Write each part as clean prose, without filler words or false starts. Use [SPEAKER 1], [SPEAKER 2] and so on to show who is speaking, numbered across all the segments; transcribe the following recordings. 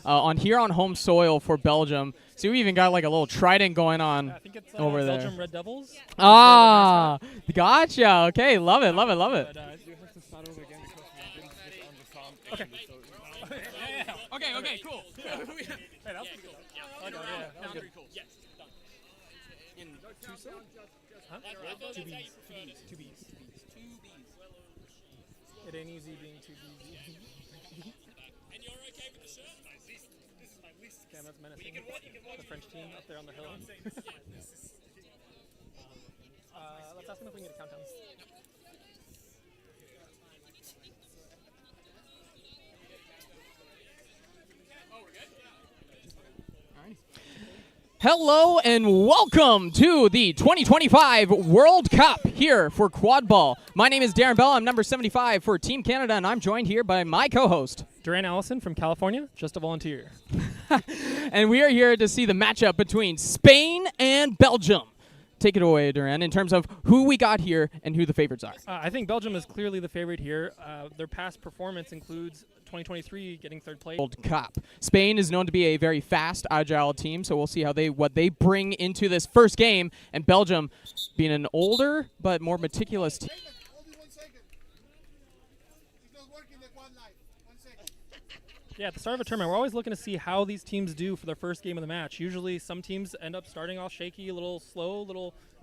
[SPEAKER 1] on here on home soil for Belgium. See, we even got like a little trident going on
[SPEAKER 2] I think it's
[SPEAKER 1] over there.
[SPEAKER 2] Belgium Red Devils.
[SPEAKER 1] Ah, gotcha. Okay, love it, love it, love it.
[SPEAKER 2] Okay.
[SPEAKER 1] Okay, cool.
[SPEAKER 2] Hey, that was pretty good. Yeah, that was good.
[SPEAKER 3] Yes. In Tucson?
[SPEAKER 2] Huh? Tubize. It ain't easy being Tubize.
[SPEAKER 3] And you're okay with the shirt? This is my list.
[SPEAKER 2] Damn, that's menacing. The French team up there on the hill. Let's ask them if we can get a countdown.
[SPEAKER 1] Hello and welcome to the 2025 World Cup here for Quadball. My name is Darren Bell. I'm number 75 for Team Canada, and I'm joined here by my co-host,
[SPEAKER 2] Duran Allison from California, just a volunteer.
[SPEAKER 1] And we are here to see the matchup between Spain and Belgium. Take it away, Duran, in terms of who we got here and who the favorites are.
[SPEAKER 2] I think Belgium is clearly the favorite here. Their past performance includes 2023 getting third place.
[SPEAKER 1] World Cup. Spain is known to be a very fast, agile team, so we'll see how what they bring into this first game. And Belgium being an older but more meticulous team.
[SPEAKER 2] Yeah, at the start of a tournament, we're always looking to see how these teams do for their first game of the match. Usually some teams end up starting off shaky, a little slow,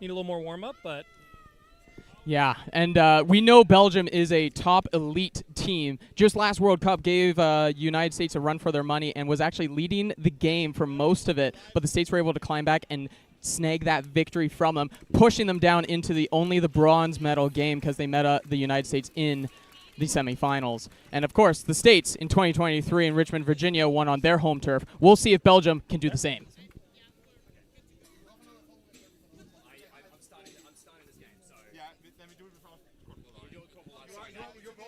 [SPEAKER 2] need a little more warm-up, but...
[SPEAKER 1] Yeah, and we know Belgium is a top elite team. Just last World Cup gave United States a run for their money and was actually leading the game for most of it, but the States were able to climb back and snag that victory from them, pushing them down into only the bronze medal game because they met the United States in the semifinals. And of course, the States in 2023 in Richmond, Virginia won on their home turf. We'll see if Belgium can do the same.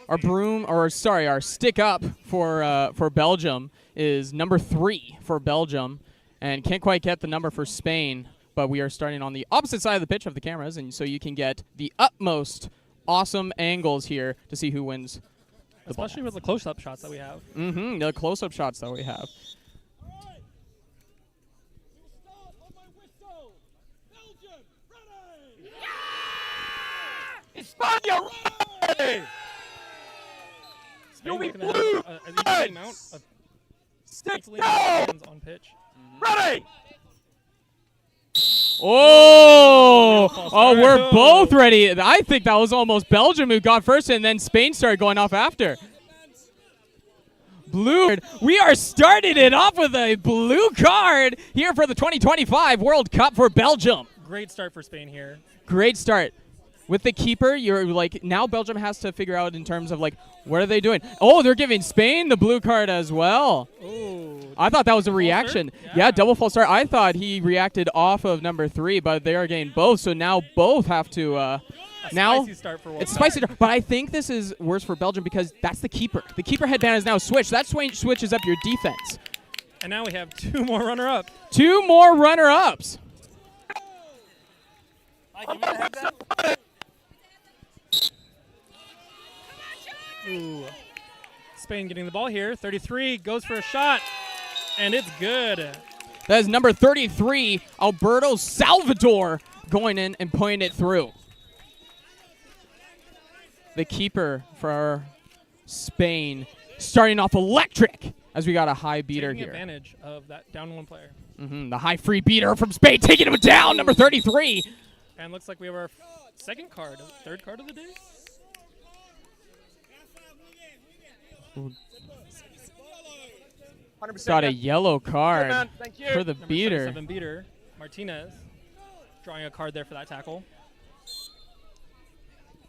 [SPEAKER 1] Our stick up for Belgium is number 3 for Belgium, and can't quite get the number for Spain, but we are starting on the opposite side of the pitch of the cameras, and so you can get the utmost awesome angles here to see who wins the
[SPEAKER 2] especially
[SPEAKER 1] ball.
[SPEAKER 2] with the close-up shots that we have.
[SPEAKER 1] The close-up shots that we have.
[SPEAKER 3] España, ready!
[SPEAKER 2] Spain
[SPEAKER 3] You'll be
[SPEAKER 2] looking to have an equal amount of
[SPEAKER 3] Stick
[SPEAKER 2] equally
[SPEAKER 3] down!
[SPEAKER 2] fans on pitch.
[SPEAKER 3] Ready!
[SPEAKER 1] Oh, we're both ready. I think that was almost Belgium who got first, and then Spain started going off after. Blue. We are starting it off with a blue card here for the 2025 World Cup for Belgium.
[SPEAKER 2] Great start for Spain here.
[SPEAKER 1] Great start. With the keeper, you're like, now Belgium has to figure out in terms of like, what are they doing? Oh, they're giving Spain the blue card as well.
[SPEAKER 2] Ooh.
[SPEAKER 1] I thought that was a reaction.
[SPEAKER 2] Yeah,
[SPEAKER 1] double false start. I thought he reacted off of number 3, but they are getting both. So now both have to.
[SPEAKER 2] Spicy start for World
[SPEAKER 1] it's a
[SPEAKER 2] Cup.
[SPEAKER 1] spicy start, but I think this is worse for Belgium because that's the keeper. The keeper headband is now switched. That switches up your defense.
[SPEAKER 2] And now we have 2 more runner-up.
[SPEAKER 1] 2 more runner-ups.
[SPEAKER 2] Ooh. Spain getting the ball here. 33 goes for a shot, and it's good.
[SPEAKER 1] That is number 33, Alberto Salvador, going in and putting it through. The keeper for Spain starting off electric as we got a high beater
[SPEAKER 2] Taking
[SPEAKER 1] here.
[SPEAKER 2] advantage of that down 1 player.
[SPEAKER 1] The high free beater from Spain taking him down, number 33.
[SPEAKER 2] And looks like we have our third card of the day.
[SPEAKER 1] Got a yellow card for the
[SPEAKER 2] Number
[SPEAKER 1] beater.
[SPEAKER 2] 77 beater, Martinez, drawing a card there for that tackle.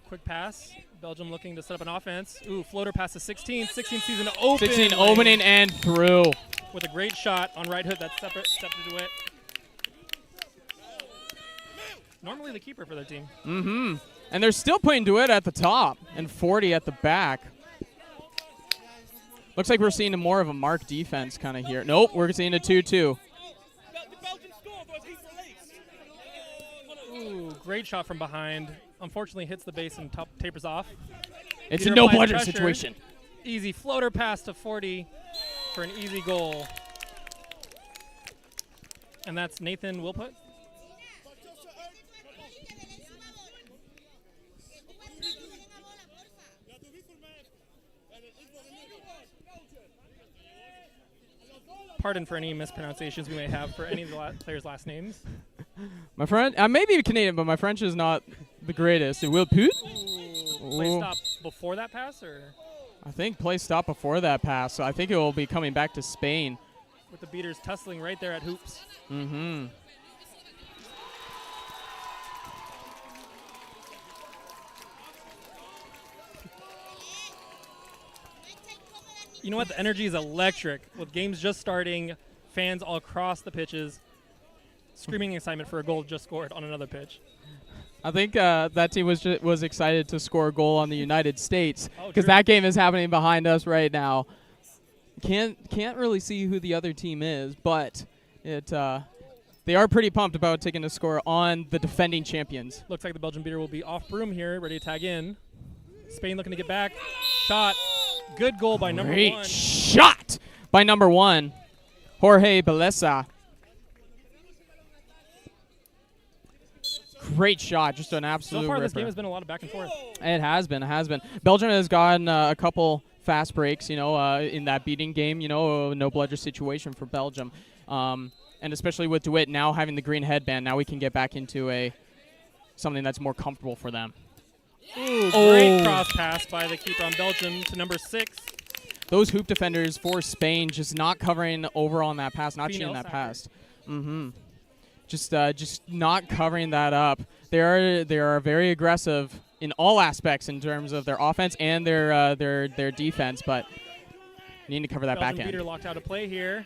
[SPEAKER 2] Quick pass. Belgium looking to set up an offense. Ooh, floater pass to 16. 16 sees an open.
[SPEAKER 1] 16 opening and through.
[SPEAKER 2] With a great shot on right hook that's stepped into it. Normally the keeper for their team.
[SPEAKER 1] And they're still putting Duet at the top and 40 at the back. Looks like we're seeing more of a mark defense kind of here. Nope, we're seeing a 2-2.
[SPEAKER 2] Ooh, great shot from behind. Unfortunately hits the base and tapers off.
[SPEAKER 1] It's
[SPEAKER 2] Peter
[SPEAKER 1] a no
[SPEAKER 2] applies
[SPEAKER 1] bludger
[SPEAKER 2] pressure.
[SPEAKER 1] situation.
[SPEAKER 2] Easy floater pass to 40. for an easy goal. And that's Nathan Wilput. Pardon for any mispronunciations we may have for any of the players' last names.
[SPEAKER 1] My friend, I may be Canadian, but my French is not the greatest. It will put.
[SPEAKER 2] Play stop before that pass, or?
[SPEAKER 1] I think play stop before that pass, so I think it will be coming back to Spain.
[SPEAKER 2] With the beaters tussling right there at hoops.
[SPEAKER 1] Mm-hmm.
[SPEAKER 2] You know what? The energy is electric. With games just starting, fans all across the pitches screaming excitement for a goal just scored on another pitch.
[SPEAKER 1] I think that team was excited to score a goal on the United States because
[SPEAKER 2] true.
[SPEAKER 1] that game is happening behind us right now. Can't really see who the other team is, but they are pretty pumped about taking a score on the defending champions.
[SPEAKER 2] Looks like the Belgian beater will be off broom here, ready to tag in. Spain looking to get back. Shot. Good goal by number
[SPEAKER 1] Great
[SPEAKER 2] 1.
[SPEAKER 1] shot by number 1, Jorge Beleza. Great shot, just an absolute
[SPEAKER 2] So far,
[SPEAKER 1] ripper.
[SPEAKER 2] this game has been a lot of back and forth.
[SPEAKER 1] It has been. Belgium has gotten a couple fast breaks, in that beating game, no bludger situation for Belgium. And especially with DeWitt now having the green headband, now we can get back into something that's more comfortable for them.
[SPEAKER 2] Ooh, great cross pass by the keeper on Belgium to number 6.
[SPEAKER 1] Those hoop defenders for Spain just not covering over on that pass, not
[SPEAKER 2] Female
[SPEAKER 1] shooting that
[SPEAKER 2] soccer.
[SPEAKER 1] pass. Mm-hmm. Just not covering that up. They are very aggressive in all aspects in terms of their offense and their defense, but need to cover that
[SPEAKER 2] Belgian
[SPEAKER 1] back end.
[SPEAKER 2] beater locked out of play here.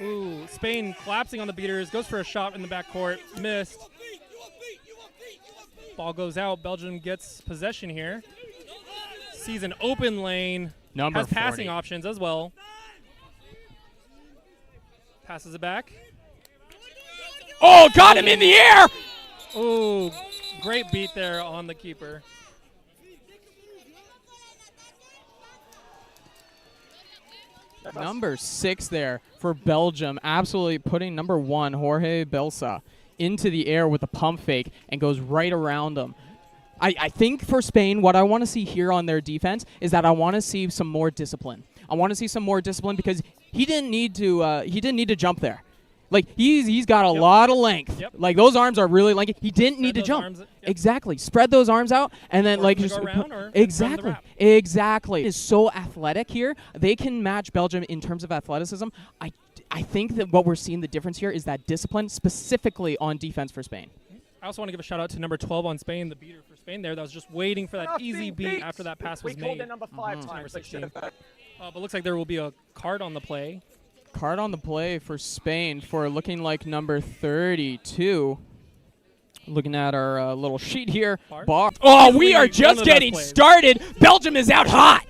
[SPEAKER 2] Ooh, Spain collapsing on the beaters, goes for a shot in the backcourt, missed. Ball goes out. Belgium gets possession here. Sees an open lane.
[SPEAKER 1] Number
[SPEAKER 2] has
[SPEAKER 1] 40.
[SPEAKER 2] passing options as well. Passes it back.
[SPEAKER 1] Oh, got him in the air!
[SPEAKER 2] Ooh, great beat there on the keeper.
[SPEAKER 1] Number 6 there for Belgium, absolutely putting number 1, Jorge Beleza, into the air with a pump fake and goes right around him. I think for Spain, what I want to see here on their defense is that I want to see some more discipline. I want to see some more discipline because he didn't need to jump there. Like he's got a lot of length.
[SPEAKER 2] Yep.
[SPEAKER 1] Like those arms are really lengthy. He didn't need to
[SPEAKER 2] those
[SPEAKER 1] jump.
[SPEAKER 2] arms, yep.
[SPEAKER 1] Exactly. Spread those arms out and then
[SPEAKER 2] Or
[SPEAKER 1] like
[SPEAKER 2] from the
[SPEAKER 1] just
[SPEAKER 2] go around or from
[SPEAKER 1] exactly.
[SPEAKER 2] the wrap.
[SPEAKER 1] Exactly. Is so athletic here. They can match Belgium in terms of athleticism. I think that what we're seeing the difference here is that discipline specifically on defense for Spain.
[SPEAKER 2] I also want to give a shout out to number 12 on Spain, the beater for Spain there. That was just waiting for that easy beat after that pass was
[SPEAKER 4] We called
[SPEAKER 2] made.
[SPEAKER 4] it number 5
[SPEAKER 2] Number
[SPEAKER 4] times. They
[SPEAKER 2] 16.
[SPEAKER 4] should have.
[SPEAKER 2] But looks like there will be a card on the play.
[SPEAKER 1] Card on the play for Spain for looking like number 32. Looking at our little sheet here.
[SPEAKER 2] Bar.
[SPEAKER 1] Oh,
[SPEAKER 2] Easily
[SPEAKER 1] we are
[SPEAKER 2] one of
[SPEAKER 1] just
[SPEAKER 2] the
[SPEAKER 1] getting
[SPEAKER 2] best plays.
[SPEAKER 1] started. Belgium is out hot.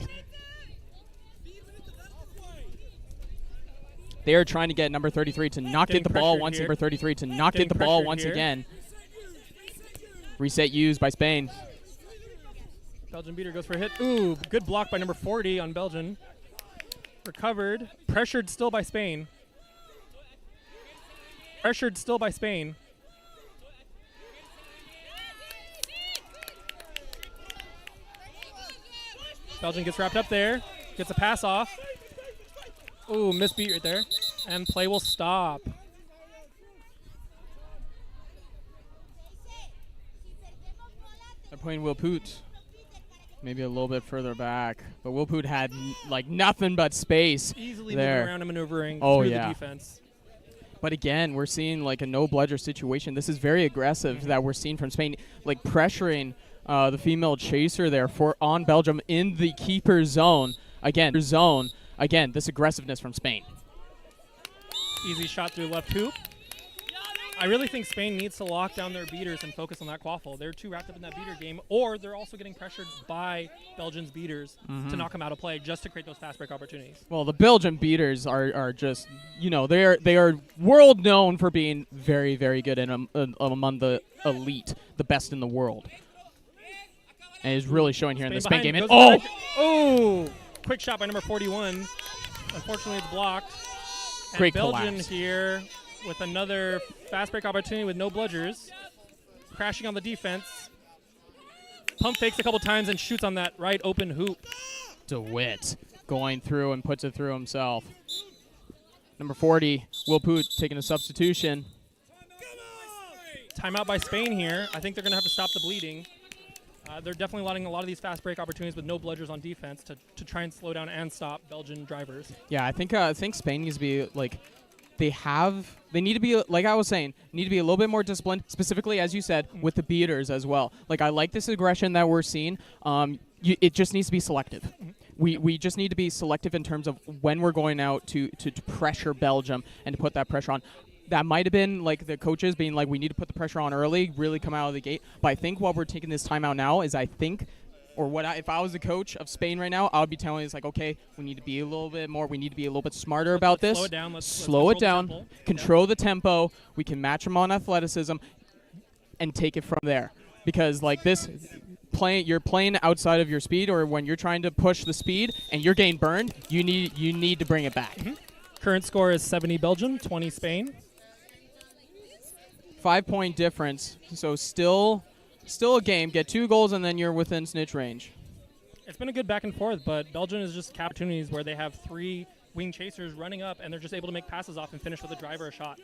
[SPEAKER 1] They are trying to get number 33 to not
[SPEAKER 2] Getting
[SPEAKER 1] get the ball
[SPEAKER 2] pressured
[SPEAKER 1] once.
[SPEAKER 2] here.
[SPEAKER 1] Number 33 to not
[SPEAKER 2] Getting
[SPEAKER 1] get the ball
[SPEAKER 2] pressured
[SPEAKER 1] once
[SPEAKER 2] here.
[SPEAKER 1] again. Reset used by Spain.
[SPEAKER 2] Belgian beater goes for a hit. Ooh, good block by number 40 on Belgium. Recovered. Pressured still by Spain. Pressured still by Spain. Belgium gets wrapped up there. Gets a pass off. Ooh, missed beat right there. And play will stop.
[SPEAKER 1] They're playing Wilput. Maybe a little bit further back. But Wilput had like nothing but space
[SPEAKER 2] Easily
[SPEAKER 1] there.
[SPEAKER 2] moving around and maneuvering
[SPEAKER 1] Oh,
[SPEAKER 2] through
[SPEAKER 1] yeah.
[SPEAKER 2] the defense.
[SPEAKER 1] But again, we're seeing like a no bludger situation. This is very aggressive that we're seeing from Spain, like pressuring the female chaser there on Belgium in the keeper zone. Again, this aggressiveness from Spain.
[SPEAKER 2] Easy shot through left hoop. I really think Spain needs to lock down their beaters and focus on that quaffle. They're too wrapped up in that beater game, or they're also getting pressured by Belgium's beaters to knock them out of play just to create those fast break opportunities.
[SPEAKER 1] Well, the Belgian beaters are just, they are world known for being very, very good and among the elite, the best in the world. And is really showing here in the Spain game. And
[SPEAKER 2] Oh! Quick shot by number 41. Unfortunately, it's blocked. And
[SPEAKER 1] Great
[SPEAKER 2] Belgium
[SPEAKER 1] collapse.
[SPEAKER 2] here with another fast break opportunity with no bludgers. Crashing on the defense. Pump fakes a couple times and shoots on that right open hoop.
[SPEAKER 1] DeWitt going through and puts it through himself. Number 40, Will Poot taking a substitution.
[SPEAKER 2] Timeout by Spain here. I think they're going to have to stop the bleeding. They're definitely letting a lot of these fast break opportunities with no bludgers on defense to try and slow down and stop Belgian drivers.
[SPEAKER 1] Yeah, I think Spain needs to be like they need to be, like I was saying, need to be a little bit more disciplined, specifically as you said with the beaters as well. Like I like this aggression that we're seeing. It just needs to be selective. We just need to be selective in terms of when we're going out to pressure Belgium and to put that pressure on. That might have been like the coaches being like, we need to put the pressure on early, really come out of the gate. But I think what we're taking this time out now is if I was the coach of Spain right now, I would be telling us like, okay, we need to be a little bit more, we need to be a little bit smarter about this.
[SPEAKER 2] Slow it down.
[SPEAKER 1] Slow it down. Control the tempo. We can match them on athleticism and take it from there. Because like this, you're playing outside of your speed, or when you're trying to push the speed and you're getting burned, you need to bring it back.
[SPEAKER 2] Current score is 70 Belgium, 20 Spain.
[SPEAKER 1] 5-point difference, so still a game. Get 2 goals and then you're within snitch range.
[SPEAKER 2] It's been a good back and forth, but Belgium is just opportunities where they have 3 wing chasers running up and they're just able to make passes off and finish with a driver a shot.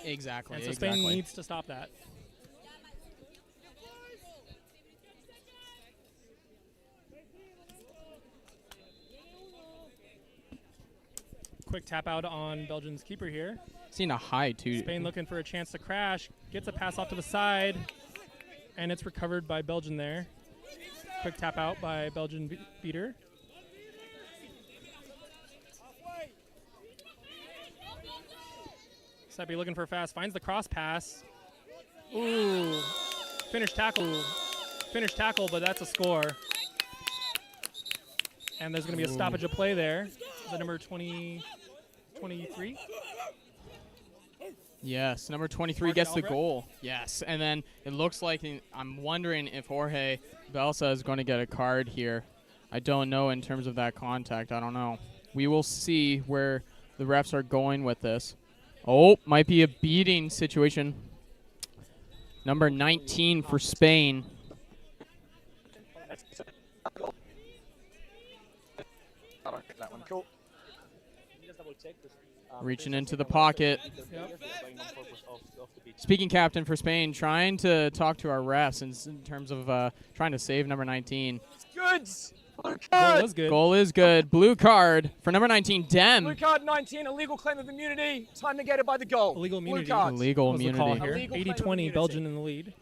[SPEAKER 1] Exactly.
[SPEAKER 2] And so Spain needs to stop that. Quick tap out on Belgium's keeper here.
[SPEAKER 1] Seen a high too.
[SPEAKER 2] Spain looking for a chance to crash. Gets a pass off to the side. And it's recovered by Belgium there. Quick tap out by Belgian beater. Seppi looking for a fast. Finds the cross pass. Ooh. Finish tackle. Finish tackle, but that's a score. And there's going to be a stoppage of play there. The number 23.
[SPEAKER 1] Yes, number 23
[SPEAKER 2] Mark
[SPEAKER 1] gets the
[SPEAKER 2] Albrecht?
[SPEAKER 1] goal. Yes, and then it looks like I'm wondering if Jorge Belsa is going to get a card here. I don't know in terms of that contact. I don't know. We will see where the refs are going with this. Oh, might be a beating situation. Number 19 for Spain.
[SPEAKER 4] That one, cool.
[SPEAKER 1] Reaching into the pocket.
[SPEAKER 2] Yep.
[SPEAKER 1] Speaking captain for Spain, trying to talk to our refs in terms of trying to save number 19.
[SPEAKER 4] Good.
[SPEAKER 2] Goal was good.
[SPEAKER 1] Goal is good. Blue card for number 19, Dem.
[SPEAKER 4] Blue card 19, illegal claim of immunity. Time negated by the goal.
[SPEAKER 2] Illegal immunity.
[SPEAKER 4] Blue card.
[SPEAKER 1] Illegal
[SPEAKER 2] What was the call
[SPEAKER 1] immunity.
[SPEAKER 2] here?
[SPEAKER 4] Illegal claim of
[SPEAKER 2] 80-20,
[SPEAKER 4] immunity.
[SPEAKER 2] Belgium in the lead.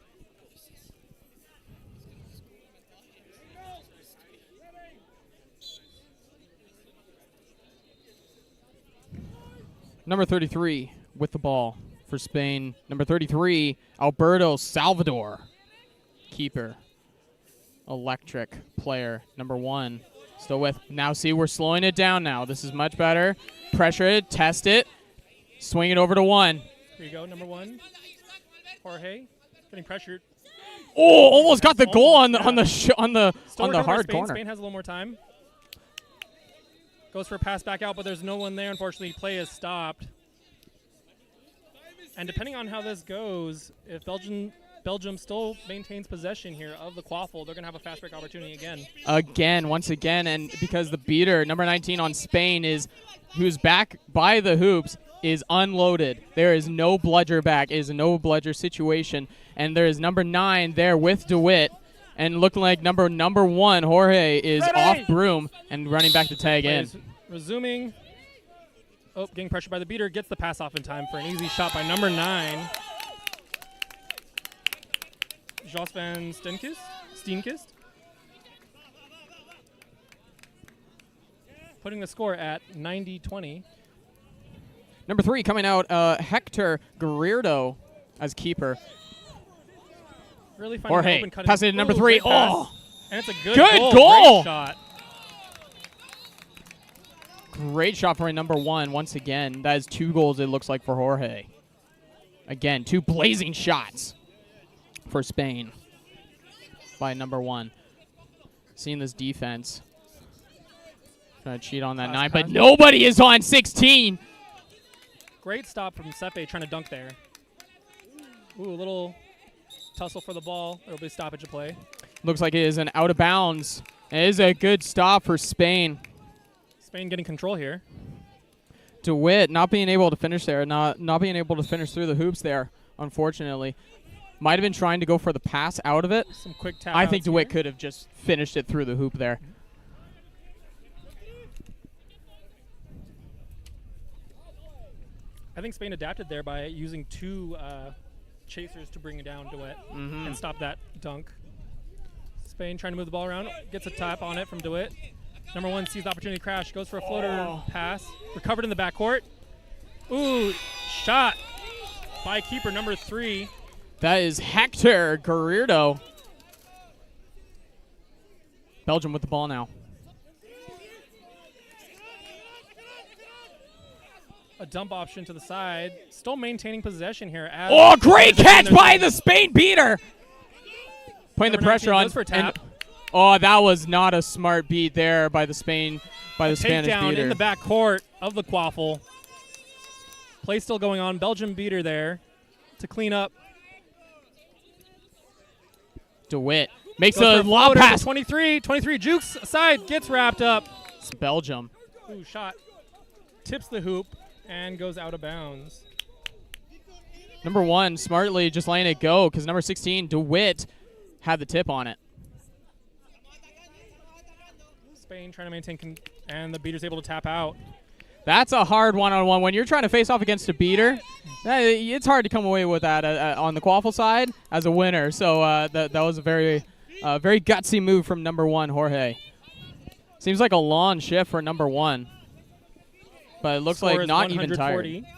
[SPEAKER 1] Number 33 with the ball for Spain. Number 33, Alberto Salvador. Keeper. Electric player. Number 1. Still with. Now see, we're slowing it down now. This is much better. Pressure it. Test it. Swing it over to 1.
[SPEAKER 2] Here you go, number 1. Jorge getting pressured.
[SPEAKER 1] Oh, almost got the goal on the
[SPEAKER 2] Almost,
[SPEAKER 1] on the
[SPEAKER 2] Still
[SPEAKER 1] on the
[SPEAKER 2] recovered by
[SPEAKER 1] hard
[SPEAKER 2] Spain.
[SPEAKER 1] corner.
[SPEAKER 2] Spain has a little more time. Goes for a pass back out, but there's no one there. Unfortunately, play is stopped. And depending on how this goes, if Belgium still maintains possession here of the quaffle, they're going to have a fast break opportunity again.
[SPEAKER 1] Once again, and because the beater, number 19 on Spain, who's back by the hoops, is unloaded. There is no bludger back. It is a no bludger situation. And there is number 9 there with DeWitt. And looking like number 1, Jorge, is off broom and running back to tag in.
[SPEAKER 2] Resuming. Oh, getting pressured by the beater. Gets the pass off in time for an easy shot by number 9. Jos van Steenkist. Putting the score at 90-20.
[SPEAKER 1] Number 3 coming out, Hector Guerrero as keeper.
[SPEAKER 2] Really finding an
[SPEAKER 1] Jorge
[SPEAKER 2] open cutting.
[SPEAKER 1] passing to number
[SPEAKER 2] Ooh,
[SPEAKER 1] 3.
[SPEAKER 2] great pass.
[SPEAKER 1] Oh,
[SPEAKER 2] And it's a good
[SPEAKER 1] Good
[SPEAKER 2] goal.
[SPEAKER 1] goal.
[SPEAKER 2] Great shot.
[SPEAKER 1] great shot for a number 1 once again. That is 2 goals, it looks like, for Jorge. Again, 2 blazing shots for Spain by number 1. Seeing this defense. Trying to cheat on that
[SPEAKER 2] Pass,
[SPEAKER 1] 9,
[SPEAKER 2] pass.
[SPEAKER 1] but nobody is on 16.
[SPEAKER 2] Great stop from Sepe trying to dunk there. Ooh, a little tussle for the ball. There'll be a stoppage of play.
[SPEAKER 1] Looks like it is an out of bounds. It is a good stop for Spain.
[SPEAKER 2] Spain getting control here.
[SPEAKER 1] DeWitt not being able to finish there, not being able to finish through the hoops there, unfortunately. Might have been trying to go for the pass out of it.
[SPEAKER 2] Some quick tap.
[SPEAKER 1] I think
[SPEAKER 2] outs
[SPEAKER 1] DeWitt
[SPEAKER 2] here.
[SPEAKER 1] could have just finished it through the hoop there.
[SPEAKER 2] I think Spain adapted there by using 2 chasers to bring down DeWitt and stop that dunk. Spain trying to move the ball around, gets a tap on it from DeWitt. Number 1 sees the opportunity to crash, goes for a floater pass, recovered in the backcourt. Ooh, shot by keeper number 3.
[SPEAKER 1] That is Hector Guerrero. Belgium with the ball now.
[SPEAKER 2] A dump option to the side, still maintaining possession here. As
[SPEAKER 1] Oh, great catch by the Spain beater. Putting the
[SPEAKER 2] Number
[SPEAKER 1] pressure
[SPEAKER 2] 19
[SPEAKER 1] on.
[SPEAKER 2] goes for a tap.
[SPEAKER 1] Oh, that was not a smart beat there by the Spanish
[SPEAKER 2] Takedown
[SPEAKER 1] beater.
[SPEAKER 2] in the backcourt of the Quaffle. Play still going on. Belgium beater there to clean up.
[SPEAKER 1] DeWitt makes
[SPEAKER 2] Goes
[SPEAKER 1] a
[SPEAKER 2] for
[SPEAKER 1] lob
[SPEAKER 2] floater to
[SPEAKER 1] pass.
[SPEAKER 2] 23 jukes aside, gets wrapped up.
[SPEAKER 1] It's Belgium.
[SPEAKER 2] Ooh, shot. Tips the hoop and goes out of bounds.
[SPEAKER 1] Number 1 smartly just letting it go because number 16, DeWitt, had the tip on it.
[SPEAKER 2] Spain trying to maintain, and the beater's able to tap out.
[SPEAKER 1] That's a hard one-on-one. When you're trying to face off against a beater, it's hard to come away with that on the Quaffle side as a winner. So that was a very gutsy move from number 1, Jorge. Seems like a long shift for number 1. But it looks
[SPEAKER 2] Score
[SPEAKER 1] like
[SPEAKER 2] is
[SPEAKER 1] not even
[SPEAKER 2] 140.
[SPEAKER 1] tired.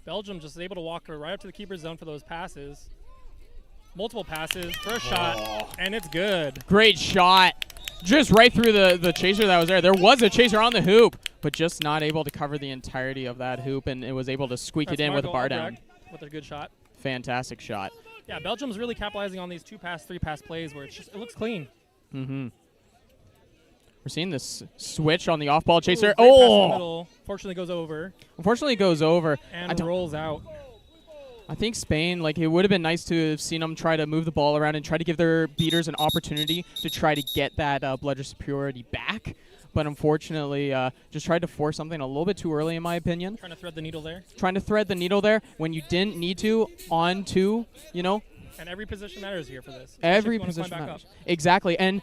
[SPEAKER 2] Belgium just able to walk right up to the keeper's zone for those passes. Multiple passes for a shot, and it's good.
[SPEAKER 1] Great shot. Just right through the chaser that was there. There was a chaser on the hoop, but just not able to cover the entirety of that hoop, and it was able to squeak
[SPEAKER 2] That's
[SPEAKER 1] it in with a
[SPEAKER 2] Margot
[SPEAKER 1] bar
[SPEAKER 2] Albrecht
[SPEAKER 1] down.
[SPEAKER 2] with a good shot.
[SPEAKER 1] Fantastic shot.
[SPEAKER 2] Yeah, Belgium's really capitalizing on these 2-pass, 3-pass plays where it looks clean.
[SPEAKER 1] Mm-hmm. We're seeing this switch on the off-ball chaser.
[SPEAKER 2] Ooh, great pass in the
[SPEAKER 1] Oh!
[SPEAKER 2] middle. Fortunately goes over
[SPEAKER 1] Unfortunately, it goes over.
[SPEAKER 2] and rolls out.
[SPEAKER 1] I think Spain, like, it would have been nice to have seen them try to move the ball around and try to give their beaters an opportunity to try to get that bludger superiority back. But unfortunately, just tried to force something a little bit too early, in my opinion.
[SPEAKER 2] Trying to thread the needle there.
[SPEAKER 1] Trying to thread the needle there when you didn't need to on to, you know.
[SPEAKER 2] And every position matters here for this.
[SPEAKER 1] Every
[SPEAKER 2] especially if you wanna
[SPEAKER 1] position
[SPEAKER 2] climb back
[SPEAKER 1] matters.
[SPEAKER 2] up.
[SPEAKER 1] Exactly. And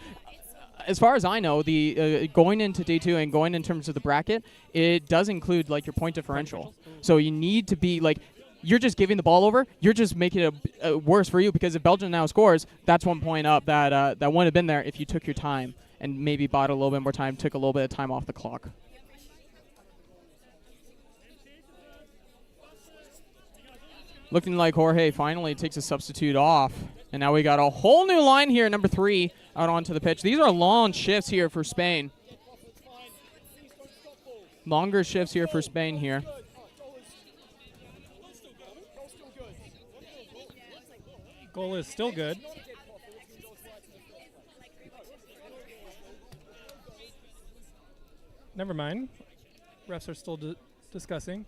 [SPEAKER 1] as far as I know, the going into day 2 and going in terms of the bracket, it does include, like, your point differential. So you need to be, like, you're just giving the ball over. You're just making it worse for you because if Belgium now scores, that's 1 point up that wouldn't have been there if you took your time and maybe bought a little bit more time, took a little bit of time off the clock. Looking like Jorge finally takes a substitute off. And now we got a whole new line here, number 3, out onto the pitch. These are long shifts here for Spain. Longer shifts here for Spain here.
[SPEAKER 2] Goal is still good. Never mind. Refs are still discussing.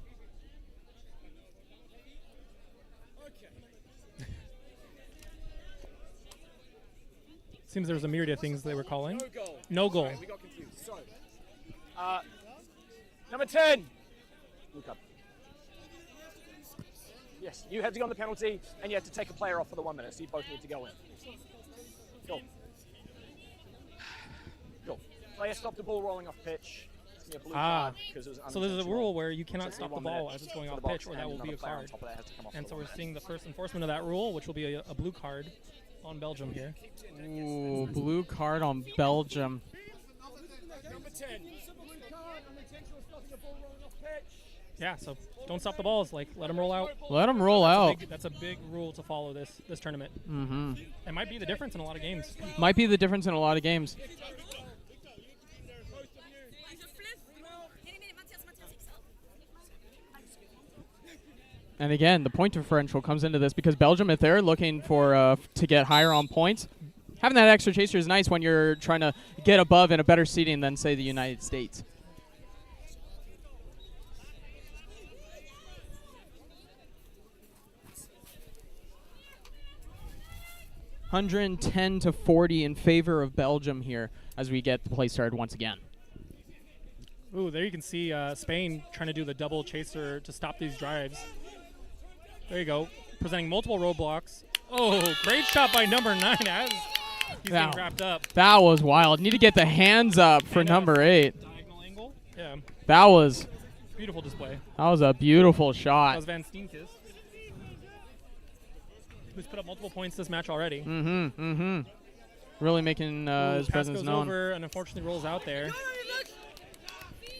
[SPEAKER 2] Seems there was a myriad of things they were calling. No goal.
[SPEAKER 4] Sorry, we got confused. So, number 10. Look up. Yes, you had to go on the penalty, and you had to take a player off for the 1 minute, so you both need to go in. Go. Go. Player stopped the ball rolling off pitch. It's gonna be a blue card because it was
[SPEAKER 2] So there's a
[SPEAKER 4] unintentional.
[SPEAKER 2] rule where you cannot
[SPEAKER 4] It's
[SPEAKER 2] stop the
[SPEAKER 4] 1
[SPEAKER 2] ball
[SPEAKER 4] minute
[SPEAKER 2] as it's going
[SPEAKER 4] for
[SPEAKER 2] off
[SPEAKER 4] the box,
[SPEAKER 2] pitch, or that
[SPEAKER 4] and
[SPEAKER 2] will be
[SPEAKER 4] another
[SPEAKER 2] a
[SPEAKER 4] player on
[SPEAKER 2] card.
[SPEAKER 4] top of that has to come off
[SPEAKER 2] And
[SPEAKER 4] for
[SPEAKER 2] so
[SPEAKER 4] the
[SPEAKER 2] we're
[SPEAKER 4] 1
[SPEAKER 2] seeing the first enforcement of that rule, which will be a blue card on Belgium here.
[SPEAKER 1] Ooh, blue card on Belgium.
[SPEAKER 4] Number 10. Blue card, unintentional stopping the ball rolling off pitch.
[SPEAKER 2] Yeah, so don't stop the balls. Like, let them roll out.
[SPEAKER 1] Let them roll out.
[SPEAKER 2] That's a big rule to follow this tournament.
[SPEAKER 1] Mm-hmm.
[SPEAKER 2] It might be the difference in a lot of games.
[SPEAKER 1] Might be the difference in a lot of games. And again, the point differential comes into this because Belgium, if they're looking for to get higher on points, having that extra chaser is nice when you're trying to get above in a better seeding than, say, the United States. $110-40 in favor of Belgium here as we get the play started once again.
[SPEAKER 2] Ooh, there you can see Spain trying to do the double chaser to stop these drives. There you go. Presenting multiple roadblocks. Oh, great shot by number 9 as he's getting wrapped up.
[SPEAKER 1] That was wild. Need to get the hands up for number 8.
[SPEAKER 2] Diagonal angle. Yeah.
[SPEAKER 1] That was
[SPEAKER 2] Beautiful display.
[SPEAKER 1] That was a beautiful shot.
[SPEAKER 2] That was Van Steenkis, who's put up multiple points this match already.
[SPEAKER 1] Really making his presence
[SPEAKER 2] goes
[SPEAKER 1] known.
[SPEAKER 2] over and unfortunately rolls out there.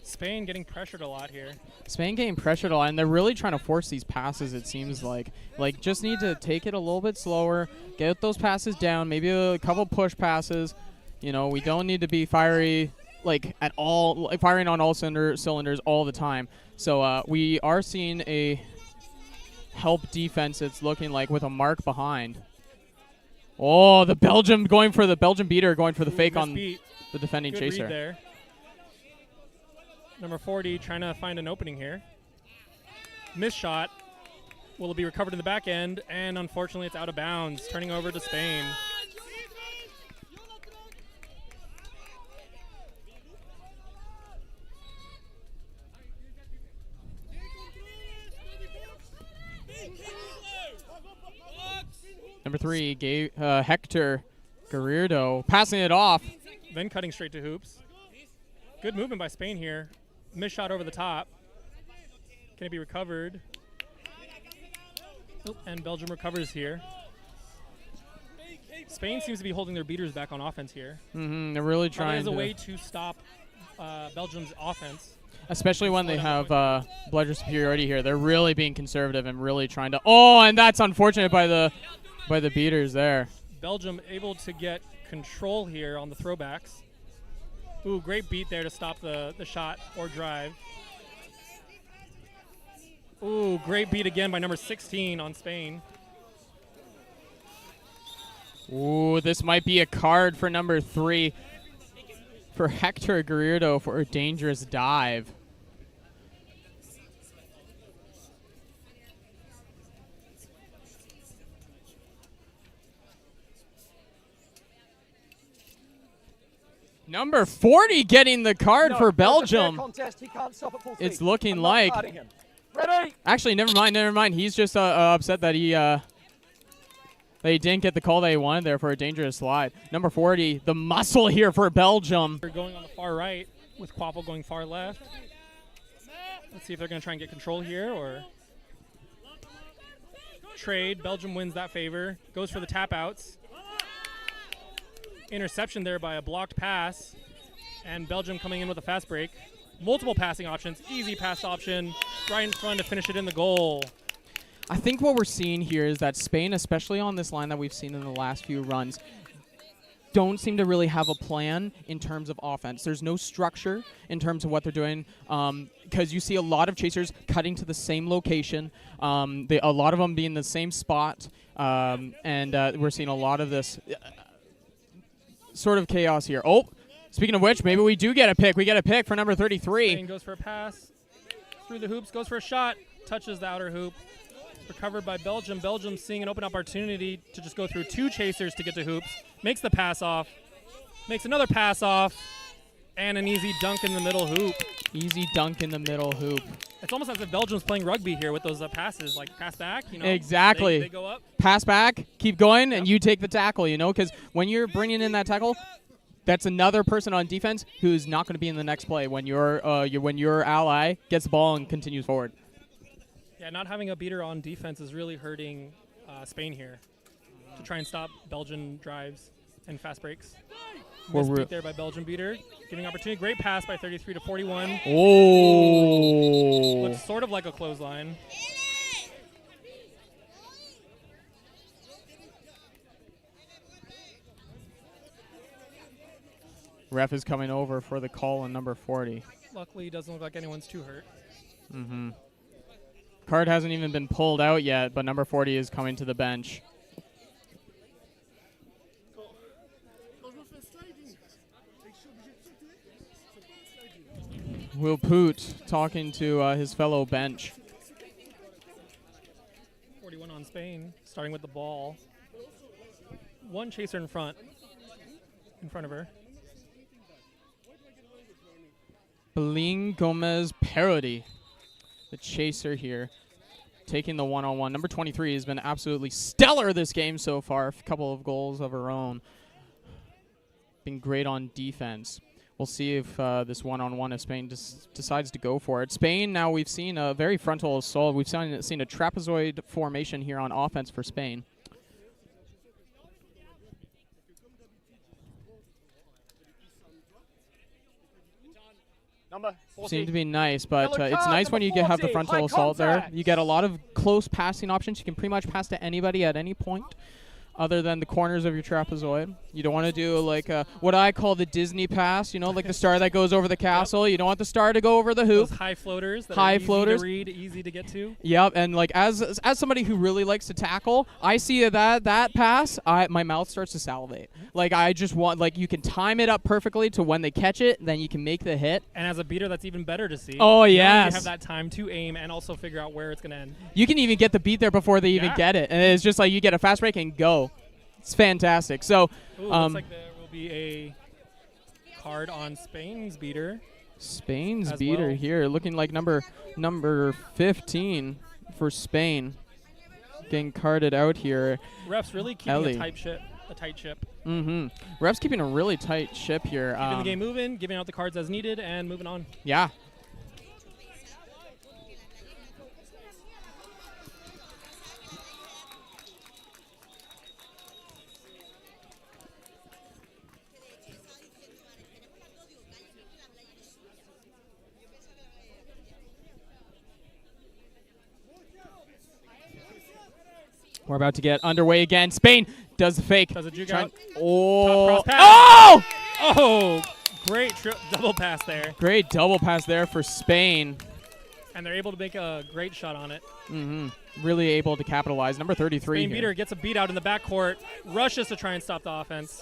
[SPEAKER 2] Spain getting pressured a lot here.
[SPEAKER 1] Spain getting pressured a lot, and they're really trying to force these passes, it seems like. Like, just need to take it a little bit slower, get those passes down, maybe a couple push passes. You know, we don't need to be fiery, like, at all, like, firing on all cylinders all the time. So we are seeing a help defense, it's looking like, with a mark behind. Oh, the Belgium going for the Belgian beater, going for the fake on the defending
[SPEAKER 2] Good
[SPEAKER 1] chaser.
[SPEAKER 2] Read there. Number 40 trying to find an opening here. Missed shot. Will it be recovered in the back end? And unfortunately, it's out of bounds. Turning over to Spain.
[SPEAKER 1] Number 3, Hector Guerrero passing it off.
[SPEAKER 2] Then cutting straight to hoops. Good movement by Spain here. Missed shot over the top. Can it be recovered? Oh, and Belgium recovers here. Spain seems to be holding their beaters back on offense here.
[SPEAKER 1] They're really trying
[SPEAKER 2] as a way to stop Belgium's offense.
[SPEAKER 1] Especially when they have bludger superiority here. They're really being conservative and really trying to... Oh, and that's unfortunate by the beaters there.
[SPEAKER 2] Belgium able to get control here on the throwbacks. Ooh, great beat there to stop the shot or drive. Ooh, great beat again by number 16 on Spain.
[SPEAKER 1] Ooh, this might be a card for number 3 for Hector Guerrero for a dangerous dive. Number 40 getting the card for Belgium.
[SPEAKER 4] Contest. He can't stop at full speed.
[SPEAKER 1] It's looking like...
[SPEAKER 4] Ready?
[SPEAKER 1] Actually, never mind. He's just upset that he didn't get the call that he wanted there for a dangerous slide. Number 40, the muscle here for Belgium.
[SPEAKER 2] They're going on the far right with Quaffle going far left. Let's see if they're going to try and get control here or... Trade. Belgium wins that favor. Goes for the tap outs. Interception there by a blocked pass, and Belgium coming in with a fast break. Multiple passing options, easy pass option, right in front to finish it in the goal.
[SPEAKER 1] I think what we're seeing here is that Spain, especially on this line that we've seen in the last few runs, don't seem to really have a plan in terms of offense. There's no structure in terms of what they're doing because you see a lot of chasers cutting to the same location, a lot of them being in the same spot, and we're seeing a lot of this sort of chaos here. Oh, speaking of which, maybe we do get a pick. We get a pick for number 33.
[SPEAKER 2] Spain goes for a pass through the hoops, goes for a shot, touches the outer hoop. Recovered by Belgium. Belgium seeing an open opportunity to just go through 2 chasers to get to hoops. Makes the pass off. Makes another pass off. And an easy dunk in the middle hoop.
[SPEAKER 1] Easy dunk in the middle hoop.
[SPEAKER 2] It's almost as if Belgium's playing rugby here with those passes, like pass back, you know.
[SPEAKER 1] Exactly.
[SPEAKER 2] They go up.
[SPEAKER 1] Pass back, keep going, and you take the tackle, you know, because when you're bringing in that tackle, that's another person on defense who's not going to be in the next play when your ally gets the ball and continues forward.
[SPEAKER 2] Yeah, not having a beater on defense is really hurting Spain here to try and stop Belgian drives and fast breaks. Missed beat there by Belgian beater. Giving opportunity. Great pass by 33 to 41.
[SPEAKER 1] Oh.
[SPEAKER 2] Looks sort of like a clothesline.
[SPEAKER 1] Ref is coming over for the call on number 40.
[SPEAKER 2] Luckily, it doesn't look like anyone's too hurt.
[SPEAKER 1] Card hasn't even been pulled out yet, but number 40 is coming to the bench. Will Poot talking to his fellow bench.
[SPEAKER 2] 41 on Spain, starting with the ball. One chaser in front of her.
[SPEAKER 1] Belin Gomez Parody, the chaser here, taking the one-on-one. Number 23 has been absolutely stellar this game so far. A couple of goals of her own. Been great on defense. We'll see if this one-on-one, if Spain decides to go for it. Spain, now we've seen a very frontal assault. We've seen a trapezoid formation here on offense for Spain.
[SPEAKER 4] Number 40.
[SPEAKER 1] Seem to be nice, but
[SPEAKER 4] Yellow
[SPEAKER 1] it's
[SPEAKER 4] card,
[SPEAKER 1] nice when you
[SPEAKER 4] number
[SPEAKER 1] have the
[SPEAKER 4] 40,
[SPEAKER 1] frontal
[SPEAKER 4] high
[SPEAKER 1] assault there.
[SPEAKER 4] contact.
[SPEAKER 1] You get a lot of close passing options. You can pretty much pass to anybody at any point other than the corners of your trapezoid. You don't want to do like what I call the Disney pass, you know, like the star that goes over the castle. Yep. You don't want the star to go over the hoop.
[SPEAKER 2] Those high floaters that
[SPEAKER 1] high
[SPEAKER 2] are
[SPEAKER 1] floaters.
[SPEAKER 2] easy to read, easy to get to.
[SPEAKER 1] Yep, and like as somebody who really likes to tackle, I see that pass, my mouth starts to salivate. Like I just want, like you can time it up perfectly to when they catch it, then you can make the hit.
[SPEAKER 2] And as a beater, that's even better to see.
[SPEAKER 1] Oh,
[SPEAKER 2] yes.
[SPEAKER 1] yes.
[SPEAKER 2] You have that time to aim and also figure out where it's going to end.
[SPEAKER 1] You can even get the beat there before they even get it. And it's just like you get a fast break and go. It's fantastic. So,
[SPEAKER 2] looks like there will be a card on Spain's beater.
[SPEAKER 1] Spain's beater here, looking like number 15 for Spain, getting carded out here.
[SPEAKER 2] Ref's really keeping a tight ship.
[SPEAKER 1] Ref's keeping a really tight ship here.
[SPEAKER 2] Keeping the game moving, giving out the cards as needed, and moving on.
[SPEAKER 1] Yeah. We're about to get underway again. Spain does the fake.
[SPEAKER 2] Does a juke out.
[SPEAKER 1] Oh!
[SPEAKER 2] Oh! Oh! Great double pass there.
[SPEAKER 1] Great double pass there for Spain.
[SPEAKER 2] And they're able to make a great shot on it.
[SPEAKER 1] Really able to capitalize. Number 33
[SPEAKER 2] Spain
[SPEAKER 1] here.
[SPEAKER 2] beater gets a beat out in the backcourt. Rushes to try and stop the offense.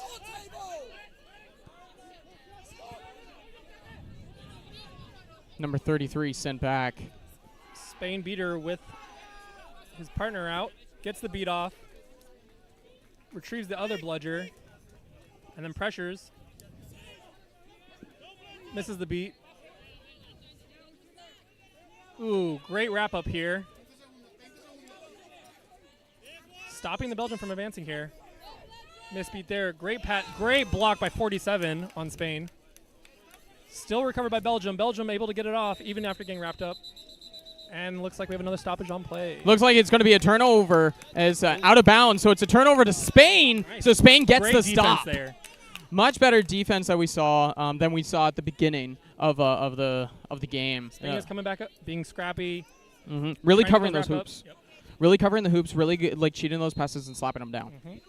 [SPEAKER 1] Number 33 sent back.
[SPEAKER 2] Spain beater with his partner out. Gets the beat off, retrieves the other bludger, and then pressures. Misses the beat. Ooh, great wrap up here. Stopping the Belgium from advancing here. Misbeat there. Great block by 47 on Spain. Still recovered by Belgium. Belgium able to get it off even after getting wrapped up. And looks like we have another stoppage on play.
[SPEAKER 1] Looks like it's going to be a turnover as out of bounds. So it's a turnover to Spain. Nice. So Spain gets the stop.
[SPEAKER 2] There.
[SPEAKER 1] Much better defense that we saw than we saw at the beginning of the game.
[SPEAKER 2] Spain is coming back up, being scrappy.
[SPEAKER 1] Really covering those hoops.
[SPEAKER 2] Yep.
[SPEAKER 1] Really covering the hoops. Really good, like cheating those passes and slapping them down.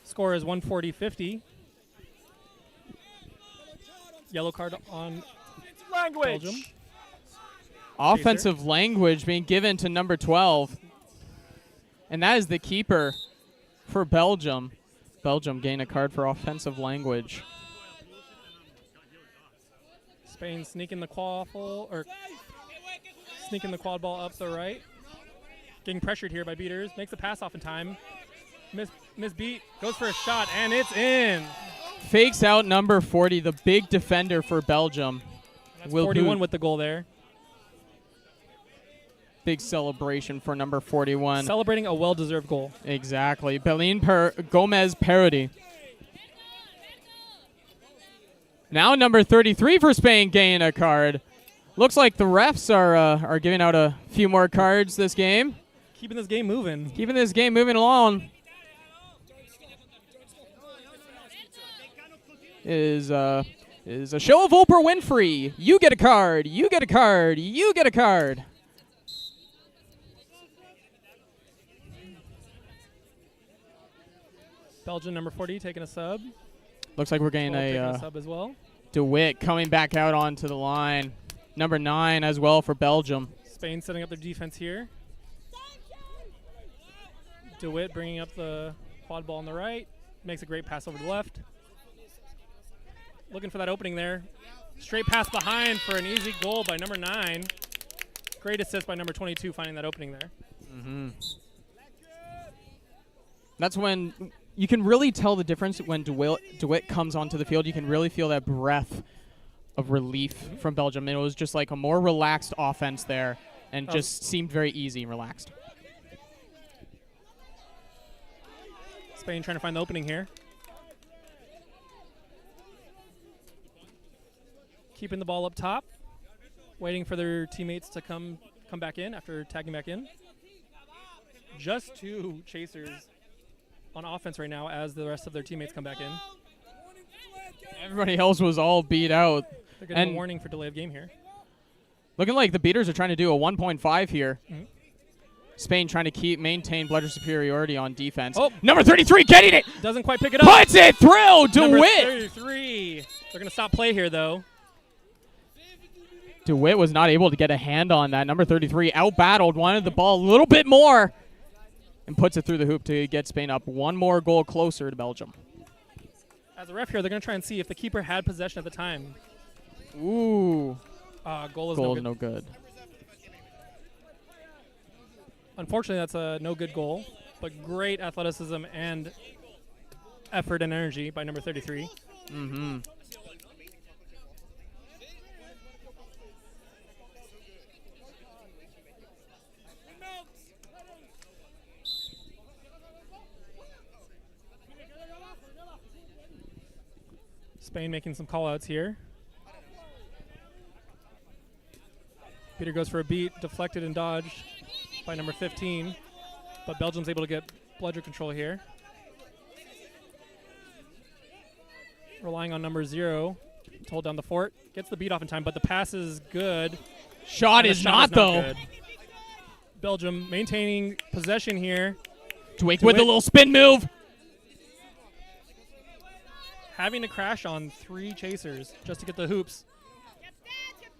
[SPEAKER 2] Score is 140-50. Yellow card on Belgium.
[SPEAKER 1] Offensive language being given to number 12. And that is the keeper for Belgium. Belgium gain a card for offensive language.
[SPEAKER 2] Spain sneaking the quaffle, or sneaking the quad ball up the right. Getting pressured here by beaters. Makes a pass off in time. Misbeat, goes for a shot, and it's in.
[SPEAKER 1] Fakes out number 40, the big defender for Belgium.
[SPEAKER 2] That's 41 with the goal there.
[SPEAKER 1] Big celebration for number 41.
[SPEAKER 2] Celebrating a well-deserved goal.
[SPEAKER 1] Exactly. Belin Gomez Parody. Now number 33 for Spain gain a card. Looks like the refs are giving out a few more cards this game.
[SPEAKER 2] Keeping this game moving.
[SPEAKER 1] Keeping this game moving along. Is a show of Oprah Winfrey. You get a card. You get a card. You get a card.
[SPEAKER 2] Belgium number 40 taking a sub.
[SPEAKER 1] Looks like we're getting
[SPEAKER 2] Taking
[SPEAKER 1] a
[SPEAKER 2] a sub as well.
[SPEAKER 1] DeWitt coming back out onto the line. Number 9 as well for Belgium.
[SPEAKER 2] Spain setting up their defense here. DeWitt bringing up the quad ball on the right. Makes a great pass over to the left. Looking for that opening there. Straight pass behind for an easy goal by number 9. Great assist by number 22 finding that opening there.
[SPEAKER 1] That's when you can really tell the difference when DeWitt comes onto the field. You can really feel that breath of relief from Belgium. It was just like a more relaxed offense there and just seemed very easy and relaxed.
[SPEAKER 2] Spain trying to find the opening here. Keeping the ball up top, waiting for their teammates to come back in after tagging back in. Just 2 chasers on offense right now as the rest of their teammates come back in.
[SPEAKER 1] Everybody else was all beat out.
[SPEAKER 2] They're getting a warning for delay of game here.
[SPEAKER 1] Looking like the beaters are trying to do a 1.5 here. Spain trying to maintain bludger superiority on defense.
[SPEAKER 2] Oh.
[SPEAKER 1] Number 33 getting it.
[SPEAKER 2] Doesn't quite pick it up.
[SPEAKER 1] Puts it through.
[SPEAKER 2] Number
[SPEAKER 1] DeWitt.
[SPEAKER 2] 33. They're going to stop play here, though.
[SPEAKER 1] DeWitt was not able to get a hand on that. Number 33 out-battled, wanted the ball a little bit more, and puts it through the hoop to get Spain up one more goal closer to Belgium.
[SPEAKER 2] As a ref here, they're going to try and see if the keeper had possession at the time.
[SPEAKER 1] Ooh.
[SPEAKER 2] Goal is
[SPEAKER 1] no good.
[SPEAKER 2] Unfortunately, that's a no good goal, but great athleticism and effort and energy by number 33. Spain making some call-outs here. Peter goes for a beat, deflected and dodged by number 15, but Belgium's able to get bludger control here. Relying on number 0 to hold down the fort. Gets the beat off in time, but the pass is good.
[SPEAKER 1] Shot is not, though.
[SPEAKER 2] Good. Belgium maintaining possession here.
[SPEAKER 1] DeWitt with a little spin move.
[SPEAKER 2] Having to crash on 3 chasers just to get the hoops.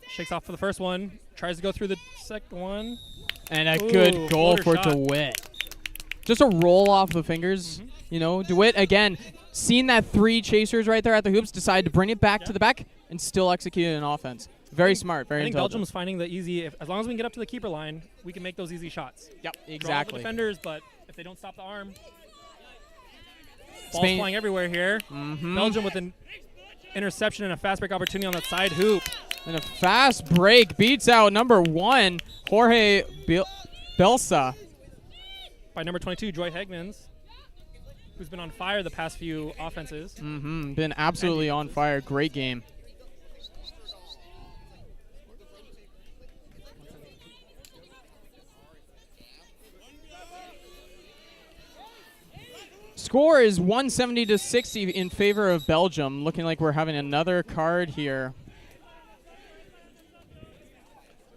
[SPEAKER 2] Shakes off for the first one. Tries to go through the second one.
[SPEAKER 1] And a good goal for DeWitt. Just a roll off the fingers. You know, DeWitt, again, seeing that 3 chasers right there at the hoops, decided to bring it back to the back and still execute an offense. Very smart, very intelligent.
[SPEAKER 2] I think Belgium's finding the easy, as long as we can get up to the keeper line, we can make those easy shots.
[SPEAKER 1] Yep,
[SPEAKER 2] Draw
[SPEAKER 1] exactly.
[SPEAKER 2] the defenders, but if they don't stop the arm, ball's
[SPEAKER 1] Spain
[SPEAKER 2] flying everywhere here. Belgium with an interception and a fast break opportunity on that side hoop.
[SPEAKER 1] And a fast break beats out number 1, Jorge Belsa.
[SPEAKER 2] By number 22, Joy Hegmans, who's been on fire the past few offenses.
[SPEAKER 1] Been absolutely on fire. Great game. Score is 170-60 in favor of Belgium. Looking like we're having another card here.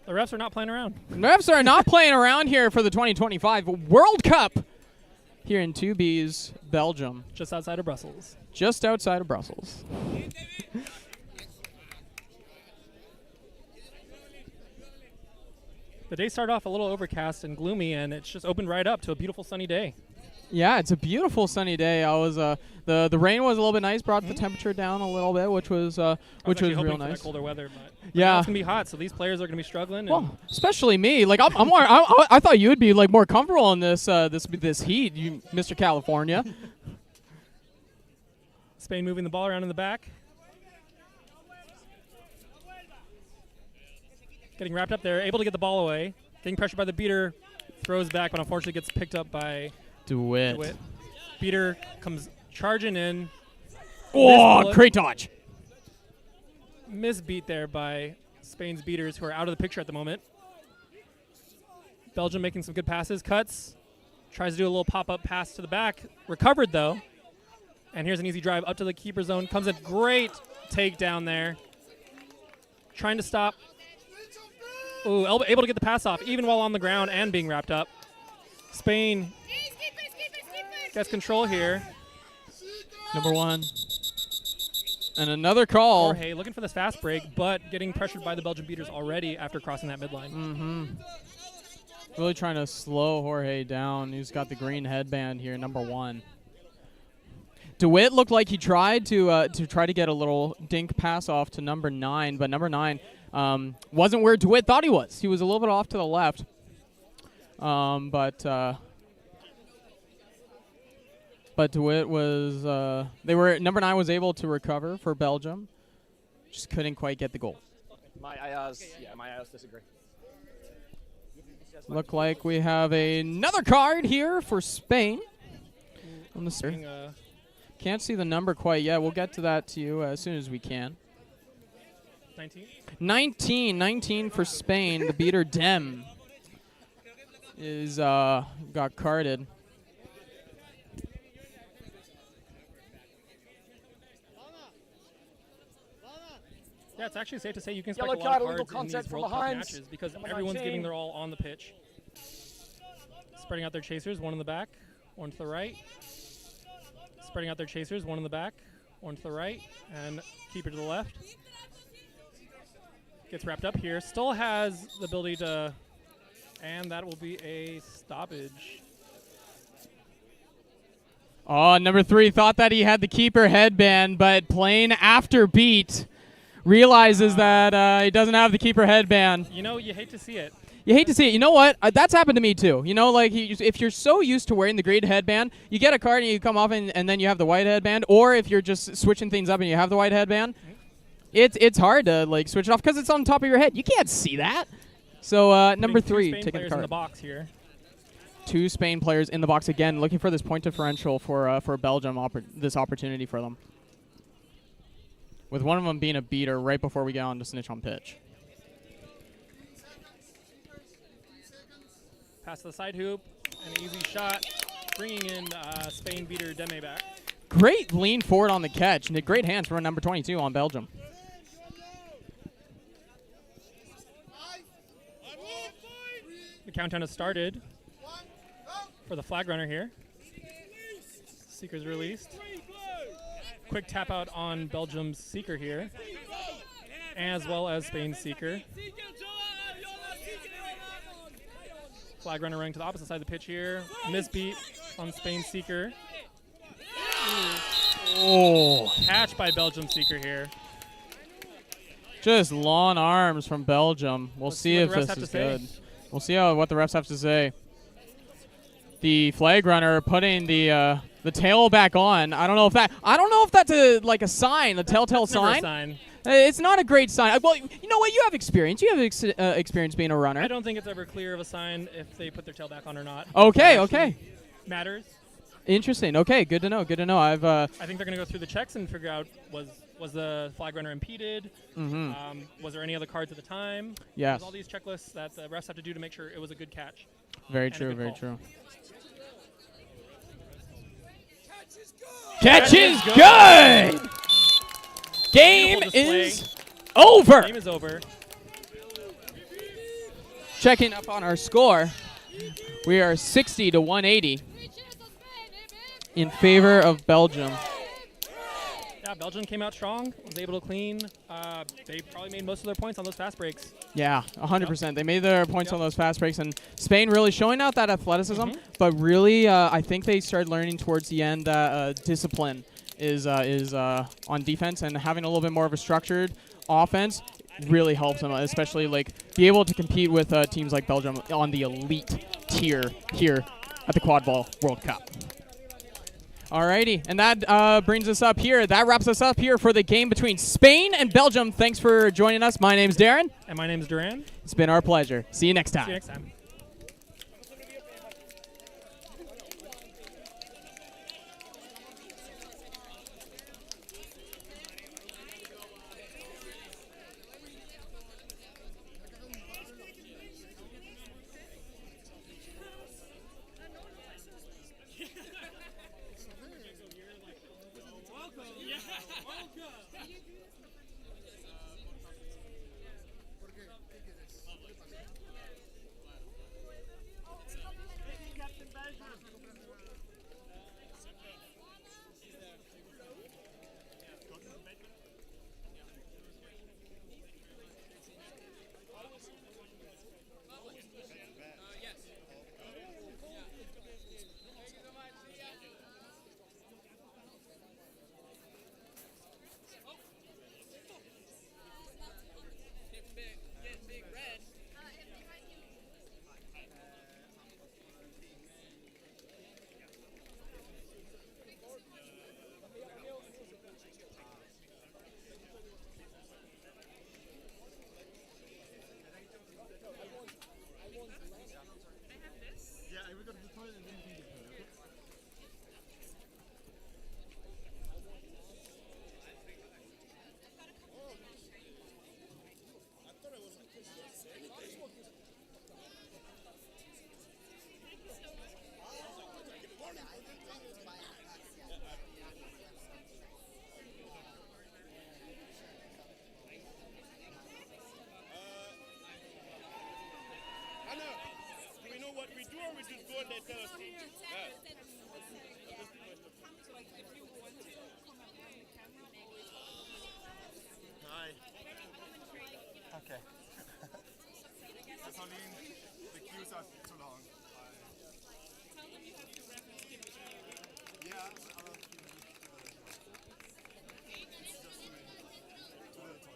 [SPEAKER 2] The refs are not playing around.
[SPEAKER 1] The refs are not playing around here for the 2025 World Cup here in Tubize, Belgium.
[SPEAKER 2] Just outside of Brussels.
[SPEAKER 1] Just outside of Brussels.
[SPEAKER 2] The day started off a little overcast and gloomy, and it's just opened right up to a beautiful sunny day.
[SPEAKER 1] Yeah, it's a beautiful sunny day. I was the rain was a little bit nice, brought the temperature down a little bit, which was real
[SPEAKER 2] for
[SPEAKER 1] nice.
[SPEAKER 2] that colder weather, but
[SPEAKER 1] yeah,
[SPEAKER 2] it's gonna be hot, so these players are gonna be struggling.
[SPEAKER 1] Well, especially me. Like I'm more. I thought you would be like more comfortable in this heat, you Mr. California.
[SPEAKER 2] Spain moving the ball around in the back, getting wrapped up there, able to get the ball away, getting pressured by the beater, throws back, but unfortunately gets picked up by
[SPEAKER 1] DeWitt.
[SPEAKER 2] Beater comes charging in.
[SPEAKER 1] Oh, great dodge.
[SPEAKER 2] Misbeat there by Spain's beaters, who are out of the picture at the moment. Belgium making some good passes, cuts, tries to do a little pop-up pass to the back. Recovered, though. And here's an easy drive up to the keeper zone. Comes in, great takedown there. Trying to stop. Ooh, able to get the pass off, even while on the ground and being wrapped up. Spain gets control here.
[SPEAKER 1] Number 1. And another call.
[SPEAKER 2] Jorge looking for this fast break, but getting pressured by the Belgian beaters already after crossing that midline.
[SPEAKER 1] Mm-hmm. Really trying to slow Jorge down. He's got the green headband here, number 1. DeWitt looked like he tried to try to get a little dink pass off to number 9, but number 9 wasn't where DeWitt thought he was. He was a little bit off to the left. But DeWitt was number 9 was able to recover for Belgium. Just couldn't quite get the goal.
[SPEAKER 4] My IRs disagree.
[SPEAKER 1] Look like we have another card here for Spain. On the can't see the number quite yet. We'll get to that to you as soon as we can. 19 for Spain. The beater Dem is got carded.
[SPEAKER 2] Yeah, it's actually safe to say you can expect
[SPEAKER 4] Yellow
[SPEAKER 2] a lot
[SPEAKER 4] card,
[SPEAKER 2] of cards in these World Cup matches because everyone's giving their all on the pitch. Spreading out their chasers, one in the back, one to the right. Spreading out their chasers, one in the back, one to the right, and keeper to the left. Gets wrapped up here. Still has the ability to, and that will be a stoppage.
[SPEAKER 1] Oh, number 3 thought that he had the keeper headband, but playing after beat realizes that he doesn't have the keeper headband.
[SPEAKER 2] You know, you hate to see it.
[SPEAKER 1] You hate to see it. You know what? That's happened to me too. You know, like if you're so used to wearing the green headband, you get a card and you come off and then you have the white headband, or if you're just switching things up and you have the white headband, it's hard to like switch it off because it's on top of your head. You can't see that. So number 3 taking the card.
[SPEAKER 2] In the box here.
[SPEAKER 1] 2 Spain players in the box again, looking for this point differential for Belgium. This opportunity for them. With one of them being a beater right before we get on to snitch on pitch.
[SPEAKER 2] Pass to the side hoop, an easy shot, bringing in Spain beater Deme back.
[SPEAKER 1] Great lean forward on the catch, and great hands from number 22 on Belgium.
[SPEAKER 2] The countdown has started for the flag runner here. Seeker's released. Quick tap out on Belgium's Seeker here, as well as Spain's Seeker. Flag runner running to the opposite side of the pitch here. Misbeat on Spain's Seeker.
[SPEAKER 1] Oh.
[SPEAKER 2] Catch by Belgium's Seeker here.
[SPEAKER 1] Just long arms from Belgium. We'll see if this is good. We'll see what the refs have to say. The flag runner putting the tail back on. I don't know if that's a sign, a telltale sign.
[SPEAKER 2] Never a sign.
[SPEAKER 1] It's not a great sign. Well, you know what? You have experience. You have experience being a runner.
[SPEAKER 2] I don't think it's ever clear of a sign if they put their tail back on or not.
[SPEAKER 1] Okay.
[SPEAKER 2] Matters.
[SPEAKER 1] Interesting. Okay, good to know.
[SPEAKER 2] I think they're going to go through the checks and figure out was the flag runner impeded?
[SPEAKER 1] Mm-hmm.
[SPEAKER 2] Was there any other cards at the time?
[SPEAKER 1] Yes.
[SPEAKER 2] There's all these checklists that the refs have to do to make sure it was a good catch.
[SPEAKER 1] Very true.
[SPEAKER 2] Catch is
[SPEAKER 1] good. Game is over.
[SPEAKER 2] Game is over.
[SPEAKER 1] Checking up on our score, we are 60 to 180 in favor of Belgium.
[SPEAKER 2] Yeah, Belgium came out strong, was able to clean. They probably made most of their points on those fast breaks.
[SPEAKER 1] Yeah, 100%. They made their points on those fast breaks, and Spain really showing out that athleticism, but really I think they started learning towards the end that discipline is on defense, and having a little bit more of a structured offense really helps them, especially be able to compete with teams like Belgium on the elite tier here at the Quadball World Cup. Alrighty, and that brings us up here. That wraps us up here for the game between Spain and Belgium. Thanks for joining us. My name's Darren.
[SPEAKER 2] And my name's Duran.
[SPEAKER 1] It's been our pleasure. See you next time.
[SPEAKER 2] See you next time.
[SPEAKER 3] Yes. Getting big red.
[SPEAKER 5] Yeah, I will go to the toilet and then you can get it, okay?
[SPEAKER 3] I thought it was like this. Anna, do we know what we do or we just go and they tell us?
[SPEAKER 5] Hi. Okay. Pauline, the queues are too long. Yeah, I'll it's just to the toilet.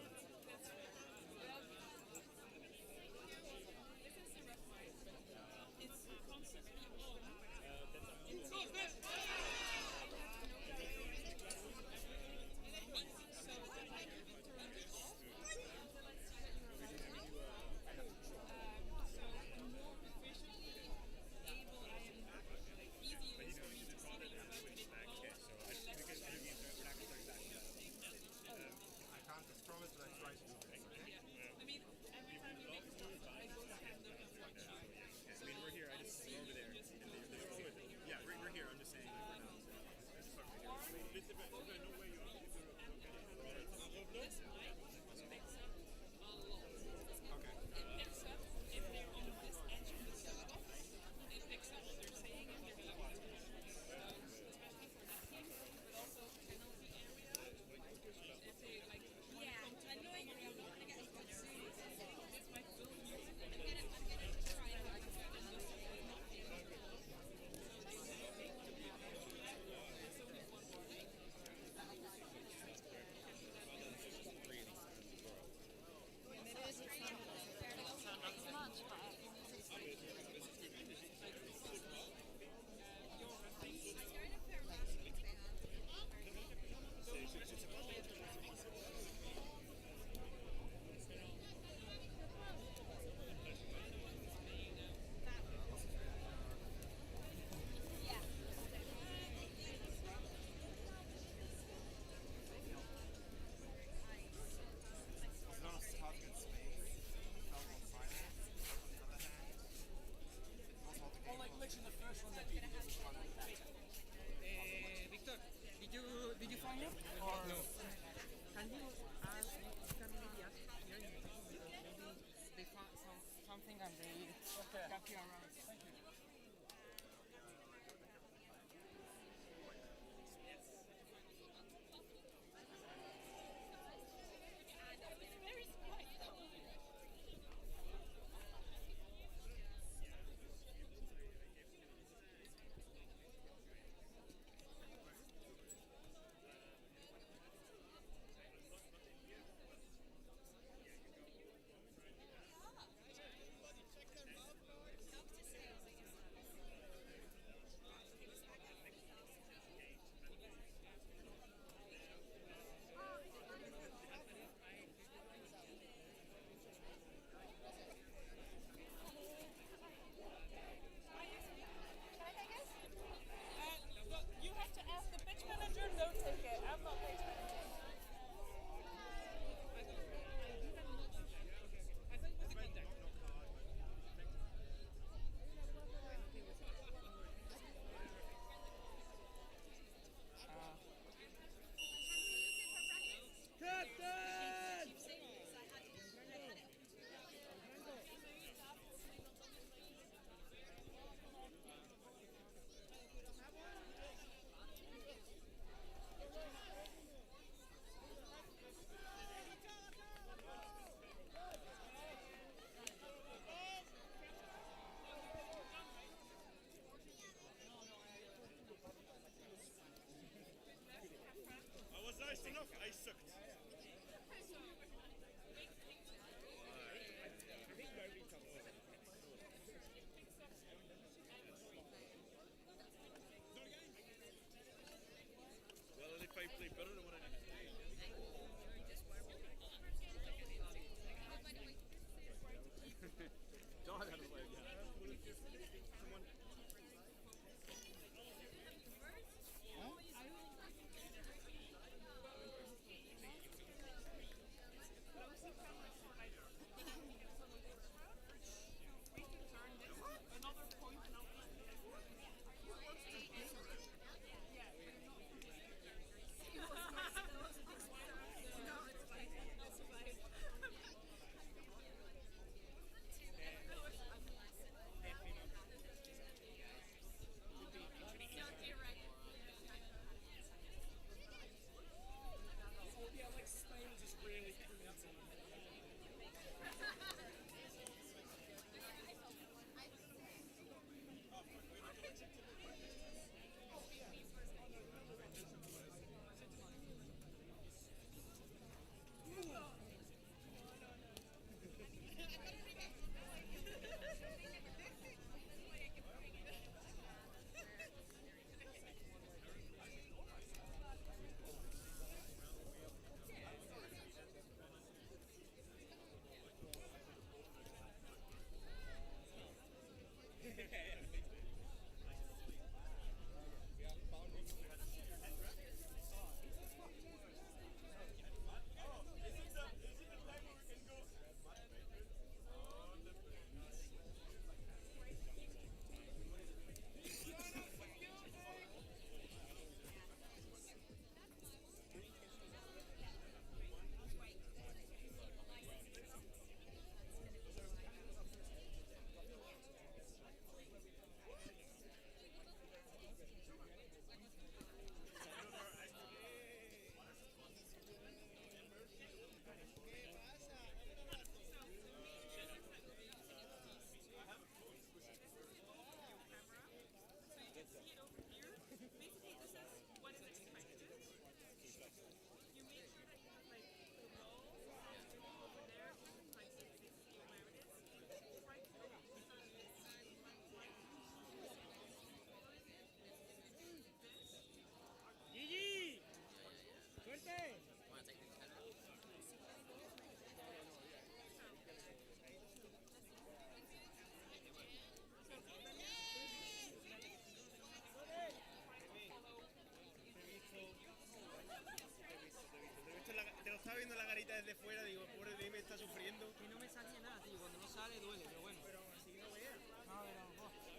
[SPEAKER 6] It's constantly on.
[SPEAKER 5] I can't just promise, but I try to do it.
[SPEAKER 6] I mean, every time you make a stop, I go stand up and watch you.
[SPEAKER 3] I mean, we're here. I just go over there. Yeah, we're here. I'm just saying for now. This event, is there no way you
[SPEAKER 6] This mic picks up a lot.
[SPEAKER 5] Okay.
[SPEAKER 6] It picks up if they're on this edge of the circle. It picks up what they're saying if they're being especially for that team, but also penalty area. If they like I know you're not gonna get as good soon. This mic will use it. I'm gonna try it out and look at it. It's only one more thing.
[SPEAKER 5] It's not a target space. Belgium finance, on the other hand. It's not the game.
[SPEAKER 4] Like literally the first one that you did was one like that.
[SPEAKER 7] Victor, did you find it? Or no? Can you ask? You can maybe ask here in the people because maybe they found something and they kept you around. Thank you.
[SPEAKER 6] Doctor
[SPEAKER 8] Te lo estaba viendo la carita desde fuera, digo, pobre de me está sufriendo.
[SPEAKER 7] Que no me salía nada, tío. Cuando no sale duele, pero bueno.
[SPEAKER 8] Pero aún así no veas.
[SPEAKER 7] No, pero... oh.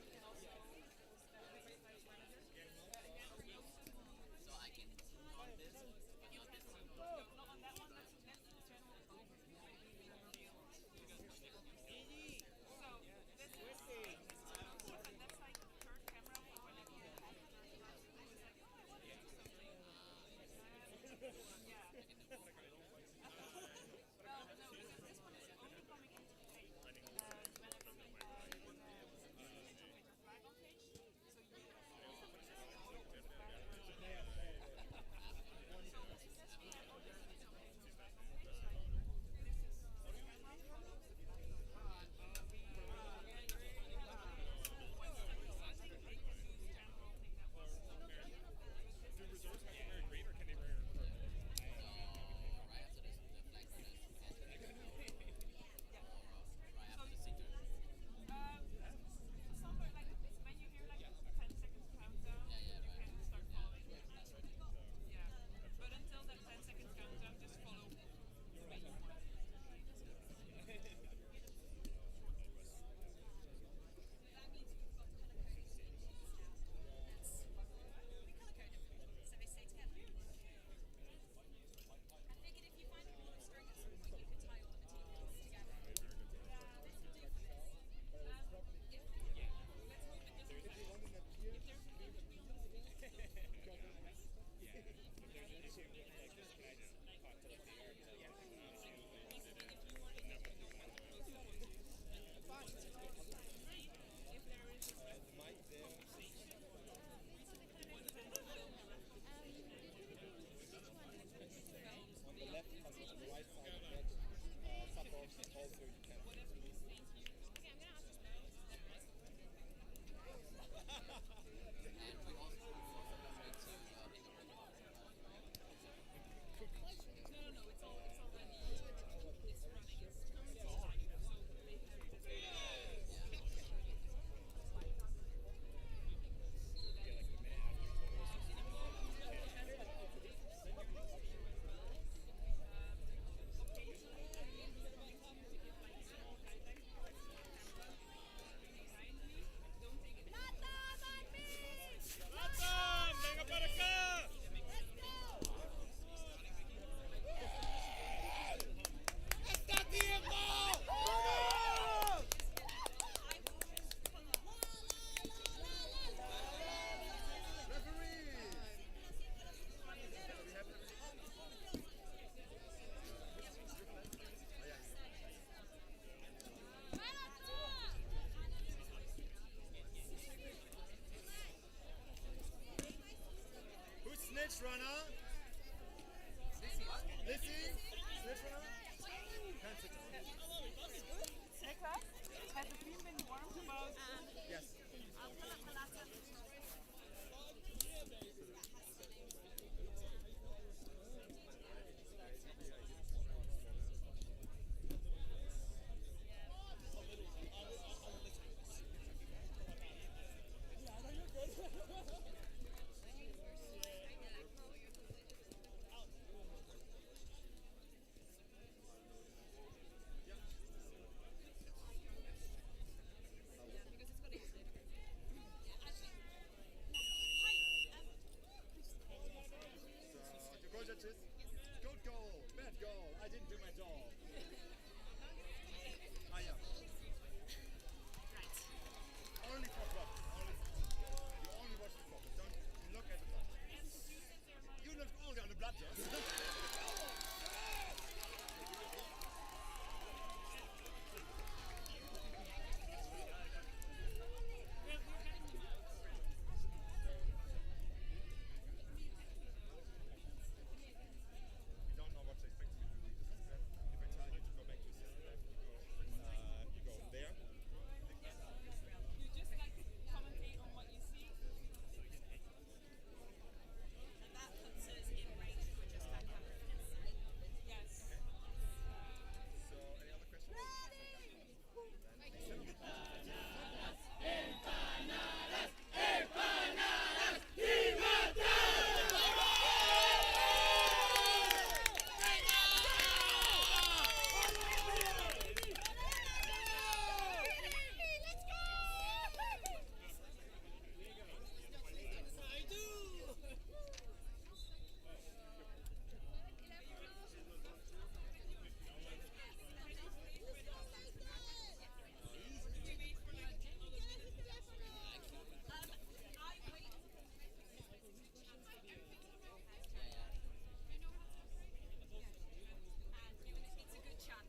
[SPEAKER 8] Snitch runner. Lissy. Snitch runner.
[SPEAKER 6] Niklas, has the team been warned about...
[SPEAKER 8] Yes.
[SPEAKER 5] touches. Good goal. Bad goal. I didn't do my job. Ah, yeah. Only for focus. You only watch the focus. Don't look at the clock. You look only on the blood test. You don't know what to expect me to do. If I tell you to go back to system, you go there.
[SPEAKER 6] You just like commentate on what you see. And that puts us in range for just that camera. Yes.
[SPEAKER 5] So, any other questions?
[SPEAKER 6] It's a good chat.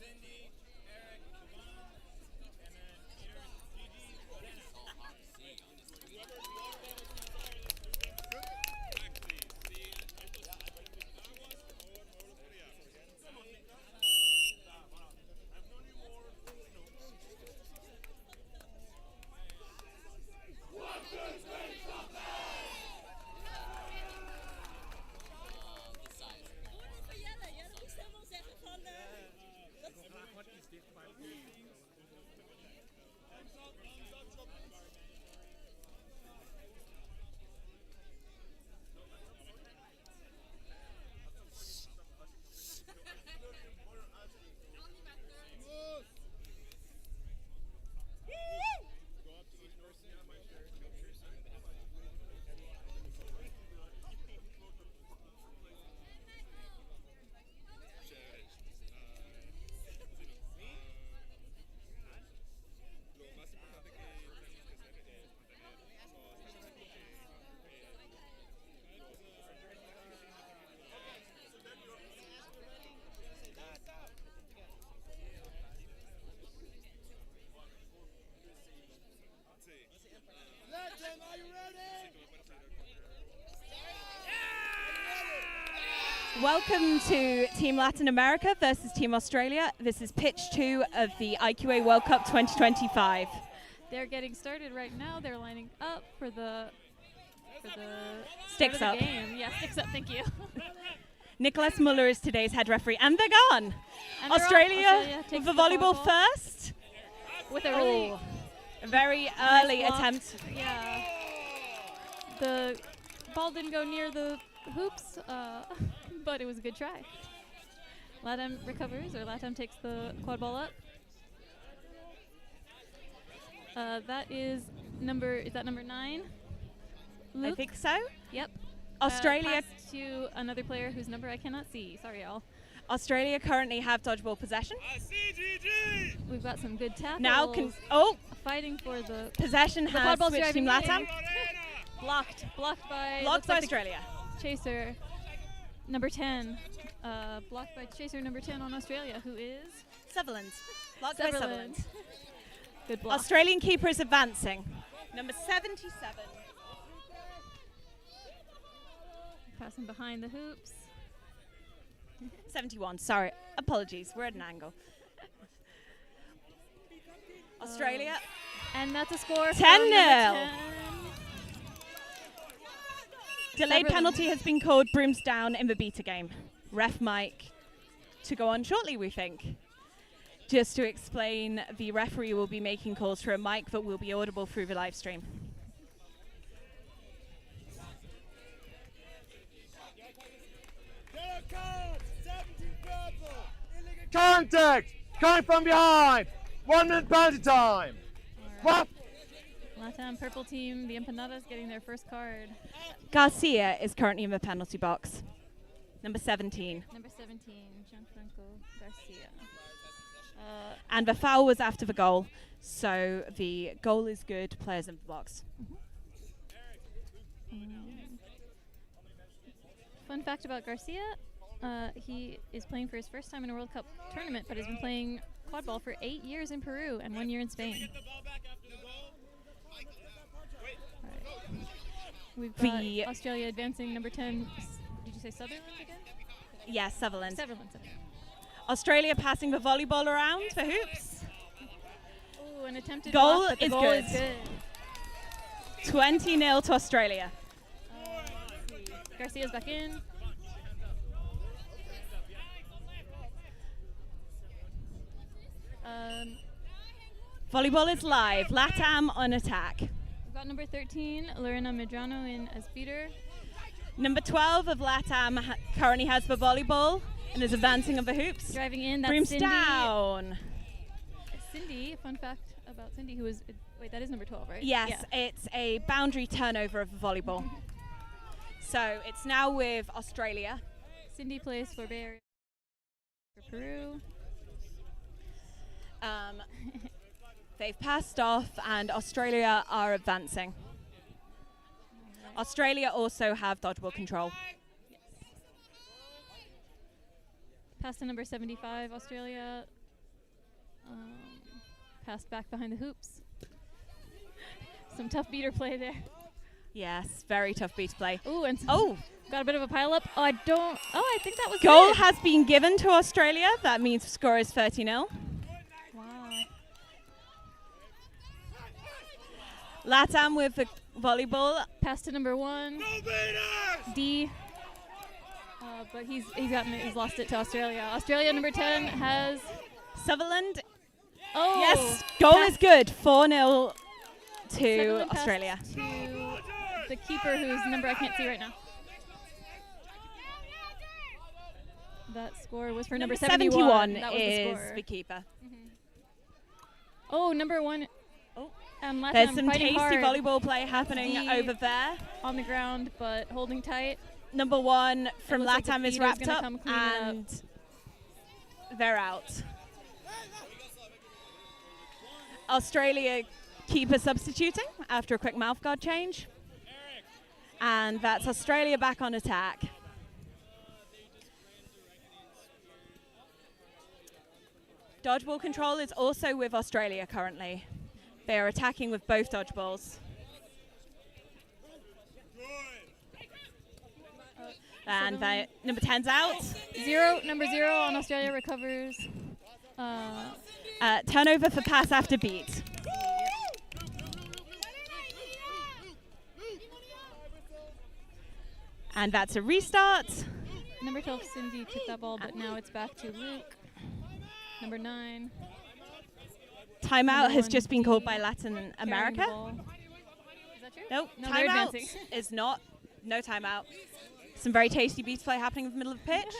[SPEAKER 3] Cindy, Eric, Yvonne, and then Peter, Gigi, Lorena.
[SPEAKER 5] Lo más importante que tenemos que hacer es mantener Legend, are you ready?
[SPEAKER 9] Welcome to Team Latin America versus Team Australia. This is pitch 2 of the IQA World Cup 2025.
[SPEAKER 10] They're getting started right now. They're lining up for the
[SPEAKER 9] Sticks
[SPEAKER 10] start
[SPEAKER 9] up.
[SPEAKER 10] of the game. Yeah, sticks up. Thank you.
[SPEAKER 9] Nicholas Muller is today's head referee, and they're gone.
[SPEAKER 10] And they're off.
[SPEAKER 9] Australia
[SPEAKER 10] takes
[SPEAKER 9] with the volleyball first.
[SPEAKER 10] with a really
[SPEAKER 9] A very
[SPEAKER 10] nice
[SPEAKER 9] early
[SPEAKER 10] block.
[SPEAKER 9] attempt.
[SPEAKER 10] Yeah. The ball didn't go near the hoops, but it was a good try. Latam recovers, or Latam takes the quad ball up. That is number 9?
[SPEAKER 9] I
[SPEAKER 10] Luke?
[SPEAKER 9] think so.
[SPEAKER 10] Yep.
[SPEAKER 9] Australia
[SPEAKER 10] Pass to another player whose number I cannot see. Sorry, y'all.
[SPEAKER 9] Australia currently have dodgeball possession.
[SPEAKER 3] I see GG!
[SPEAKER 10] We've got some good tackles.
[SPEAKER 9] Now
[SPEAKER 10] fighting for the
[SPEAKER 9] possession
[SPEAKER 10] the
[SPEAKER 9] has
[SPEAKER 10] quad ball's
[SPEAKER 9] switched Team
[SPEAKER 10] driving
[SPEAKER 9] Latam.
[SPEAKER 10] blocked by
[SPEAKER 9] Blocked
[SPEAKER 10] looks
[SPEAKER 9] by
[SPEAKER 10] like the
[SPEAKER 9] Australia.
[SPEAKER 10] chaser number 10. Blocked by chaser number 10 on Australia, who is
[SPEAKER 9] Sutherland. Blocked by Sutherland.
[SPEAKER 10] Good block.
[SPEAKER 9] Australian keeper is advancing. Number 77.
[SPEAKER 10] Passing behind the hoops.
[SPEAKER 9] 71. Sorry. Apologies. We're at an angle. Australia.
[SPEAKER 10] And that's a score.
[SPEAKER 9] 10-0. Delayed
[SPEAKER 10] Sutherland.
[SPEAKER 9] penalty has been called. Brooms down in the beta game. Ref Mike to go on shortly, we think. Just to explain, the referee will be making calls through a mic that will be audible through the live stream.
[SPEAKER 3] Contact! Coming from behind!
[SPEAKER 4] 1 minute penalty time. What?
[SPEAKER 10] LATAM purple team, the Empanadas getting their first card.
[SPEAKER 9] Garcia is currently in the penalty box. Number 17.
[SPEAKER 10] Number 17, Gianfranco Garcia.
[SPEAKER 9] And the foul was after the goal. So the goal is good. Players in the box.
[SPEAKER 10] Fun fact about Garcia, he is playing for his first time in a World Cup tournament, but has been playing quadball for 8 years in Peru and 1 year in Spain. Right. We've got Australia advancing, number 10. Did you say Sutherland again?
[SPEAKER 9] Yes, Sutherland.
[SPEAKER 10] Sutherland.
[SPEAKER 9] Australia passing the volleyball around for hoops.
[SPEAKER 10] Ooh, an attempted
[SPEAKER 9] Goal
[SPEAKER 10] block, but the
[SPEAKER 9] is
[SPEAKER 10] goal
[SPEAKER 9] good.
[SPEAKER 10] is good.
[SPEAKER 9] 20-0 to Australia.
[SPEAKER 10] Let's see. Garcia's back in.
[SPEAKER 9] Volleyball is live. LATAM on attack.
[SPEAKER 10] We've got number 13, Lorena Medrano in as beater.
[SPEAKER 9] Number 12 of LATAM currently has the volleyball and is advancing of the hoops.
[SPEAKER 10] Driving in, that's
[SPEAKER 9] Brooms
[SPEAKER 10] Cindy.
[SPEAKER 9] down.
[SPEAKER 10] Cindy, fun fact about Cindy, who was, wait, that is number 12, right?
[SPEAKER 9] Yes,
[SPEAKER 10] Yeah.
[SPEAKER 9] it's a boundary turnover of the volleyball. So it's now with Australia.
[SPEAKER 10] Cindy plays for Bay Area for Peru.
[SPEAKER 9] They've passed off and Australia are advancing. Australia also have dodgeball control.
[SPEAKER 10] Yes. Pass to number 75, Australia. Passed back behind the hoops. Some tough beater play there.
[SPEAKER 9] Yes, very tough beat to play.
[SPEAKER 10] Ooh, and
[SPEAKER 9] oh,
[SPEAKER 10] got a bit of a pile up. Oh, I think that was
[SPEAKER 9] goal
[SPEAKER 10] good.
[SPEAKER 9] has been given to Australia. That means the score is 30-0.
[SPEAKER 10] Wow.
[SPEAKER 9] LATAM with the volleyball.
[SPEAKER 10] Pass to number 1. D. But he's lost it to Australia. Australia number 10 has
[SPEAKER 9] Sutherland.
[SPEAKER 10] Oh,
[SPEAKER 9] yes, goal is good. 4-0 to
[SPEAKER 10] Sutherland
[SPEAKER 9] Australia.
[SPEAKER 10] passed to the keeper, whose number I can't see right now. That score was for number 71. That was
[SPEAKER 9] is
[SPEAKER 10] the score.
[SPEAKER 9] the keeper.
[SPEAKER 10] Oh, number 1.
[SPEAKER 9] Oh,
[SPEAKER 10] LATAM
[SPEAKER 9] there's some
[SPEAKER 10] fighting
[SPEAKER 9] tasty
[SPEAKER 10] hard.
[SPEAKER 9] volleyball play happening
[SPEAKER 10] D
[SPEAKER 9] over there.
[SPEAKER 10] on the ground, but holding tight.
[SPEAKER 9] Number 1 from
[SPEAKER 10] looks like the
[SPEAKER 9] LATAM is
[SPEAKER 10] feeder's
[SPEAKER 9] wrapped
[SPEAKER 10] gonna
[SPEAKER 9] up
[SPEAKER 10] come clean it up.
[SPEAKER 9] and they're out. Australia keeper substituting after a quick mouthguard change. And that's Australia back on attack. Dodgeball control is also with Australia currently. They are attacking with both dodgeballs. And number 10's out.
[SPEAKER 10] Number 0 on Australia recovers.
[SPEAKER 9] Turnover for pass after beat. And that's a restart.
[SPEAKER 10] Number 12, Cindy took that ball, but now it's back to Luke. Number 9.
[SPEAKER 9] Timeout
[SPEAKER 10] Number
[SPEAKER 9] has
[SPEAKER 10] 1,
[SPEAKER 9] just been called by
[SPEAKER 10] D,
[SPEAKER 9] Latin
[SPEAKER 10] carrying the
[SPEAKER 9] America.
[SPEAKER 10] ball. Is that true?
[SPEAKER 9] Nope,
[SPEAKER 10] No, they're
[SPEAKER 9] timeout
[SPEAKER 10] advancing.
[SPEAKER 9] is not. No timeout. Some very tasty beat play happening in the middle of the pitch.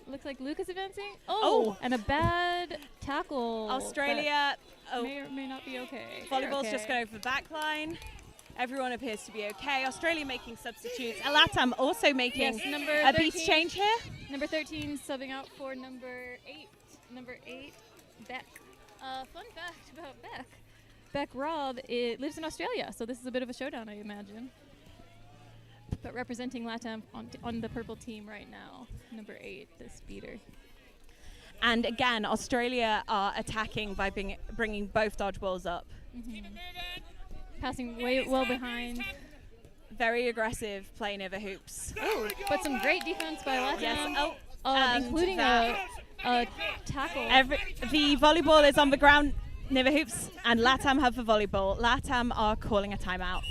[SPEAKER 10] Looks like Luke is advancing. Oh, and a bad tackle.
[SPEAKER 9] Australia.
[SPEAKER 10] That may or may not be okay.
[SPEAKER 9] Volleyball's just going over the back line. Everyone appears to be okay. Australia making substitutes. LATAM also making a beat change here.
[SPEAKER 10] Number 13 subbing out for number 8. Number 8, Beck. Fun fact about Beck. Beck Robb lives in Australia, so this is a bit of a showdown, I imagine. But representing LATAM on the purple team right now. Number 8, this beater.
[SPEAKER 9] And again, Australia are attacking by bringing both dodgeballs up.
[SPEAKER 10] Passing way well behind.
[SPEAKER 9] Very aggressive play near the hoops.
[SPEAKER 10] Oh, but some great defense by LATAM.
[SPEAKER 9] Yes.
[SPEAKER 10] Including a tackle.
[SPEAKER 9] The volleyball is on the ground near the hoops, and LATAM have the volleyball. LATAM are calling a timeout.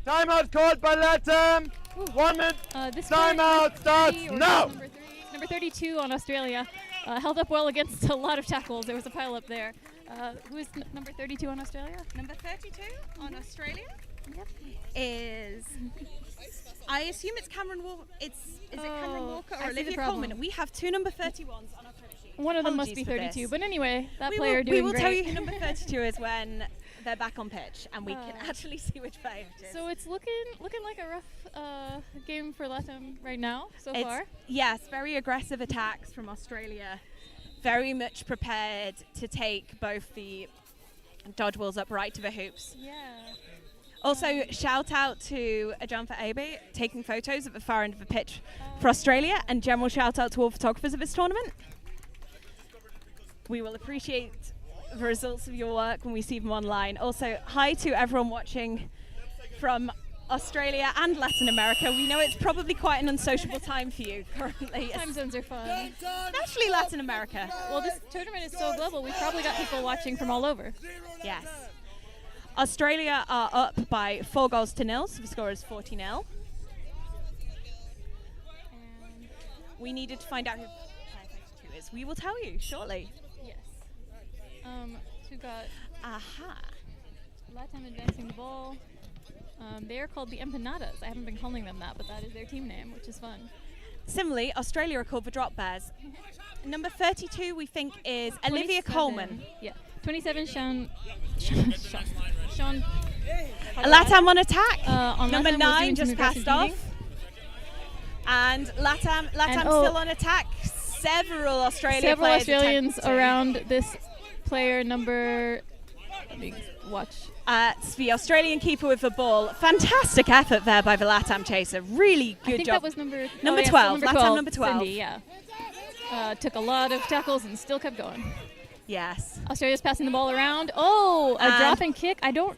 [SPEAKER 4] Timeout called by LATAM. 1 minute. Timeout starts now.
[SPEAKER 10] Number 32 on Australia. Held up well against a lot of tackles. There was a pile up there. Who is number 32 on Australia?
[SPEAKER 9] Number 32 on Australia is I assume it's Cameron Walker. Is it Cameron Walker
[SPEAKER 10] I
[SPEAKER 9] or
[SPEAKER 10] see the
[SPEAKER 9] Olivia
[SPEAKER 10] problem.
[SPEAKER 9] Coleman? We have two number 31s on our cover sheet.
[SPEAKER 10] One of them must
[SPEAKER 9] Apologies
[SPEAKER 10] be
[SPEAKER 9] for
[SPEAKER 10] 32.
[SPEAKER 9] this.
[SPEAKER 10] But anyway, that
[SPEAKER 9] we
[SPEAKER 10] player
[SPEAKER 9] will,
[SPEAKER 10] doing
[SPEAKER 9] we will
[SPEAKER 10] great.
[SPEAKER 9] tell you who number 32 is when they're back on pitch, and we can actually see which player it is.
[SPEAKER 10] So it's looking like a rough game for Latam right now so far.
[SPEAKER 9] Yes, very aggressive attacks from Australia. Very much prepared to take both the dodgeballs up right to the hoops.
[SPEAKER 10] Yeah.
[SPEAKER 9] Also, shout out to Ajanfa Abe taking photos at the far end of the pitch for Australia, and general shout out to all photographers of this tournament. We will appreciate the results of your work when we see them online. Also, hi to everyone watching from Australia and Latin America. We know it's probably quite an unsociable time for you currently.
[SPEAKER 10] Time zones are fun.
[SPEAKER 9] Especially Latin America.
[SPEAKER 10] Well, this tournament is so global. We've probably got people watching from all over.
[SPEAKER 9] Yes. Australia are up by 4-0, so the score is 40-0. We needed to find out who player 32 is. We will tell you shortly.
[SPEAKER 10] Yes. So we've got
[SPEAKER 9] Aha.
[SPEAKER 10] Latam advancing the ball. They are called the Empanadas. I haven't been calling them that, but that is their team name, which is fun.
[SPEAKER 9] Similarly, Australia are called the Drop Bears. Number 32, we think, is Olivia
[SPEAKER 10] 27.
[SPEAKER 9] Coleman.
[SPEAKER 10] Yeah. 27, Sean.
[SPEAKER 9] Latam on attack.
[SPEAKER 10] On
[SPEAKER 9] Number
[SPEAKER 10] Latam was
[SPEAKER 9] 9
[SPEAKER 10] doing some
[SPEAKER 9] just passed
[SPEAKER 10] aggressive
[SPEAKER 9] off. And Latam still on attack. Several Australians
[SPEAKER 10] Australians around this player number. Let me watch.
[SPEAKER 9] It's the Australian keeper with the ball. Fantastic effort there by the Latam chaser. Really good
[SPEAKER 10] I think
[SPEAKER 9] job.
[SPEAKER 10] that was number
[SPEAKER 9] 12.
[SPEAKER 10] Latam
[SPEAKER 9] Latam number 12.
[SPEAKER 10] Cindy, yeah. Took a lot of tackles and still kept going.
[SPEAKER 9] Yes.
[SPEAKER 10] Australia's passing the ball around. Oh, a drop and kick. I don't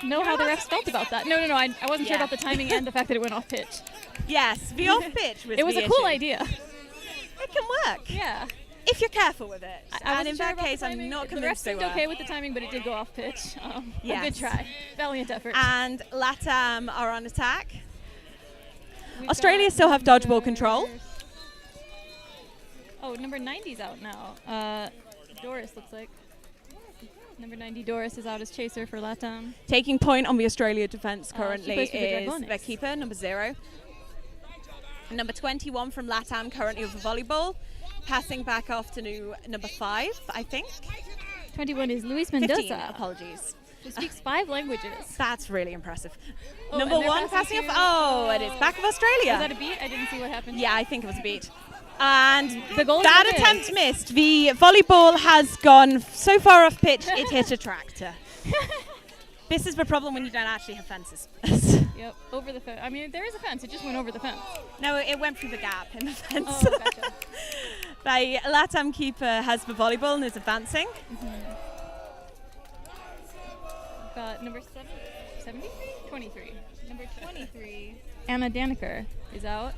[SPEAKER 10] know how the refs felt about that. No. I wasn't sure about the timing and the fact that it went off pitch.
[SPEAKER 9] Yes, the off pitch was
[SPEAKER 10] It was
[SPEAKER 9] the
[SPEAKER 10] a cool
[SPEAKER 9] issue.
[SPEAKER 10] idea.
[SPEAKER 9] It can work.
[SPEAKER 10] Yeah.
[SPEAKER 9] If you're careful with it.
[SPEAKER 10] I
[SPEAKER 9] And
[SPEAKER 10] wasn't
[SPEAKER 9] in
[SPEAKER 10] sure
[SPEAKER 9] that
[SPEAKER 10] about the
[SPEAKER 9] case, I'm
[SPEAKER 10] timing.
[SPEAKER 9] not
[SPEAKER 10] The
[SPEAKER 9] convinced
[SPEAKER 10] refs
[SPEAKER 9] they
[SPEAKER 10] seemed
[SPEAKER 9] were.
[SPEAKER 10] okay with the timing, but it did go off pitch. A
[SPEAKER 9] Yes.
[SPEAKER 10] good try. Valiant effort.
[SPEAKER 9] And Latam are on attack.
[SPEAKER 10] We've
[SPEAKER 9] Australia
[SPEAKER 10] got
[SPEAKER 9] still have dodgeball
[SPEAKER 10] number-
[SPEAKER 9] control.
[SPEAKER 10] Oh, number 90's out now. Doris looks like. Number 90 Doris is out as chaser for Latam.
[SPEAKER 9] Taking point on the Australia defence currently
[SPEAKER 10] plays for the
[SPEAKER 9] is
[SPEAKER 10] Dragones.
[SPEAKER 9] their keeper, number 0. Number 21 from Latam currently with the volleyball. Passing back off to number 5, I think.
[SPEAKER 10] 21 is Luis
[SPEAKER 9] 15,
[SPEAKER 10] Mendoza,
[SPEAKER 9] apologies.
[SPEAKER 10] who speaks 5 languages.
[SPEAKER 9] That's really impressive.
[SPEAKER 10] Oh,
[SPEAKER 9] Number
[SPEAKER 10] and they're
[SPEAKER 9] 1 passing
[SPEAKER 10] to-
[SPEAKER 9] off. Oh, it is back of Australia.
[SPEAKER 10] Was that a beat? I didn't see what happened.
[SPEAKER 9] Yeah, I think it was a beat. And
[SPEAKER 10] The goal
[SPEAKER 9] that
[SPEAKER 10] is good.
[SPEAKER 9] attempt missed. The volleyball has gone so far off pitch, it hit a tractor. This is the problem when you don't actually have fences.
[SPEAKER 10] Yep, over the fence. I mean, there is a fence. It just went over the fence.
[SPEAKER 9] No, it went through the gap in the fence.
[SPEAKER 10] Oh, gotcha.
[SPEAKER 9] The Latam keeper has the volleyball and is advancing.
[SPEAKER 10] We've got number 70? 23. Number 23, Anna Daniker, is out.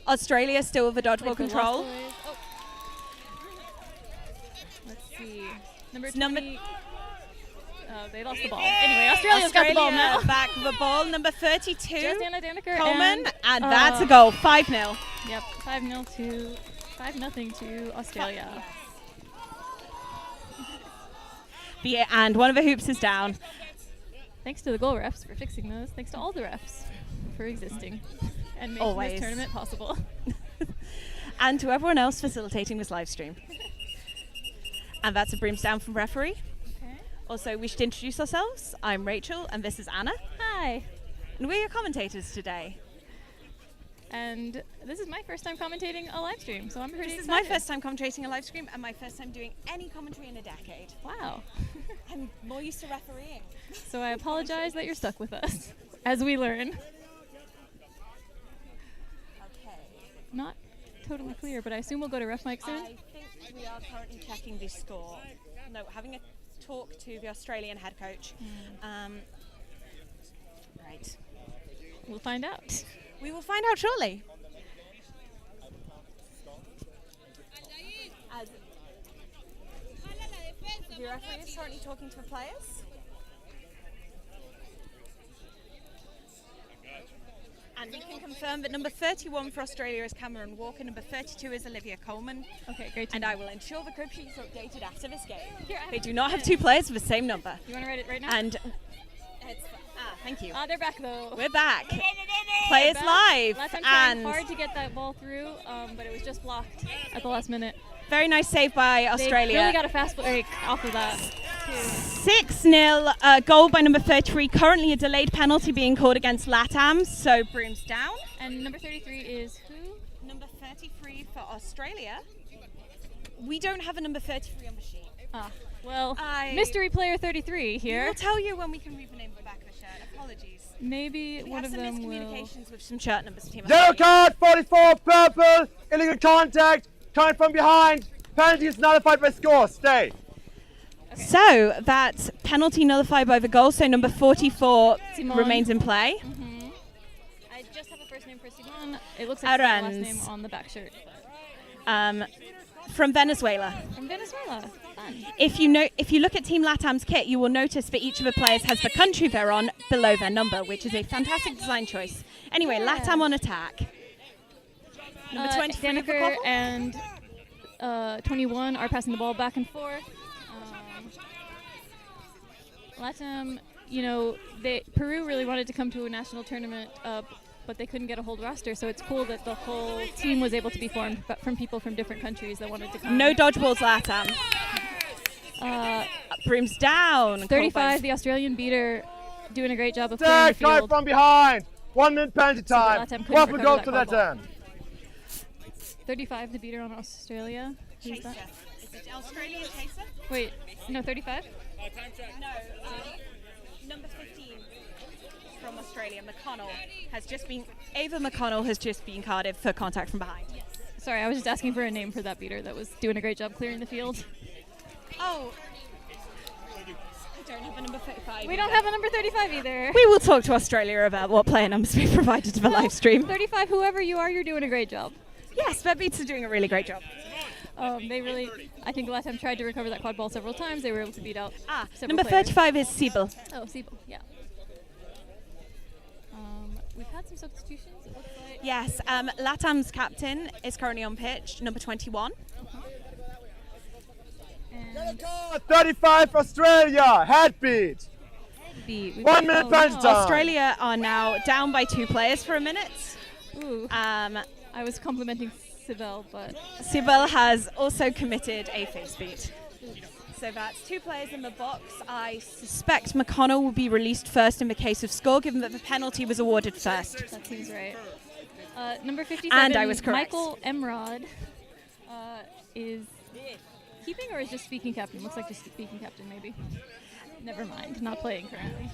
[SPEAKER 9] Australia still with the dodgeball
[SPEAKER 10] Like the
[SPEAKER 9] control.
[SPEAKER 10] Lost Boys. Oh. Let's see. Number
[SPEAKER 9] It's number
[SPEAKER 10] 20. They lost the ball. Anyway, Australia's got the ball now.
[SPEAKER 9] Back with the ball. Number 32.
[SPEAKER 10] Just Anna Daniker
[SPEAKER 9] Coleman. And that's a goal. 5-0.
[SPEAKER 10] Yep, 5-0 to Australia.
[SPEAKER 9] And one of the hoops is down.
[SPEAKER 10] Thanks to the goal refs for fixing those. Thanks to all the refs for existing and making
[SPEAKER 9] Always.
[SPEAKER 10] this tournament possible.
[SPEAKER 9] And to everyone else facilitating this live stream. And that's a broomstown from referee.
[SPEAKER 10] Okay.
[SPEAKER 9] Also, we should introduce ourselves. I'm Rachel, and this is Anna.
[SPEAKER 10] Hi.
[SPEAKER 9] And we're your commentators today.
[SPEAKER 10] And this is my first time commentating a live stream, so I'm pretty
[SPEAKER 9] This is
[SPEAKER 10] excited.
[SPEAKER 9] my first time commentating a live stream and my first time doing any commentary in a decade.
[SPEAKER 10] Wow.
[SPEAKER 9] I'm more used to refereeing.
[SPEAKER 10] So I apologize that you're stuck with us as we learn.
[SPEAKER 9] Okay.
[SPEAKER 10] Not totally clear, but I assume we'll go to ref mic soon.
[SPEAKER 9] I think we are currently checking the score. No, having a talk to the Australian head coach. Right.
[SPEAKER 10] We'll find out.
[SPEAKER 9] We will find out shortly. As the referee is currently talking to the players. And we can confirm that number 31 for Australia is Cameron Walker, number 32 is Olivia Coleman.
[SPEAKER 10] Okay, great to
[SPEAKER 9] And
[SPEAKER 10] know.
[SPEAKER 9] I will ensure the crib sheets are updated after this game.
[SPEAKER 10] Here, I
[SPEAKER 9] They
[SPEAKER 10] have
[SPEAKER 9] do
[SPEAKER 10] a
[SPEAKER 9] not have
[SPEAKER 10] pen.
[SPEAKER 9] 2 players with the same number.
[SPEAKER 10] You want to write it right now?
[SPEAKER 9] And Thank you.
[SPEAKER 10] They're back though.
[SPEAKER 9] We're back. Players live.
[SPEAKER 10] Last time trying
[SPEAKER 9] And
[SPEAKER 10] hard to get that ball through, but it was just blocked at the last minute.
[SPEAKER 9] very nice save by Australia.
[SPEAKER 10] They really got a fast break off of that.
[SPEAKER 9] 6-0 goal by number 33. Currently a delayed penalty being called against LATAM. So Broom's down.
[SPEAKER 10] And number 33 is who?
[SPEAKER 9] Number 33 for Australia. We don't have a number 33 on the sheet.
[SPEAKER 10] Well, mystery player 33 here.
[SPEAKER 9] We'll tell you when we can read the name of the back of the shirt. Apologies.
[SPEAKER 10] Maybe
[SPEAKER 9] We
[SPEAKER 10] one
[SPEAKER 9] have
[SPEAKER 10] of
[SPEAKER 9] some
[SPEAKER 10] them will.
[SPEAKER 9] miscommunications with some shirt numbers. Team
[SPEAKER 11] Yellow card, 44, purple, illegal contact, coming from behind. Penalty is nullified by score. Stay.
[SPEAKER 9] So that's penalty nullified by the goal. So number 44
[SPEAKER 10] Simon.
[SPEAKER 9] remains in play.
[SPEAKER 10] I just have a first name for Simon. It looks like it's the last
[SPEAKER 9] Arans.
[SPEAKER 10] name on the back shirt.
[SPEAKER 9] From Venezuela.
[SPEAKER 10] From Venezuela. Fun.
[SPEAKER 9] If you look at Team LATAM's kit, you will notice that each of the players has the country they're on below their number, which is a fantastic design choice. Anyway,
[SPEAKER 10] Yeah.
[SPEAKER 9] LATAM on attack. Number 23 for
[SPEAKER 10] Daneker
[SPEAKER 9] Koppel.
[SPEAKER 10] and 21 are passing the ball back and forth. LATAM, Peru really wanted to come to a national tournament, but they couldn't get a whole roster, so it's cool that the whole team was able to be formed from people from different countries that wanted to come.
[SPEAKER 9] No dodgeballs, LATAM. Broom's down.
[SPEAKER 10] 35, the Australian beater, doing a great job of clearing the
[SPEAKER 11] Deck, coming
[SPEAKER 10] field.
[SPEAKER 11] from behind. 1 minute penalty
[SPEAKER 10] So
[SPEAKER 11] time.
[SPEAKER 10] LATAM couldn't
[SPEAKER 11] What will
[SPEAKER 10] recover
[SPEAKER 11] go
[SPEAKER 10] that
[SPEAKER 11] to that
[SPEAKER 10] ball.
[SPEAKER 11] end?
[SPEAKER 10] 35, the beater on Australia. Who's that?
[SPEAKER 9] Is it Australian chaser?
[SPEAKER 10] Wait, no, 35?
[SPEAKER 9] No, number 15 from Australia, McConnell, Ava McConnell has just been carded for contact from behind.
[SPEAKER 10] Sorry, I was just asking for a name for that beater that was doing a great job clearing the field.
[SPEAKER 9] Oh, I don't have a number 35.
[SPEAKER 10] We don't have a number 35 either.
[SPEAKER 9] We will talk to Australia about what player numbers we provided to the live stream.
[SPEAKER 10] 35, whoever you are, you're doing a great job.
[SPEAKER 9] Yes, their beats are doing a really great job.
[SPEAKER 10] I think LATAM tried to recover that quad ball several times. They were able to beat out several
[SPEAKER 9] Number
[SPEAKER 10] players.
[SPEAKER 9] 35 is Siebel.
[SPEAKER 10] Oh, Siebel, yeah. We've had some substitutions, it looks like.
[SPEAKER 9] Yes, LATAM's captain is currently on pitch, number 21.
[SPEAKER 10] And
[SPEAKER 11] 35 Australia. Head beat.
[SPEAKER 10] we've
[SPEAKER 11] 1
[SPEAKER 10] got-
[SPEAKER 11] minute
[SPEAKER 10] oh,
[SPEAKER 11] penalty
[SPEAKER 10] no.
[SPEAKER 11] time.
[SPEAKER 9] Australia are now down by 2 players for a minute.
[SPEAKER 10] Ooh, I was complimenting Siebel, but
[SPEAKER 9] Siebel has also committed a face beat. So that's 2 players in the box. I suspect McConnell will be released first in the case of score, given that the penalty was awarded first.
[SPEAKER 10] that seems right. Number 57,
[SPEAKER 9] And I was correct.
[SPEAKER 10] Michael Emrod, is keeping or is just speaking captain? Looks like just speaking captain, maybe. Never mind, not playing currently.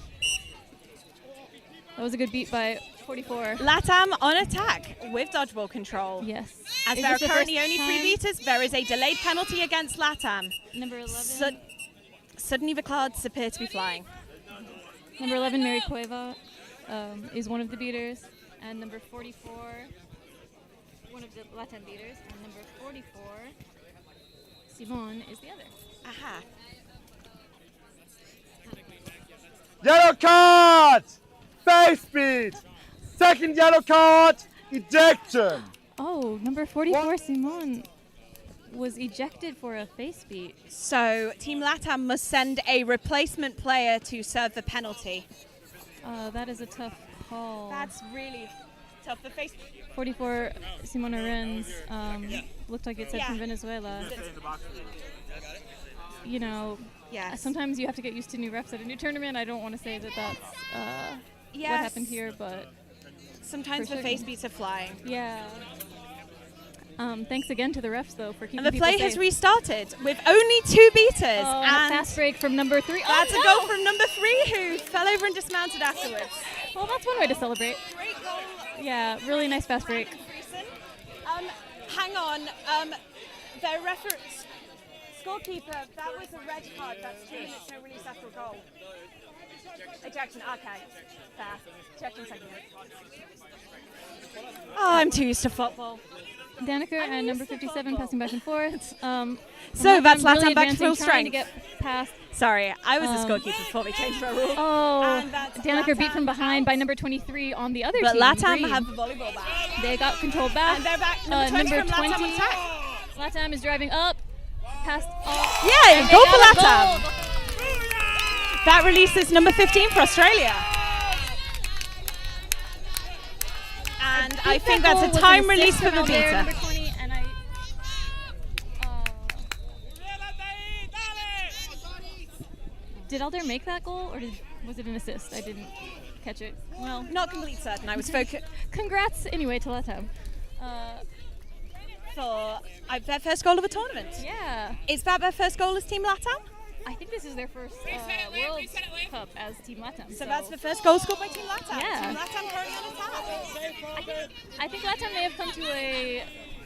[SPEAKER 10] That was a good beat by 44.
[SPEAKER 9] LATAM on attack with dodgeball control.
[SPEAKER 10] Yes.
[SPEAKER 9] As
[SPEAKER 10] Is
[SPEAKER 9] there are
[SPEAKER 10] this the
[SPEAKER 9] currently
[SPEAKER 10] first
[SPEAKER 9] only 3
[SPEAKER 10] time?
[SPEAKER 9] beaters, there is a delayed penalty against LATAM.
[SPEAKER 10] Number 11.
[SPEAKER 9] Suddenly the clouds appear to be flying.
[SPEAKER 10] Number 11, Mary Cueva, is one of the beaters, and number 44, one of the Latin beaters, and number 44, Simon, is the other.
[SPEAKER 9] Aha.
[SPEAKER 11] Yellow card. Face beat. Second yellow card. Ejection.
[SPEAKER 10] Oh, number 44, Simon, was ejected for a face beat.
[SPEAKER 9] So Team LATAM must send a replacement player to serve the penalty.
[SPEAKER 10] That is a tough call.
[SPEAKER 9] That's really tough. The face
[SPEAKER 10] 44, Simon Arens, looked like it said from
[SPEAKER 9] Yeah.
[SPEAKER 10] Venezuela.
[SPEAKER 9] Yes.
[SPEAKER 10] Sometimes you have to get used to new refs at a new tournament. I don't want to say that that's what
[SPEAKER 9] Yes.
[SPEAKER 10] happened here, but
[SPEAKER 9] Sometimes
[SPEAKER 10] for
[SPEAKER 9] the face
[SPEAKER 10] certain.
[SPEAKER 9] beats are flying.
[SPEAKER 10] yeah. Thanks again to the refs, though, for keeping
[SPEAKER 9] And the
[SPEAKER 10] people
[SPEAKER 9] play
[SPEAKER 10] safe.
[SPEAKER 9] has restarted with only 2 beaters.
[SPEAKER 10] Oh, and a fast break from number 3.
[SPEAKER 9] That's
[SPEAKER 10] oh,
[SPEAKER 9] a
[SPEAKER 10] no!
[SPEAKER 9] goal from number 3 who fell over and dismounted afterwards.
[SPEAKER 10] Well, that's one way to celebrate.
[SPEAKER 9] Great goal.
[SPEAKER 10] Yeah, really nice fast break.
[SPEAKER 9] Hang on. The reference scorekeeper, that was a red card. That's 2 minutes, no release after a goal. Ejection, okay. Fair. Ejection second. Oh, I'm too used to football.
[SPEAKER 10] Daneker and number 57 passing back and forth.
[SPEAKER 9] So that's
[SPEAKER 10] really
[SPEAKER 9] LATAM back to
[SPEAKER 10] advancing,
[SPEAKER 9] full
[SPEAKER 10] trying to
[SPEAKER 9] strength.
[SPEAKER 10] get past.
[SPEAKER 9] Sorry, I was the scorekeeper before we changed our rule.
[SPEAKER 10] Oh,
[SPEAKER 9] And that's
[SPEAKER 10] Daneker beat
[SPEAKER 9] LATAM
[SPEAKER 10] from behind by number 23 on the other
[SPEAKER 9] But
[SPEAKER 10] team.
[SPEAKER 9] LATAM
[SPEAKER 10] Green.
[SPEAKER 9] have the volleyball back.
[SPEAKER 10] They got control back.
[SPEAKER 9] And they're back. Number 20 from LATAM attack.
[SPEAKER 10] LATAM is driving up. Past.
[SPEAKER 9] Yay,
[SPEAKER 10] and
[SPEAKER 9] goal
[SPEAKER 10] they
[SPEAKER 9] for
[SPEAKER 10] got a
[SPEAKER 9] LATAM.
[SPEAKER 10] goal.
[SPEAKER 9] That releases number 15 for Australia. And I think that's a time release for Babita.
[SPEAKER 10] Number 20, and I. Did Alder make that goal, or was it an assist? I didn't catch it. Well,
[SPEAKER 9] Not complete certain. I was focused
[SPEAKER 10] congrats anyway to Latam.
[SPEAKER 9] for their first goal of a tournament.
[SPEAKER 10] Yeah.
[SPEAKER 9] Is that their first goal as Team Latam?
[SPEAKER 10] I think this is their first World Cup as Team Latam.
[SPEAKER 9] So that's the first goal scored by Team Latam.
[SPEAKER 10] Yeah.
[SPEAKER 9] Team Latam currently on attack.
[SPEAKER 10] I think Latam may have come to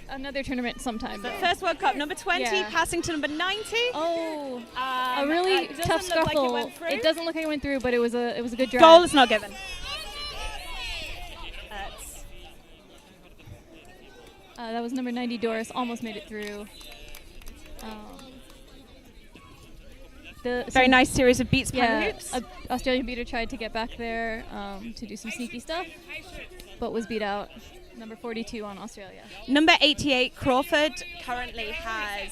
[SPEAKER 10] another tournament sometime.
[SPEAKER 9] But first World Cup, number 20,
[SPEAKER 10] Yeah.
[SPEAKER 9] passing to number 90.
[SPEAKER 10] Oh, a really
[SPEAKER 9] it
[SPEAKER 10] tough
[SPEAKER 9] doesn't look like it
[SPEAKER 10] scuffle.
[SPEAKER 9] went through.
[SPEAKER 10] It doesn't look like it went through, but it was a good drive.
[SPEAKER 9] Goal is not given.
[SPEAKER 10] That was number 90, Doris, almost made it through.
[SPEAKER 9] Very nice series of beats behind the
[SPEAKER 10] Yeah,
[SPEAKER 9] hoops.
[SPEAKER 10] a Australian beater tried to get back there to do some sneaky stuff, but was beat out. Number 42 on Australia.
[SPEAKER 9] Number 88, Crawford, currently has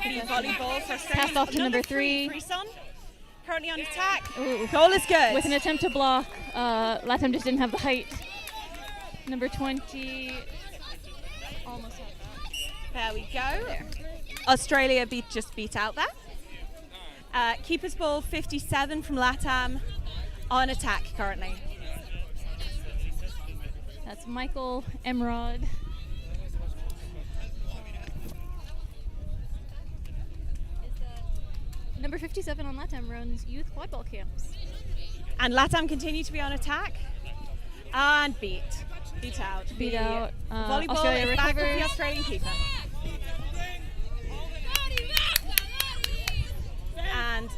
[SPEAKER 9] the volleyball for Australia.
[SPEAKER 10] Passed off to number 3.
[SPEAKER 9] Brisson, currently on attack.
[SPEAKER 10] Ooh.
[SPEAKER 9] Goal is good.
[SPEAKER 10] With an attempt to block, Latam just didn't have the height. Number 20, almost had that.
[SPEAKER 9] There we go. Australia just beat out there. Keeper's ball 57 from Latam, on attack currently.
[SPEAKER 10] That's Michael Emrod. Number 57 on Latam runs youth quadball camps.
[SPEAKER 9] And Latam continue to be on attack and beat out.
[SPEAKER 10] Beat
[SPEAKER 9] The
[SPEAKER 10] out.
[SPEAKER 9] volleyball
[SPEAKER 10] Australia
[SPEAKER 9] is back with
[SPEAKER 10] recovers.
[SPEAKER 9] the Australian keeper. And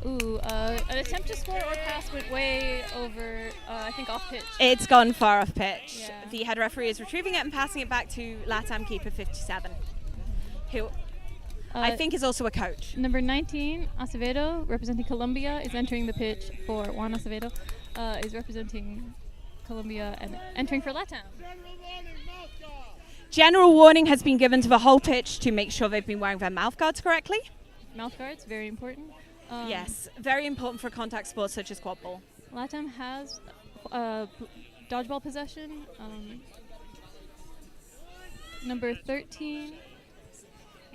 [SPEAKER 10] An attempt to score or pass went way over, I think off pitch.
[SPEAKER 9] it's gone far off pitch.
[SPEAKER 10] Yeah.
[SPEAKER 9] The head referee is retrieving it and passing it back to Latam keeper 57, who I think is also a coach.
[SPEAKER 10] Number 19, Acevedo, representing Colombia, is entering the pitch for Juan Acevedo, is representing Colombia and entering for Latam.
[SPEAKER 9] General warning has been given to the whole pitch to make sure they've been wearing their mouth guards correctly.
[SPEAKER 10] Mouth guards, very important.
[SPEAKER 9] Yes, very important for contact sports such as quadball.
[SPEAKER 10] Latam has dodgeball possession. Number 13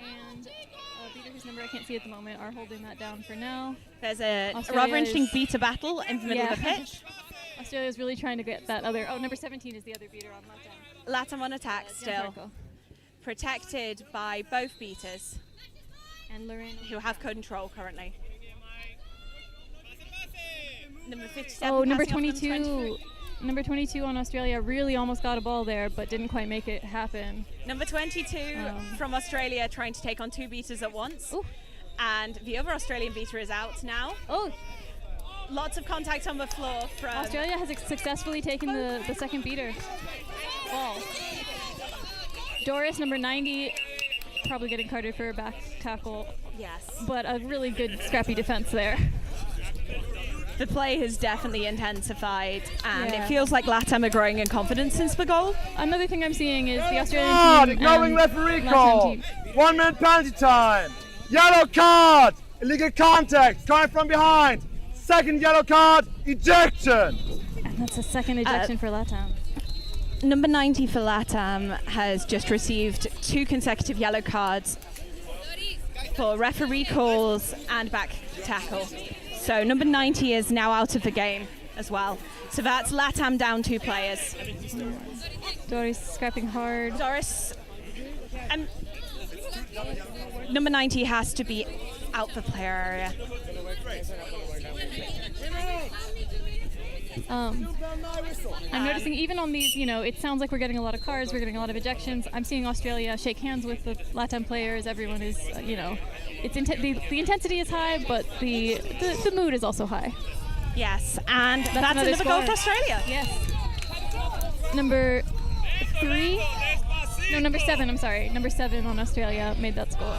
[SPEAKER 10] and a beater whose number I can't see at the moment are holding that down for now.
[SPEAKER 9] There's a
[SPEAKER 10] Australia
[SPEAKER 9] rather interesting
[SPEAKER 10] is-
[SPEAKER 9] beater battle in the middle of the
[SPEAKER 10] Yeah.
[SPEAKER 9] pitch.
[SPEAKER 10] Australia's really trying to get that other. Oh, number 17 is the other beater on Latam.
[SPEAKER 9] Latam on attack still,
[SPEAKER 10] Gianfranco.
[SPEAKER 9] protected by both beaters
[SPEAKER 10] And Lorraine.
[SPEAKER 9] who have control currently. Number 57.
[SPEAKER 10] Oh, number
[SPEAKER 9] passing off to
[SPEAKER 10] 22. Number 22 on Australia really almost got a ball there, but didn't quite make it happen.
[SPEAKER 9] Number 22 from Australia trying to take on two beaters at once.
[SPEAKER 10] Ooh.
[SPEAKER 9] And the other Australian beater is out now.
[SPEAKER 10] Oh,
[SPEAKER 9] Lots of contact on the floor from
[SPEAKER 10] Australia has successfully taken the second beater ball. Doris, number 90, probably getting carded for a back tackle,
[SPEAKER 9] Yes.
[SPEAKER 10] but a really good scrappy defense there.
[SPEAKER 9] The play has definitely intensified, and
[SPEAKER 10] Yeah.
[SPEAKER 9] it feels like Latam are growing in confidence since the goal.
[SPEAKER 10] Another thing I'm seeing is the Australian
[SPEAKER 11] Card,
[SPEAKER 10] team
[SPEAKER 11] ignoring
[SPEAKER 10] and
[SPEAKER 11] referee
[SPEAKER 10] Latam
[SPEAKER 11] call.
[SPEAKER 10] team.
[SPEAKER 11] 1 minute penalty time. Yellow card. Illegal contact. Coming from behind. Second yellow card. Ejection.
[SPEAKER 10] And that's a second ejection for Latam.
[SPEAKER 9] Number 90 for Latam has just received 2 consecutive yellow cards for referee calls and back tackle. So number 90 is now out of the game as well. So that's Latam down 2 players.
[SPEAKER 10] Doris scrapping hard.
[SPEAKER 9] Doris, number 90 has to be out the player area.
[SPEAKER 10] I'm noticing even on these, it sounds like we're getting a lot of cards, we're getting a lot of ejections. I'm seeing Australia shake hands with the Latam players. Everyone is, it's the intensity is high, but the mood is also high.
[SPEAKER 9] Yes, and that's another goal for Australia.
[SPEAKER 10] Yes. Number 3? No, number 7, I'm sorry. Number 7 on Australia made that score.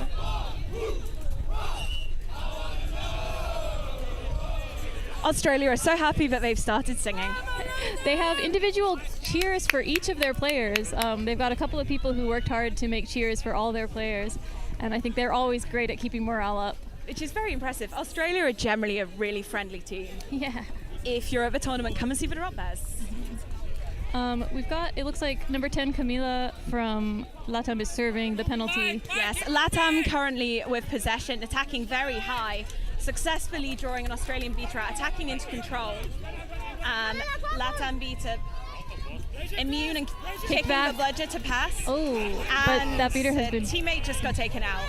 [SPEAKER 9] Australia are so happy that they've started singing.
[SPEAKER 10] They have individual cheers for each of their players. They've got a couple of people who worked hard to make cheers for all their players, and I think they're always great at keeping morale up.
[SPEAKER 9] which is very impressive. Australia are generally a really friendly team.
[SPEAKER 10] Yeah.
[SPEAKER 9] If you're at the tournament, come and see the Drop Bears.
[SPEAKER 10] We've got, it looks like number 10, Camila from Latam is serving the penalty.
[SPEAKER 9] Yes, Latam currently with possession, attacking very high, successfully drawing an Australian beater out, attacking into control. Latam beater immune and kicking
[SPEAKER 10] back.
[SPEAKER 9] the bludger to pass.
[SPEAKER 10] Oh,
[SPEAKER 9] and
[SPEAKER 10] but that beater has been...
[SPEAKER 9] teammate just got taken out.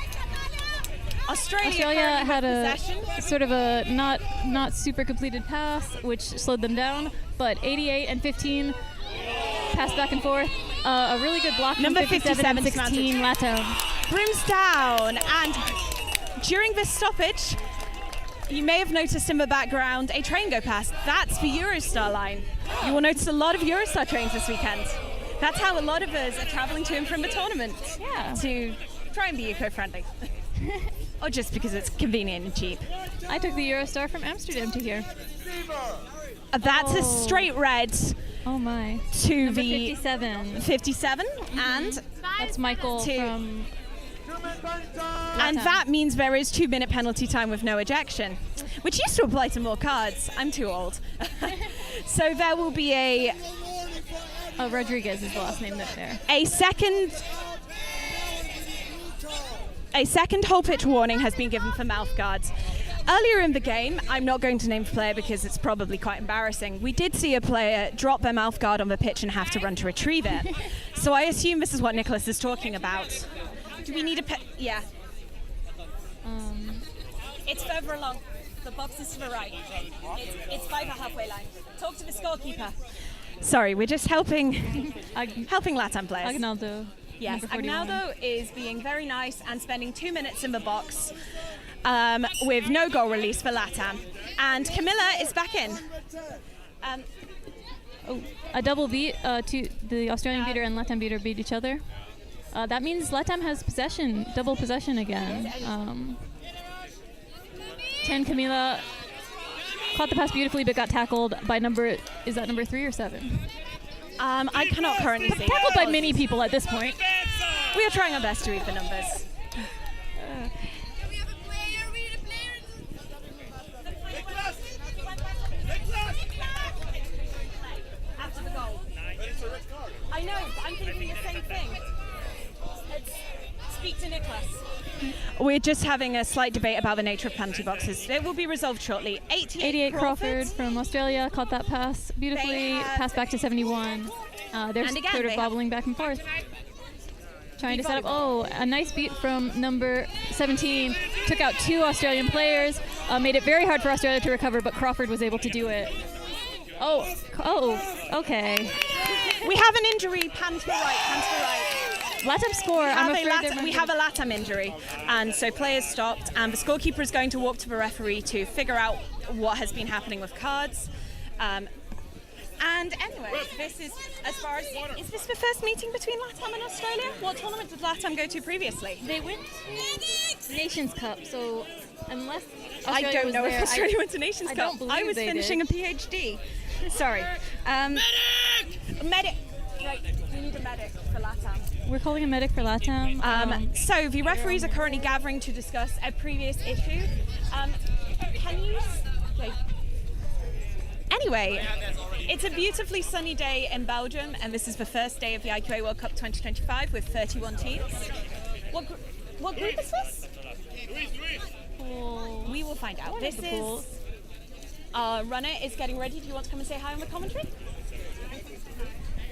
[SPEAKER 9] Australia
[SPEAKER 10] had a
[SPEAKER 9] possession.
[SPEAKER 10] sort of a not super completed pass, which slowed them down, but 88 and 15 pass back and forth. A really good block from
[SPEAKER 9] Number
[SPEAKER 10] 57 and 16 Latam.
[SPEAKER 9] Brims down, and during this stoppage, you may have noticed in the background a train go past. That's the Eurostar line. You will notice a lot of Eurostar trains this weekend. That's how a lot of us are traveling to and from the tournament.
[SPEAKER 10] Yeah.
[SPEAKER 9] To try and be eco-friendly. Or just because it's convenient and cheap.
[SPEAKER 10] I took the Eurostar from Amsterdam to here.
[SPEAKER 9] That's a straight red.
[SPEAKER 10] Oh my.
[SPEAKER 9] To
[SPEAKER 10] Number
[SPEAKER 9] the
[SPEAKER 10] 57.
[SPEAKER 9] And
[SPEAKER 10] that's Michael from...
[SPEAKER 9] And that means there is 2-minute penalty time with no ejection, which used to apply to more cards. I'm too old. So there will be a...
[SPEAKER 10] Rodriguez is the last name that's there.
[SPEAKER 9] A second whole pitch warning has been given for mouth guards. Earlier in the game, I'm not going to name the player because it's probably quite embarrassing. We did see a player drop their mouth guard on the pitch and have to run to retrieve it. So I assume this is what Nicholas is talking about. Do we need a yeah. It's further along. The box is to the right. It's by the halfway line. Talk to the scorekeeper. Sorry, we're just helping Latam players.
[SPEAKER 10] Agnaldo.
[SPEAKER 9] Yes, Agnaldo is being very nice and spending 2 minutes in the box with no goal release for Latam. And Camilla is back in.
[SPEAKER 10] A double beat to the Australian beater and Latam beater beat each other. That means Latam has possession, double possession again. 10 Camila caught the pass beautifully but got tackled by is that number 3 or 7?
[SPEAKER 9] I cannot currently see.
[SPEAKER 10] Tackled by many people at this point.
[SPEAKER 9] We are trying our best to read the numbers. After the goal. I know, but I'm thinking the same thing. Let's speak to Nicholas. We're just having a slight debate about the nature of penalty boxes. It will be resolved shortly.
[SPEAKER 10] 88 Crawford from Australia caught that pass beautifully. Pass back to 71. They're sort of bobbling back and forth. Trying to set up. Oh, a nice beat from number 17. Took out 2 Australian players. Made it very hard for Australia to recover, but Crawford was able to do it. Oh, okay.
[SPEAKER 9] We have an injury. Pan to the right.
[SPEAKER 10] Latam score.
[SPEAKER 9] We have a Latam injury, and so players stopped, and the scorekeeper is going to walk to the referee to figure out what has been happening with cards. And anyway, this is is this the first meeting between Latam and Australia? What tournament did Latam go to previously?
[SPEAKER 10] They went to Nations Cup, so unless Australia
[SPEAKER 9] I don't know
[SPEAKER 10] was
[SPEAKER 9] if
[SPEAKER 10] there,
[SPEAKER 9] Australia went to Nations
[SPEAKER 10] I
[SPEAKER 9] Cup.
[SPEAKER 10] don't believe
[SPEAKER 9] I was
[SPEAKER 10] they
[SPEAKER 9] finishing
[SPEAKER 10] did.
[SPEAKER 9] a PhD. Sorry. Medic! Right, we need a medic for Latam.
[SPEAKER 10] We're calling a medic for Latam.
[SPEAKER 9] So the referees are currently gathering to discuss a previous issue. Can you... Okay. Anyway, it's a beautifully sunny day in Belgium, and this is the first day of the IQA World Cup 2025 with 31 teams. What group is this? We will find out. This is... Our runner is getting ready. Do you want to come and say hi on the commentary?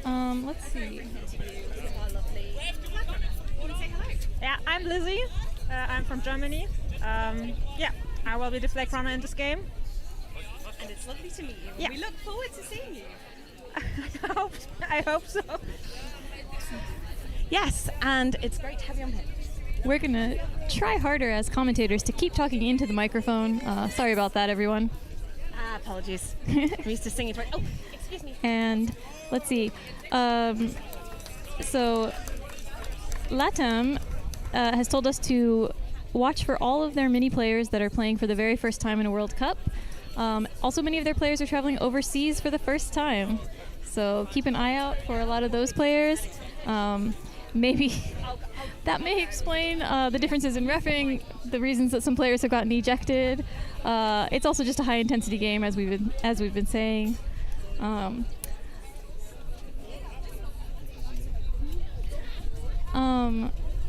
[SPEAKER 10] Let's see.
[SPEAKER 12] Yeah, I'm Lizzie. I'm from Germany. Yeah, I will be the flag runner in this game.
[SPEAKER 9] And it's lovely to meet you.
[SPEAKER 12] Yeah.
[SPEAKER 9] We look forward to seeing you.
[SPEAKER 12] I hope so.
[SPEAKER 9] Yes, and it's great to have you on pitch.
[SPEAKER 10] We're going to try harder as commentators to keep talking into the microphone. Sorry about that, everyone.
[SPEAKER 9] Apologies. I'm used to singing. Oh, excuse me.
[SPEAKER 10] And let's see. So Latam has told us to watch for all of their mini players that are playing for the very first time in a World Cup. Also, many of their players are traveling overseas for the first time. So keep an eye out for a lot of those players. Maybe that may explain the differences in reffing, the reasons that some players have gotten ejected. It's also just a high-intensity game, as we've been saying.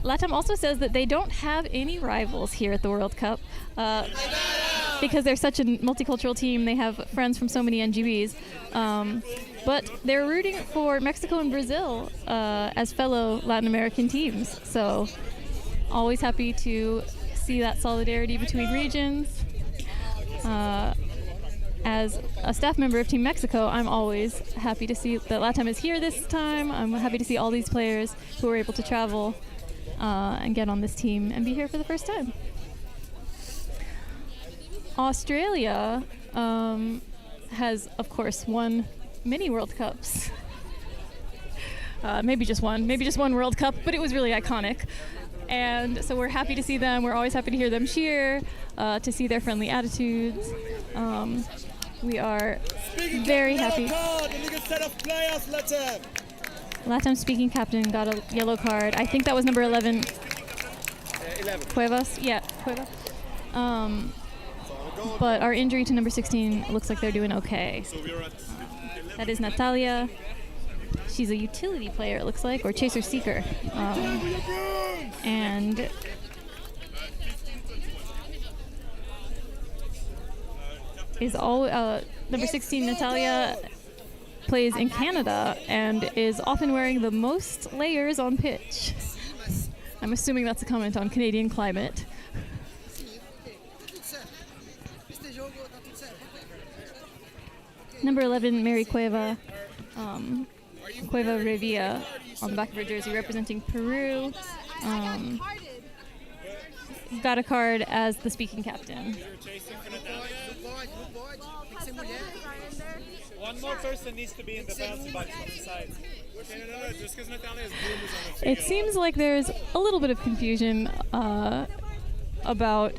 [SPEAKER 10] LATAM also says that they don't have any rivals here at the World Cup because they're such a multicultural team. They have friends from so many NGBs. But they're rooting for Mexico and Brazil as fellow Latin American teams. So always happy to see that solidarity between regions. As a staff member of Team Mexico, I'm always happy to see that LATAM is here this time. I'm happy to see all these players who are able to travel and get on this team and be here for the first time. Australia has, of course, won many World Cups. Maybe just one World Cup, but it was really iconic. And so we're happy to see them. We're always happy to hear them cheer, to see their friendly attitudes. We are very happy. LATAM speaking captain got a yellow card. I think that was number 11.
[SPEAKER 8] 11.
[SPEAKER 10] Cuevas? Yeah, Cuevas. But our injury to number 16 looks like they're doing okay. That is Natalia. She's a utility player, it looks like, or chaser seeker. And is all number 16 Natalia plays in Canada and is often wearing the most layers on pitch. I'm assuming that's a comment on Canadian climate. Number 11, Mary Cueva. Cueva Revilla on the back of her jersey representing Peru. Got a card as the speaking captain.
[SPEAKER 3] One more person needs to be in the bouncy box on the side. Just because Natalia's boom is on the
[SPEAKER 10] It seems like there's a little bit of confusion about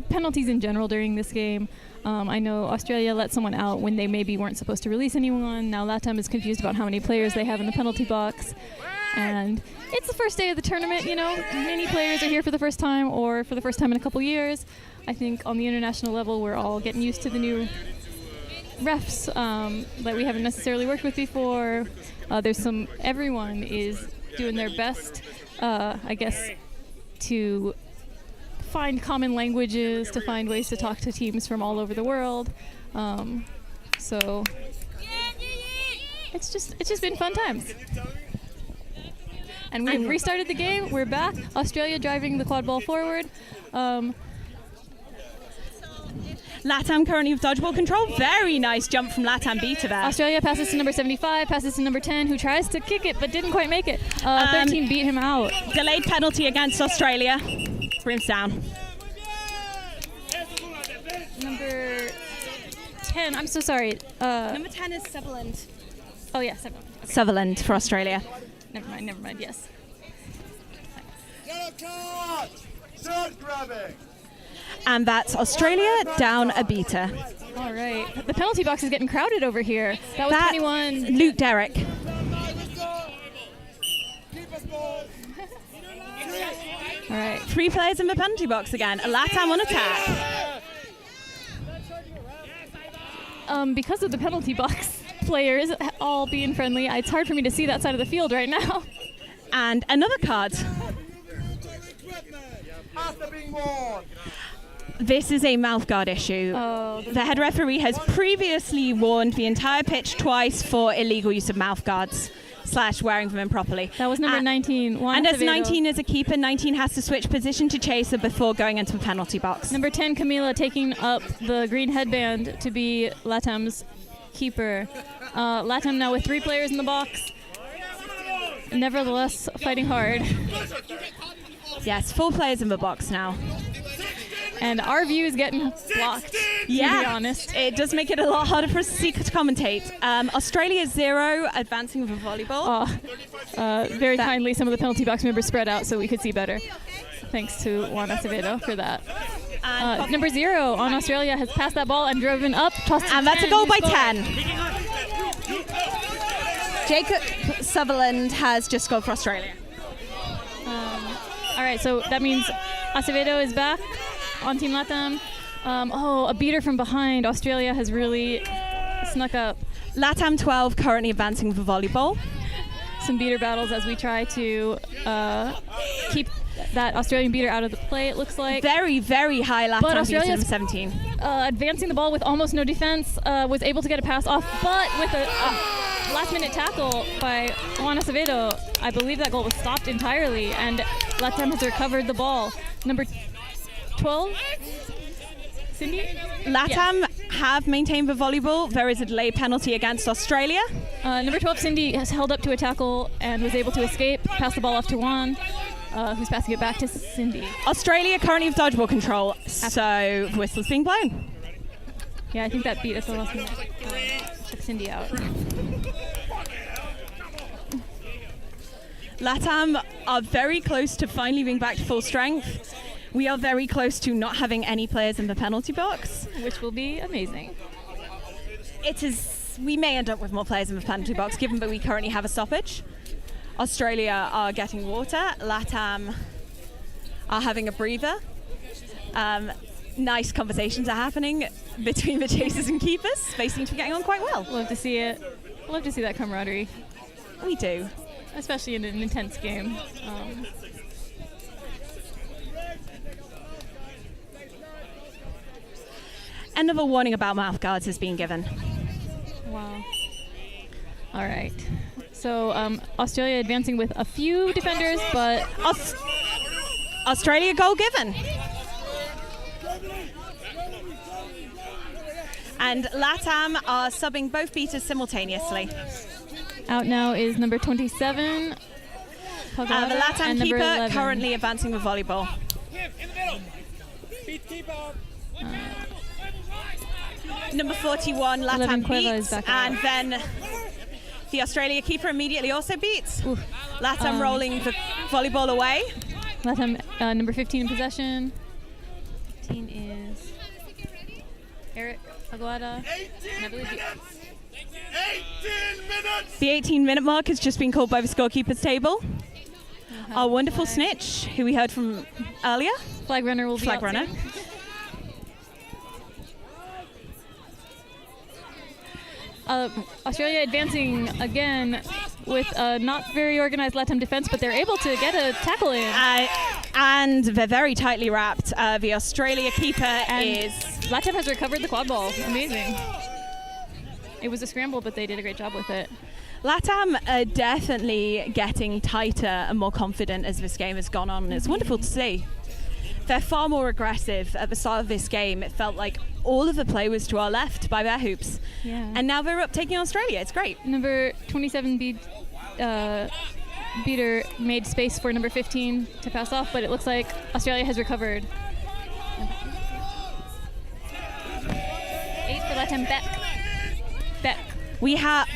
[SPEAKER 10] penalties in general during this game. I know Australia let someone out when they maybe weren't supposed to release anyone. Now LATAM is confused about how many players they have in the penalty box. And it's the first day of the tournament, you know. Many players are here for the first time or for the first time in a couple years. I think on the international level, we're all getting used to the new refs that we haven't necessarily worked with before. Everyone is doing their best, I guess, to find common languages, to find ways to talk to teams from all over the world. So it's just been fun times. And we've restarted the game. We're back. Australia driving the quad ball forward.
[SPEAKER 9] LATAM currently with dodgeball control. Very nice jump from LATAM B to there.
[SPEAKER 10] Australia passes to number 75, passes to number 10, who tries to kick it but didn't quite make it. 13 beat him out.
[SPEAKER 9] Delayed penalty against Australia. Brooms down.
[SPEAKER 10] Number 10, I'm so sorry.
[SPEAKER 9] Number 10 is Sutherland.
[SPEAKER 10] Oh, yeah, Sutherland. Okay.
[SPEAKER 9] Sutherland for Australia.
[SPEAKER 10] Never mind, yes.
[SPEAKER 11] Yellow card! Third grabbing!
[SPEAKER 9] And that's Australia down a beater.
[SPEAKER 10] All right. The penalty box is getting crowded over here. That was 21.
[SPEAKER 9] Luke Derrick.
[SPEAKER 10] All right.
[SPEAKER 9] 3 players in the penalty box again. A LATAM on attack.
[SPEAKER 10] Because of the penalty box players all being friendly, it's hard for me to see that side of the field right now.
[SPEAKER 9] And another card. This is a mouth guard issue. The head referee has previously warned the entire pitch twice for illegal use of mouth guards / wearing them improperly.
[SPEAKER 10] That was number 19.
[SPEAKER 9] And as 19 is a keeper, 19 has to switch position to chaser before going into the penalty box.
[SPEAKER 10] Number 10, Camila, taking up the green headband to be LATAM's keeper. LATAM now with 3 players in the box. Nevertheless, fighting hard.
[SPEAKER 9] Yes, 4 players in the box now.
[SPEAKER 10] And our view is getting blocked, to be honest.
[SPEAKER 9] It does make it a lot harder for us to commentate. Australia 0, advancing with a volleyball.
[SPEAKER 10] Very kindly, some of the penalty box members spread out so we could see better. Thanks to Juan Acevedo for that. Number 0 on Australia has passed that ball and driven up.
[SPEAKER 9] And that's a goal by 10. Jacob Sutherland has just scored for Australia.
[SPEAKER 10] All right, so that means Acevedo is back on Team Latam. A beater from behind. Australia has really snuck up.
[SPEAKER 9] Latam 12 currently advancing for volleyball.
[SPEAKER 10] Some beater battles as we try to keep that Australian beater out of the play, it looks like.
[SPEAKER 9] Very, very high Latam
[SPEAKER 10] But
[SPEAKER 9] beater,
[SPEAKER 10] Australia's
[SPEAKER 9] 17.
[SPEAKER 10] Advancing the ball with almost no defense, was able to get a pass off, but with a last-minute tackle by Juan Acevedo, I believe that goal was stopped entirely, and Latam has recovered the ball. Number 12, Cindy?
[SPEAKER 9] Latam have maintained the volleyball. There is a delay penalty against Australia.
[SPEAKER 10] Number 12, Cindy, has held up to a tackle and was able to escape, pass the ball off to Juan, who's passing it back to Cindy.
[SPEAKER 9] Australia currently have dodgeball control, so the whistle's being blown.
[SPEAKER 10] Yeah, I think that beat us a lot. Check Cindy out.
[SPEAKER 9] Latam are very close to finally being back to full strength. We are very close to not having any players in the penalty box,
[SPEAKER 10] which will be amazing.
[SPEAKER 9] It is. We may end up with more players in the penalty box, given that we currently have a stoppage. Australia are getting water. Latam are having a breather. Nice conversations are happening between the chasers and keepers. They seem to be getting on quite well.
[SPEAKER 10] Love to see it. Love to see that camaraderie.
[SPEAKER 9] We do.
[SPEAKER 10] Especially in an intense game.
[SPEAKER 9] Another warning about mouth guards has been given.
[SPEAKER 10] Wow. All right. So Australia advancing with a few defenders, but
[SPEAKER 9] Australia goal given. And Latam are subbing both beaters simultaneously.
[SPEAKER 10] Out now is number 27.
[SPEAKER 9] The Latam keeper currently advancing with volleyball. Number 41, Latam beats, and then the Australia keeper immediately also beats. Latam rolling the volleyball away.
[SPEAKER 10] Latam number 15 in possession. 15 is Eric Aguada.
[SPEAKER 5] 18 minutes!
[SPEAKER 9] The 18-minute mark has just been called by the scorekeeper's table. Our wonderful snitch, who we heard from earlier.
[SPEAKER 10] Flag runner will be
[SPEAKER 9] Flag runner.
[SPEAKER 10] Australia advancing again with a not very organized Latam defense, but they're able to get a tackle in.
[SPEAKER 9] And they're very tightly wrapped. The Australia keeper is...
[SPEAKER 10] Latam has recovered the quad ball. Amazing. It was a scramble, but they did a great job with it.
[SPEAKER 9] Latam are definitely getting tighter and more confident as this game has gone on. It's wonderful to see. They're far more aggressive at the start of this game. It felt like all of the play was to our left by their hoops.
[SPEAKER 10] Yeah.
[SPEAKER 9] And now they're up taking Australia. It's great.
[SPEAKER 10] Number 27 beater made space for number 15 to pass off, but it looks like Australia has recovered. 8 for Latam, Beck.
[SPEAKER 9] We have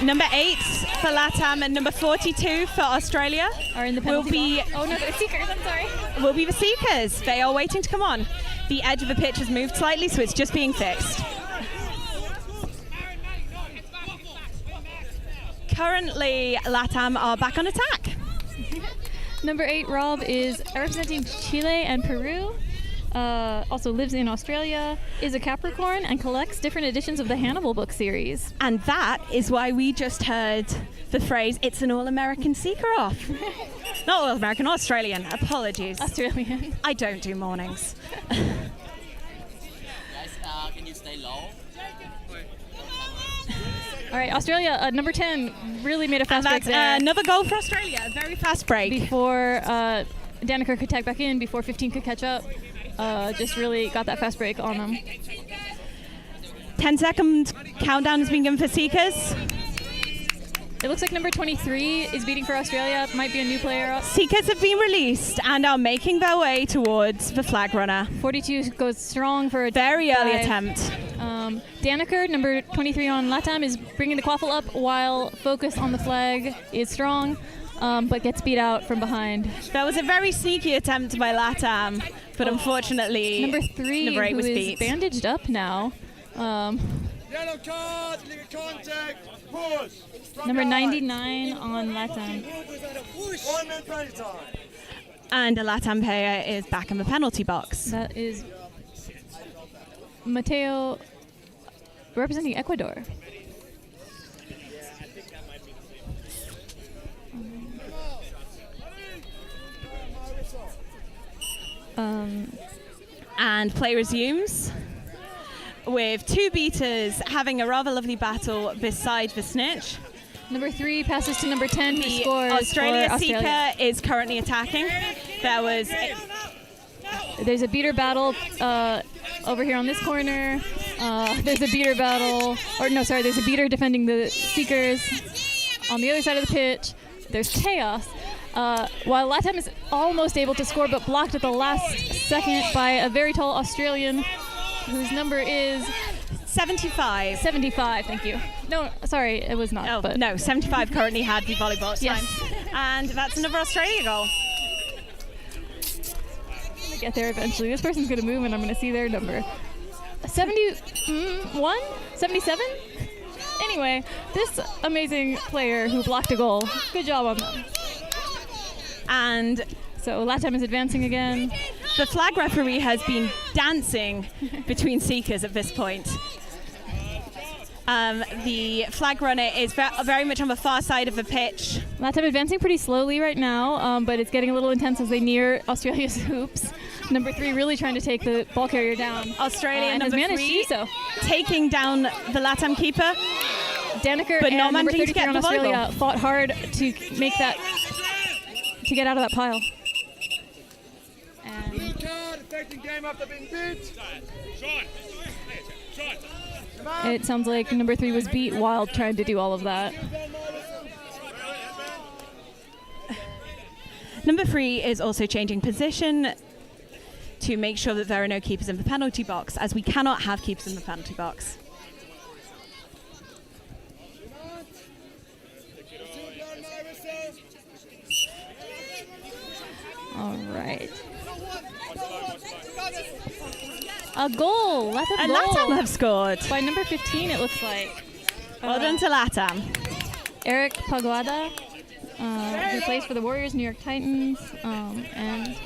[SPEAKER 9] number 8 for Latam and number 42 for Australia.
[SPEAKER 10] Are in the penalty box. Oh no, the Seekers, I'm sorry.
[SPEAKER 9] Will be the Seekers. They are waiting to come on. The edge of the pitch has moved slightly, so it's just being fixed. Currently, Latam are back on attack.
[SPEAKER 10] Number 8, Rob, is representing Chile and Peru. Also lives in Australia, is a Capricorn, and collects different editions of the Hannibal book series.
[SPEAKER 9] And that is why we just heard the phrase, "It's an all-American seeker off." Not all-American, Australian. Apologies.
[SPEAKER 10] Australian.
[SPEAKER 9] I don't do mornings.
[SPEAKER 13] Guys, can you stay low?
[SPEAKER 10] All right, Australia, number 10, really made a fast break there.
[SPEAKER 9] Another goal for Australia, a very fast break.
[SPEAKER 10] Before Daneker could tag back in, before 15 could catch up. Just really got that fast break on them.
[SPEAKER 9] 10-second countdown has been given for Seekers.
[SPEAKER 10] It looks like number 23 is beating for Australia. Might be a new player up.
[SPEAKER 9] Seekers have been released and are making their way towards the flag runner.
[SPEAKER 10] 42 goes strong for a
[SPEAKER 9] very
[SPEAKER 10] dive.
[SPEAKER 9] early attempt.
[SPEAKER 10] Daneker, number 23 on Latam, is bringing the quaffle up while focus on the flag is strong, but gets beat out from behind.
[SPEAKER 9] That was a very sneaky attempt by Latam, but unfortunately,
[SPEAKER 10] number 3,
[SPEAKER 9] number 8
[SPEAKER 10] who
[SPEAKER 9] was
[SPEAKER 10] is
[SPEAKER 9] beat.
[SPEAKER 10] bandaged up now.
[SPEAKER 5] Yellow card, illegal contact, push.
[SPEAKER 10] Number 99 on Latam.
[SPEAKER 5] 1 minute penalty time.
[SPEAKER 9] And a LATAM player is back in the penalty box.
[SPEAKER 10] That is Mateo representing Ecuador.
[SPEAKER 9] And play resumes with two beaters having a rather lovely battle beside the snitch.
[SPEAKER 10] Number 3 passes to number 10, who scores
[SPEAKER 9] Australia
[SPEAKER 10] for Australia.
[SPEAKER 9] seeker is currently attacking.
[SPEAKER 10] There's a beater battle over here on this corner. There's a beater battle, there's a beater defending the seekers on the other side of the pitch. There's chaos. While LATAM is almost able to score, but blocked at the last second by a very tall Australian, whose number is
[SPEAKER 9] 75.
[SPEAKER 10] 75, thank you. No, sorry, it was not.
[SPEAKER 9] Oh,
[SPEAKER 10] but
[SPEAKER 9] no, 75 currently had the volleyball time.
[SPEAKER 10] Yes.
[SPEAKER 9] And that's another Australia goal.
[SPEAKER 10] I'm gonna get there eventually. This person's gonna move and I'm gonna see their number. 71? 77? Anyway, this amazing player who blocked a goal. Good job on them.
[SPEAKER 9] And
[SPEAKER 10] so LATAM is advancing again.
[SPEAKER 9] The flag referee has been dancing between seekers at this point. The flag runner is very much on the far side of the pitch.
[SPEAKER 10] LATAM advancing pretty slowly right now, but it's getting a little intense as they near Australia's hoops. Number 3 really trying to take the ball carrier down.
[SPEAKER 9] Australia
[SPEAKER 10] and
[SPEAKER 9] number
[SPEAKER 10] has managed
[SPEAKER 9] 3
[SPEAKER 10] to do so.
[SPEAKER 9] Taking down the LATAM keeper.
[SPEAKER 10] Daniker
[SPEAKER 9] but
[SPEAKER 10] and
[SPEAKER 9] not
[SPEAKER 10] number
[SPEAKER 9] managing to
[SPEAKER 10] 33
[SPEAKER 9] get
[SPEAKER 10] on
[SPEAKER 9] the
[SPEAKER 10] Australia
[SPEAKER 9] volleyball.
[SPEAKER 10] fought hard to make that, to get out of that pile.
[SPEAKER 11] Blue card, affecting game after being beat.
[SPEAKER 10] It sounds like number 3 was beat while trying to do all of that.
[SPEAKER 9] Number 3 is also changing position to make sure that there are no keepers in the penalty box, as we cannot have keepers in the penalty box.
[SPEAKER 10] All right. A goal! LATAM
[SPEAKER 9] And
[SPEAKER 10] goal.
[SPEAKER 9] LATAM have scored.
[SPEAKER 10] By number 15, it looks like.
[SPEAKER 9] Well done to LATAM.
[SPEAKER 10] Eric Paguada, who plays for the Warriors, New York Titans, and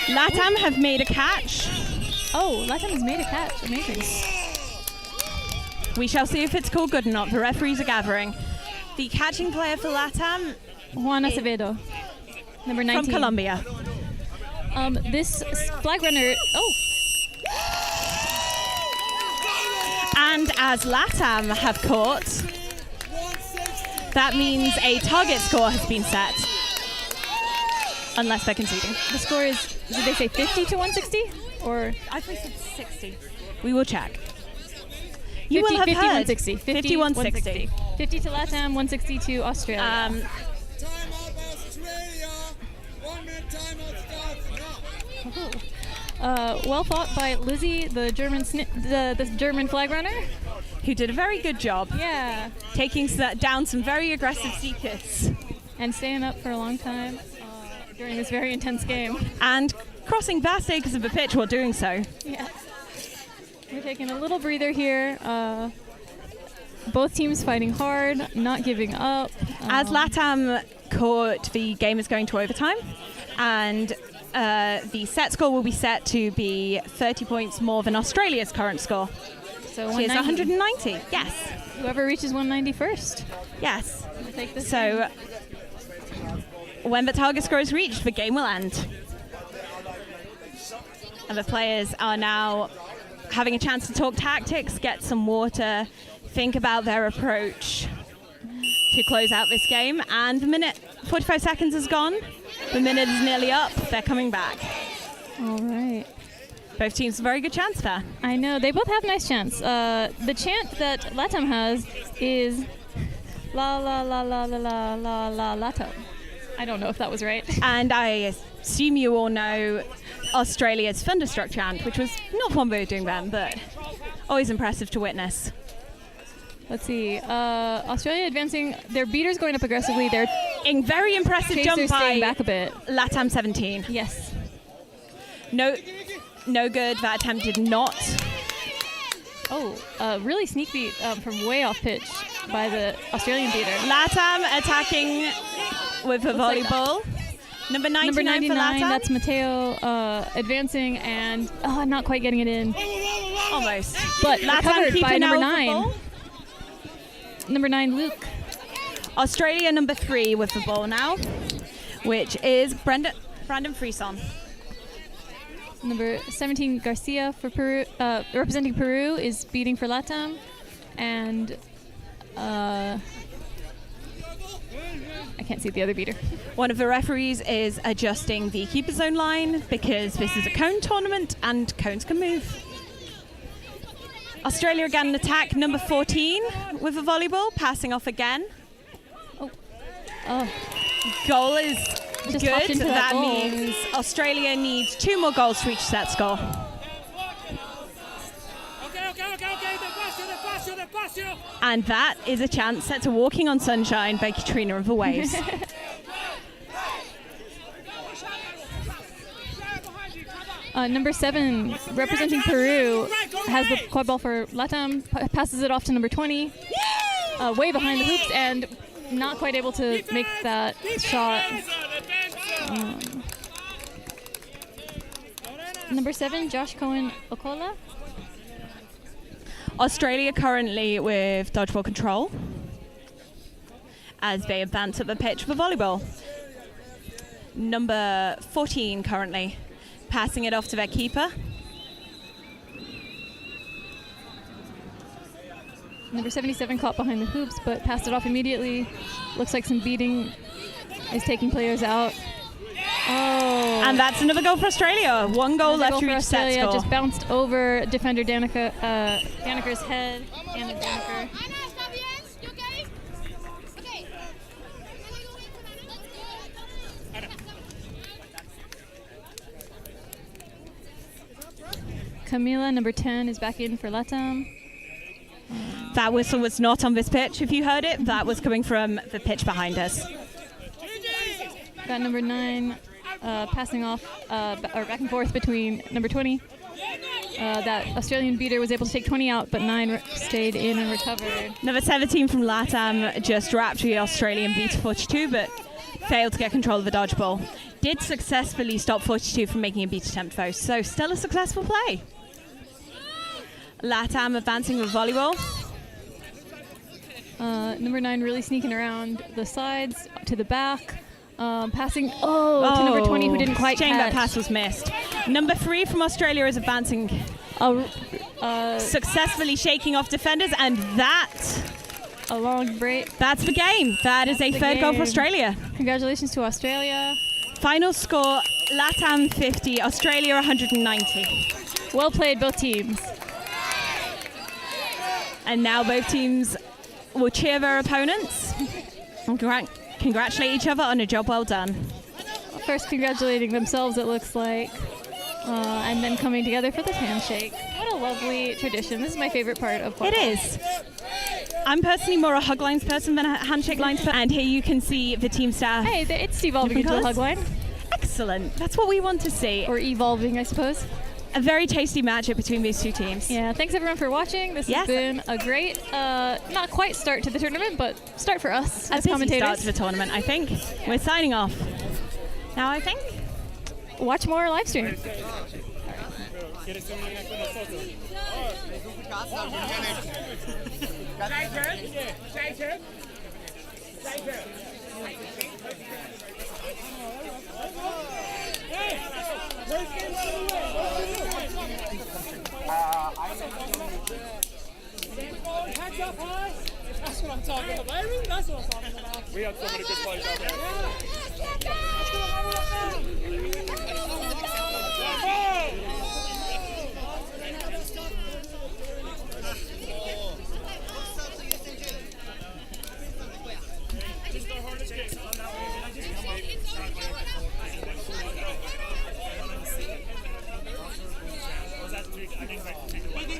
[SPEAKER 9] LATAM have made a catch.
[SPEAKER 10] Oh, LATAM has made a catch. Amazing.
[SPEAKER 9] We shall see if it's called good or not. The referees are gathering. The catching player for LATAM,
[SPEAKER 10] Juan Acevedo, number 19.
[SPEAKER 9] from Colombia.
[SPEAKER 10] This flag runner. Oh.
[SPEAKER 9] And as LATAM have caught, that means a target score has been set. Unless they're conceding.
[SPEAKER 10] The score is, did they say 50 to 160? Or
[SPEAKER 9] I think it's 60. We will check.
[SPEAKER 10] 50,
[SPEAKER 9] You will have
[SPEAKER 10] 50,
[SPEAKER 9] heard.
[SPEAKER 10] 160.
[SPEAKER 9] 50, 160.
[SPEAKER 10] 50 to LATAM, 160 to Australia.
[SPEAKER 5] Timeout by Australia. 1 minute timeout starts now.
[SPEAKER 10] Well fought by Lizzie, the German the German flag runner,
[SPEAKER 9] who did a very good job.
[SPEAKER 10] Yeah,
[SPEAKER 9] taking down some very aggressive seekers
[SPEAKER 10] and staying up for a long time during this very intense game.
[SPEAKER 9] And crossing vast acres of the pitch while doing so.
[SPEAKER 10] Yeah, we're taking a little breather here. Both teams fighting hard, not giving up.
[SPEAKER 9] As LATAM caught, the game is going to overtime, and the set score will be set to be 30 points more than Australia's current score.
[SPEAKER 10] So
[SPEAKER 9] Which is 190. Yes.
[SPEAKER 10] Whoever reaches 190 first.
[SPEAKER 9] Yes.
[SPEAKER 10] We'll take this
[SPEAKER 9] so when the target score is reached, the game will end. And the players are now having a chance to talk tactics, get some water, think about their approach to close out this game. And the minute, 45 seconds is gone. The minute is nearly up. They're coming back.
[SPEAKER 10] All right.
[SPEAKER 9] Both teams a very good chance there.
[SPEAKER 10] I know. They both have nice chants. The chant that LATAM has is la la la la la la la la LATAM. I don't know if that was right.
[SPEAKER 9] And I assume you all know Australia's Thunderstruck chant, which was not one we were doing then, but always impressive to witness.
[SPEAKER 10] Let's see. Australia advancing. Their beaters going up aggressively. They're
[SPEAKER 9] in very impressive
[SPEAKER 10] Chasers
[SPEAKER 9] jump by
[SPEAKER 10] staying back a bit.
[SPEAKER 9] LATAM 17.
[SPEAKER 10] Yes.
[SPEAKER 9] No good. That attempt did not.
[SPEAKER 10] Oh, really sneak beat from way off pitch by the Australian beater.
[SPEAKER 9] LATAM attacking with a volleyball. Number 99,
[SPEAKER 10] Number 99,
[SPEAKER 9] for Latam.
[SPEAKER 10] that's Mateo advancing and not quite getting it in.
[SPEAKER 9] Almost.
[SPEAKER 10] But
[SPEAKER 9] Latam
[SPEAKER 10] recovered by
[SPEAKER 9] keeping
[SPEAKER 10] number
[SPEAKER 9] out the
[SPEAKER 10] 9.
[SPEAKER 9] ball.
[SPEAKER 10] Number 9, Luke.
[SPEAKER 9] Australia number 3 with the ball now, which is Brandon Frison.
[SPEAKER 10] Number 17, Garcia for Peru, representing Peru, is beating for Latam. And I can't see the other beater.
[SPEAKER 9] One of the referees is adjusting the keeper zone line because this is a cone tournament and cones can move. Australia again in attack, number 14 with the volleyball, passing off again.
[SPEAKER 10] Oh.
[SPEAKER 9] Goal is
[SPEAKER 10] Just popped
[SPEAKER 9] good.
[SPEAKER 10] into that
[SPEAKER 9] That
[SPEAKER 10] goal.
[SPEAKER 9] means Australia needs 2 more goals to reach set score. And that is a chance set to Walking on Sunshine by Katrina of the Waves.
[SPEAKER 10] Number 7, representing Peru, has the quad ball for Latam, passes it off to number 20, way behind the hoops, and not quite able to make that shot. Number 7, Josh Cohen Okola.
[SPEAKER 9] Australia currently with dodgeball control as they advance up the pitch for volleyball. Number 14 currently passing it off to their keeper.
[SPEAKER 10] Number 77 caught behind the hoops, but passed it off immediately. Looks like some beating is taking players out. Oh.
[SPEAKER 9] And that's another goal for Australia. 1 goal left to
[SPEAKER 10] for
[SPEAKER 9] reach set
[SPEAKER 10] Australia.
[SPEAKER 9] score.
[SPEAKER 10] Just bounced over defender Daniker's head. Anna Daniker. Camila, number 10, is back in for Latam.
[SPEAKER 9] That whistle was not on this pitch. If you heard it, that was coming from the pitch behind us.
[SPEAKER 10] Got number 9 passing off or back and forth between number 20. That Australian beater was able to take 20 out, but 9 stayed in and recovered.
[SPEAKER 9] Number 17 from Latam just wrapped the Australian beater 42, but failed to get control of the dodgeball. Did successfully stop 42 from making a beat attempt though, so still a successful play. Latam advancing with volleyball.
[SPEAKER 10] Number 9 really sneaking around the sides to the back. Passing to number 20 who didn't quite
[SPEAKER 9] Shame that
[SPEAKER 10] catch.
[SPEAKER 9] pass was missed. Number 3 from Australia is advancing. Successfully shaking off defenders, and that
[SPEAKER 10] a long break.
[SPEAKER 9] That's the game. That is a third goal for Australia.
[SPEAKER 10] Congratulations to Australia.
[SPEAKER 9] Final score, Latam 50, Australia 190.
[SPEAKER 10] Well played, both teams.
[SPEAKER 9] And now both teams will cheer their opponents and congratulate each other on a job well done.
[SPEAKER 10] First congratulating themselves, it looks like, and then coming together for this handshake. What a lovely tradition. This is my favorite part of quadball.
[SPEAKER 9] It is. I'm personally more a hug lines person than a handshake lines person. And here you can see the team staff.
[SPEAKER 10] Hey, it's evolving into a hug line.
[SPEAKER 9] Excellent. That's what we want to see.
[SPEAKER 10] Or evolving, I suppose.
[SPEAKER 9] A very tasty matchup between these two teams.
[SPEAKER 10] Yeah, thanks everyone for watching. This has been a great, not quite start to the tournament, but start for us as commentators.
[SPEAKER 9] Start to the tournament, I think. We're signing off. Now, I think.
[SPEAKER 10] Watch more live stream.
[SPEAKER 3] That's what I'm talking about. That's what I'm talking about. We have so many good players out there.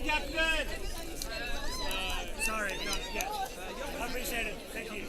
[SPEAKER 3] Captain! Sorry, no, yeah. I appreciate it. Thank you.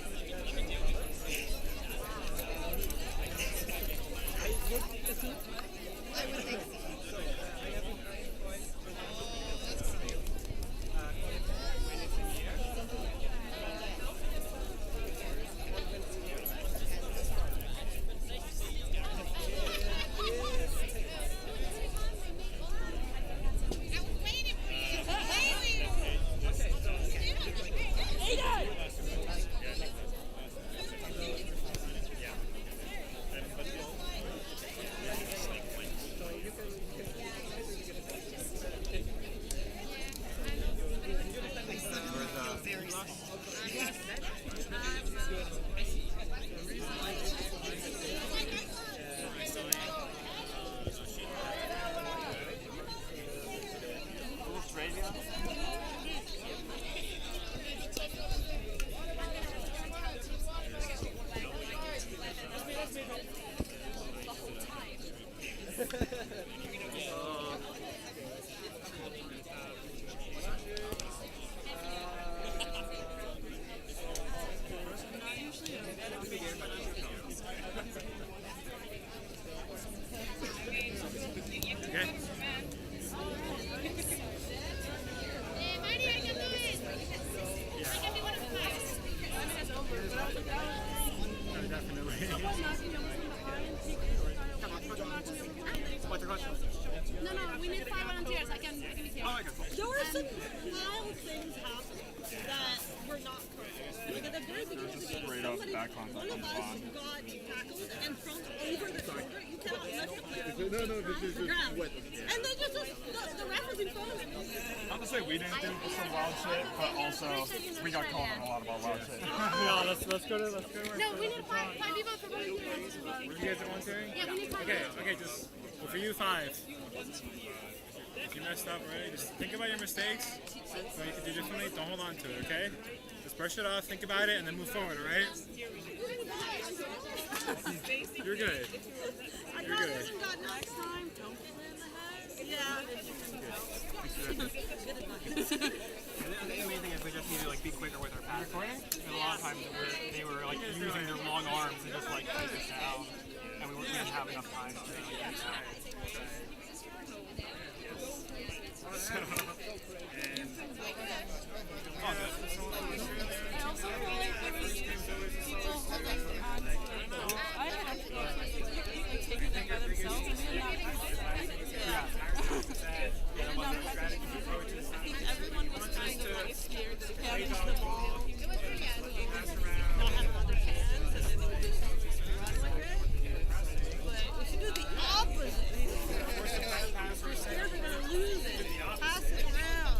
[SPEAKER 13] No, we need 5 volunteers. I can give it here. There were some wild things happening that were not correct. Like at the very beginning of the game, one of us got tackled and thrown over the shoulder. You cannot let the player on the ground. And they just the ref was in front of him.
[SPEAKER 3] Not to say we didn't do some wild shit, but also we got called on a lot of our wild shit.
[SPEAKER 2] Yeah, let's go to
[SPEAKER 13] No, we need 5 people for volunteers.
[SPEAKER 2] You guys are volunteering?
[SPEAKER 13] Yeah, we need 5
[SPEAKER 2] Okay, just for you 5. If you messed up, right? Just think about your mistakes, what you can do differently. Don't hold on to it, okay? Just brush it off, think about it, and then move forward, all right? You're good. You're good.
[SPEAKER 13] Next time, don't get in the head. Yeah.
[SPEAKER 8] I think the main thing is we just need to like be quicker with our pass. And a lot of times they were like using their long arms to just like take us down, and we didn't have enough time to really get
[SPEAKER 13] I also feel like there was people holding on to I had actually taken them by themselves and we had not I think everyone was kind of like scared that if they had the ball, not have another chance, and then they would just run with it. But we should do the opposite. We're scared we're going to lose it. Pass it around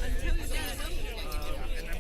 [SPEAKER 13] until you get it.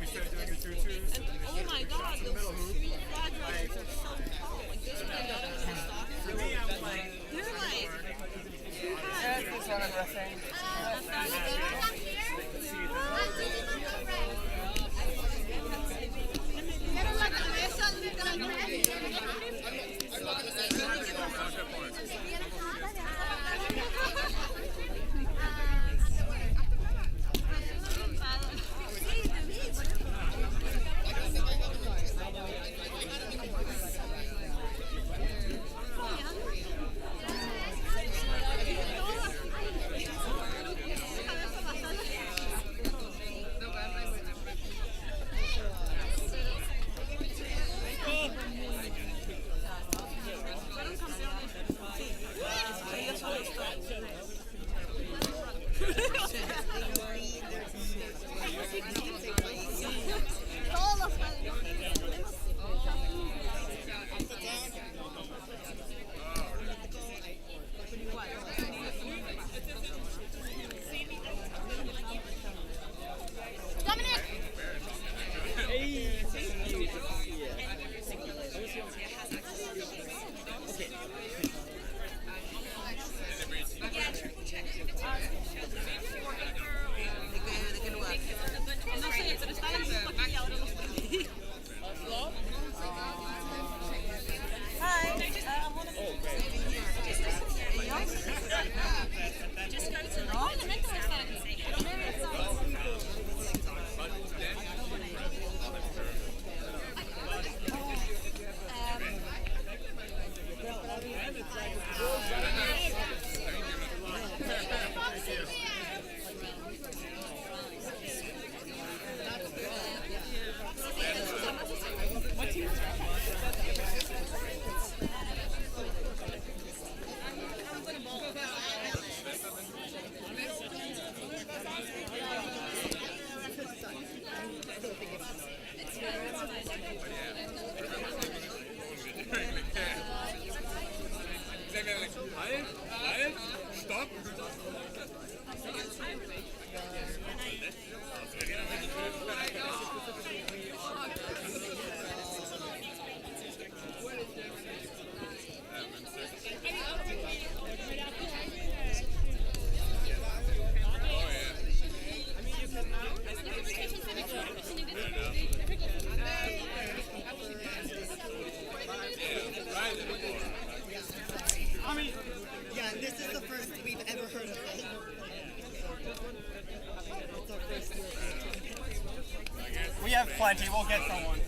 [SPEAKER 8] plenty. We'll get someone.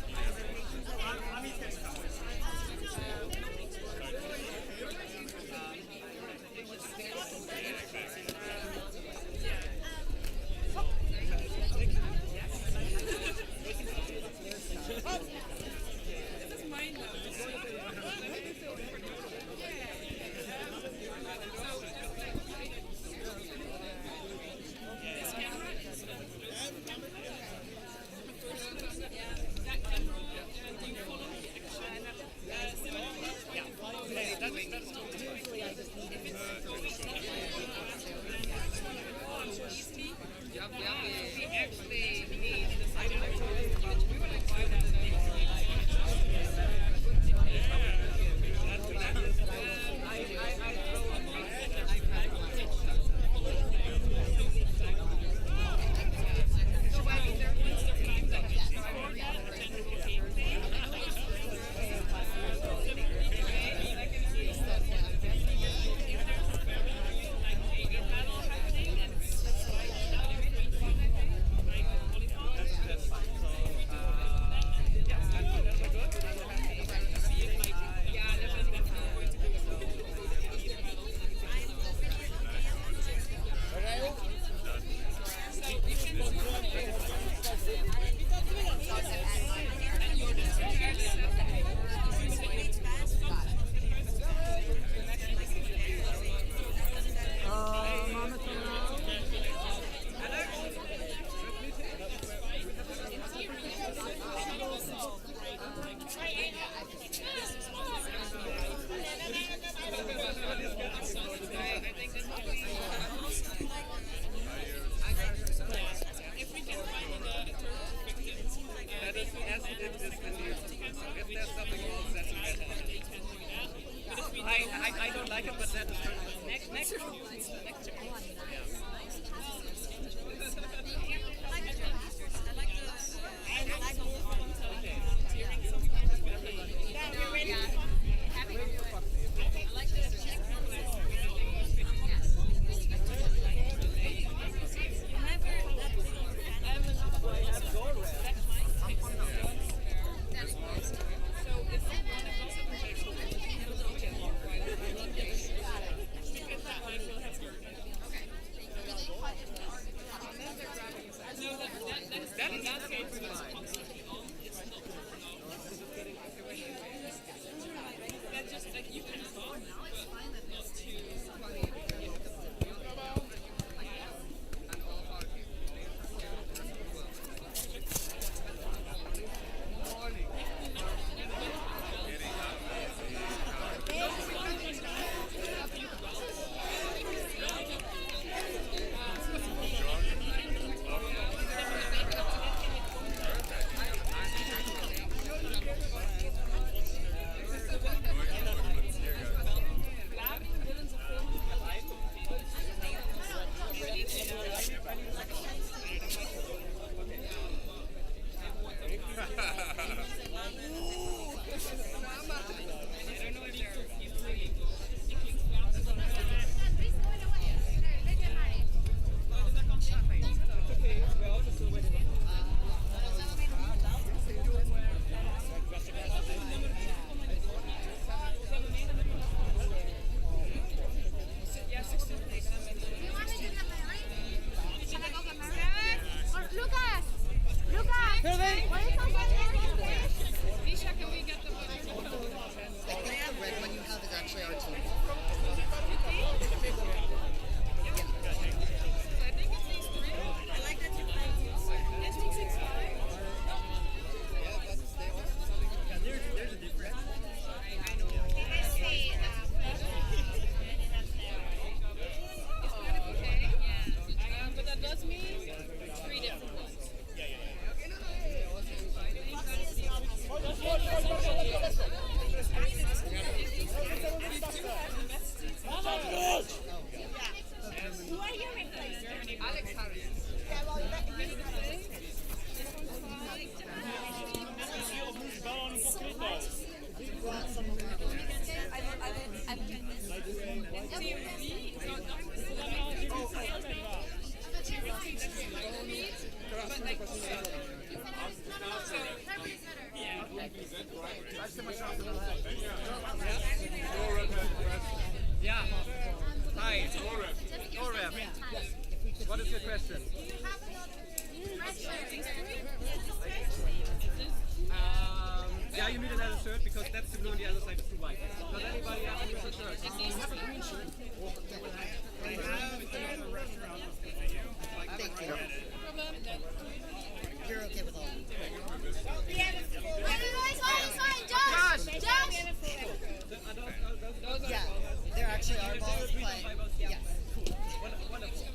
[SPEAKER 14] I don't like it, but that is next. Yeah. Hi. Go ref. What is your question? Yeah, you need another shirt because that's the blue on the other side is too white. Does anybody have a neutral shirt? You have a green shirt.
[SPEAKER 15] You're okay with all Yeah, they're actually our balls, but yes.
[SPEAKER 14] Wonderful.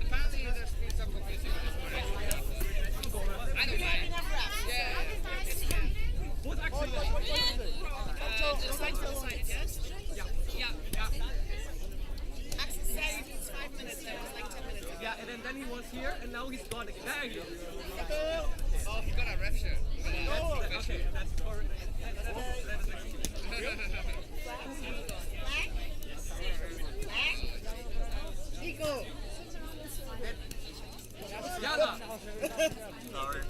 [SPEAKER 7] Apparently there's been some confusion with this one. I don't mind.
[SPEAKER 14] Who's actually
[SPEAKER 7] The side to the side, yes? Yeah. Axel said it's 5 minutes, that was like 10 minutes ago.
[SPEAKER 14] Yeah, and then he was here, and now he's gone again.
[SPEAKER 7] Oh, he got a ref shirt.
[SPEAKER 14] Okay, that's correct. That is excellent.
[SPEAKER 15] Nico!
[SPEAKER 14] Jana!
[SPEAKER 5] Sorry.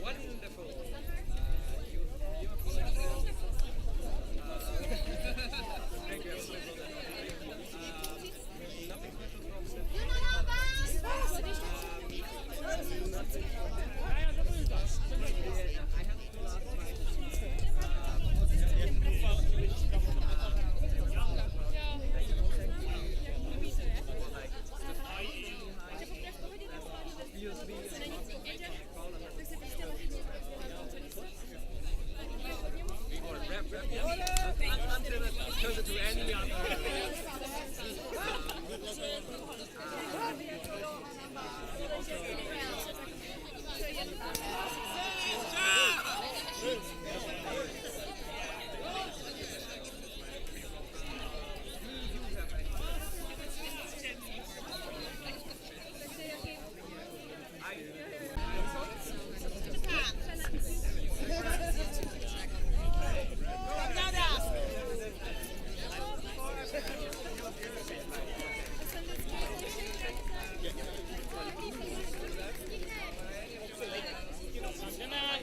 [SPEAKER 14] Wonderful. Thank you. Nothing until it turns into any other.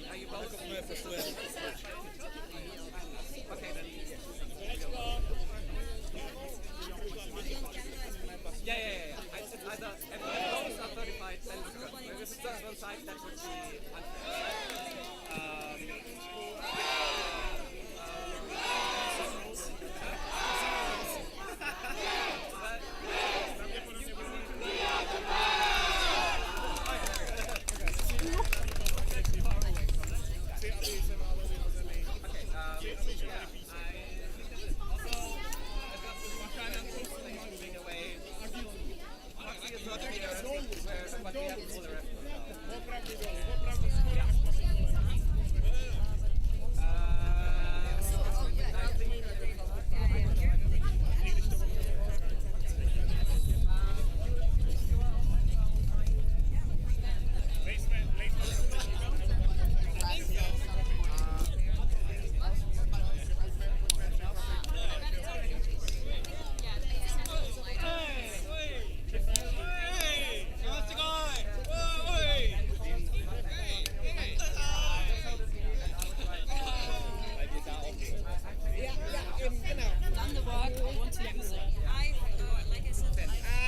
[SPEAKER 14] Are you welcome to Swiss? Okay, then. Yeah. It's either if those are 35, then it's good. If it's just one side, that would be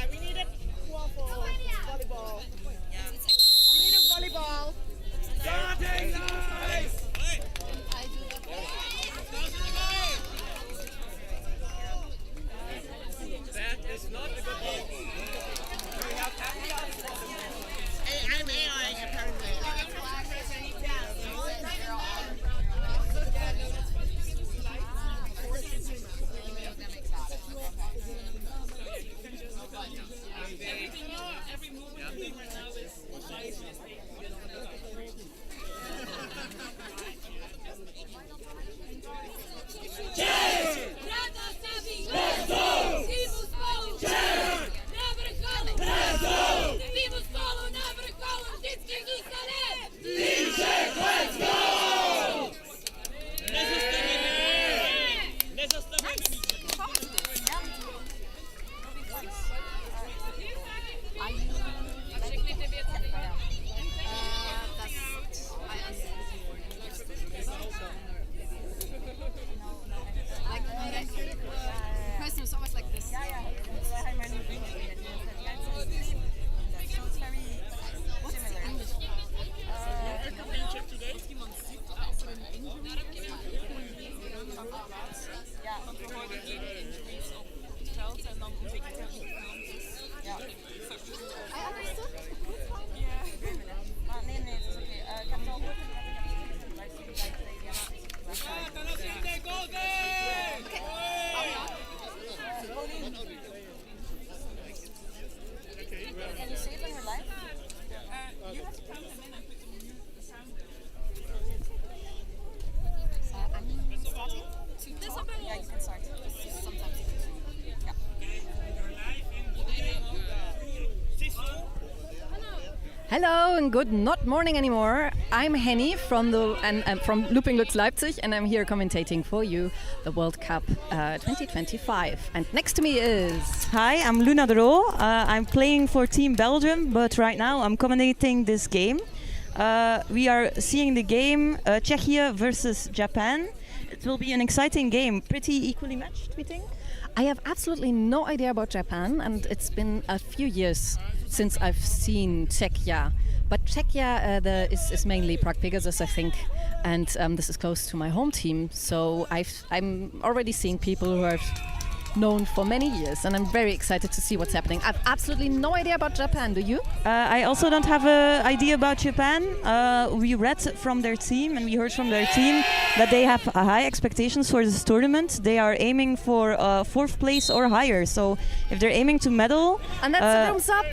[SPEAKER 15] we need a quaffle volleyball. We need a volleyball.
[SPEAKER 14] That is not a good ball. We have any other ball.
[SPEAKER 15] Hey, I'm AIing apparently.
[SPEAKER 7] Every move we're doing right now is
[SPEAKER 16] Let's go! Hello and good not morning anymore. I'm Henny from from Looping Lux Leipzig, and I'm here commentating for you the World Cup 2025. And next to me is...
[SPEAKER 17] Hi, I'm Luna Dro. I'm playing for Team Belgium, but right now I'm commentating this game. We are seeing the game Czechia versus Japan. It will be an exciting game, pretty equally matched, we think.
[SPEAKER 16] I have absolutely no idea about Japan, and it's been a few years since I've seen Czechia. But Czechia is mainly Prague Pegasus, I think, and this is close to my home team. So I'm already seeing people who I've known for many years, and I'm very excited to see what's happening. I've absolutely no idea about Japan. Do you?
[SPEAKER 17] I also don't have an idea about Japan. We read from their team and we heard from their team that they have high expectations for this tournament. They are aiming for 4th place or higher. So if they're aiming to medal...
[SPEAKER 16] And that's the rooms up.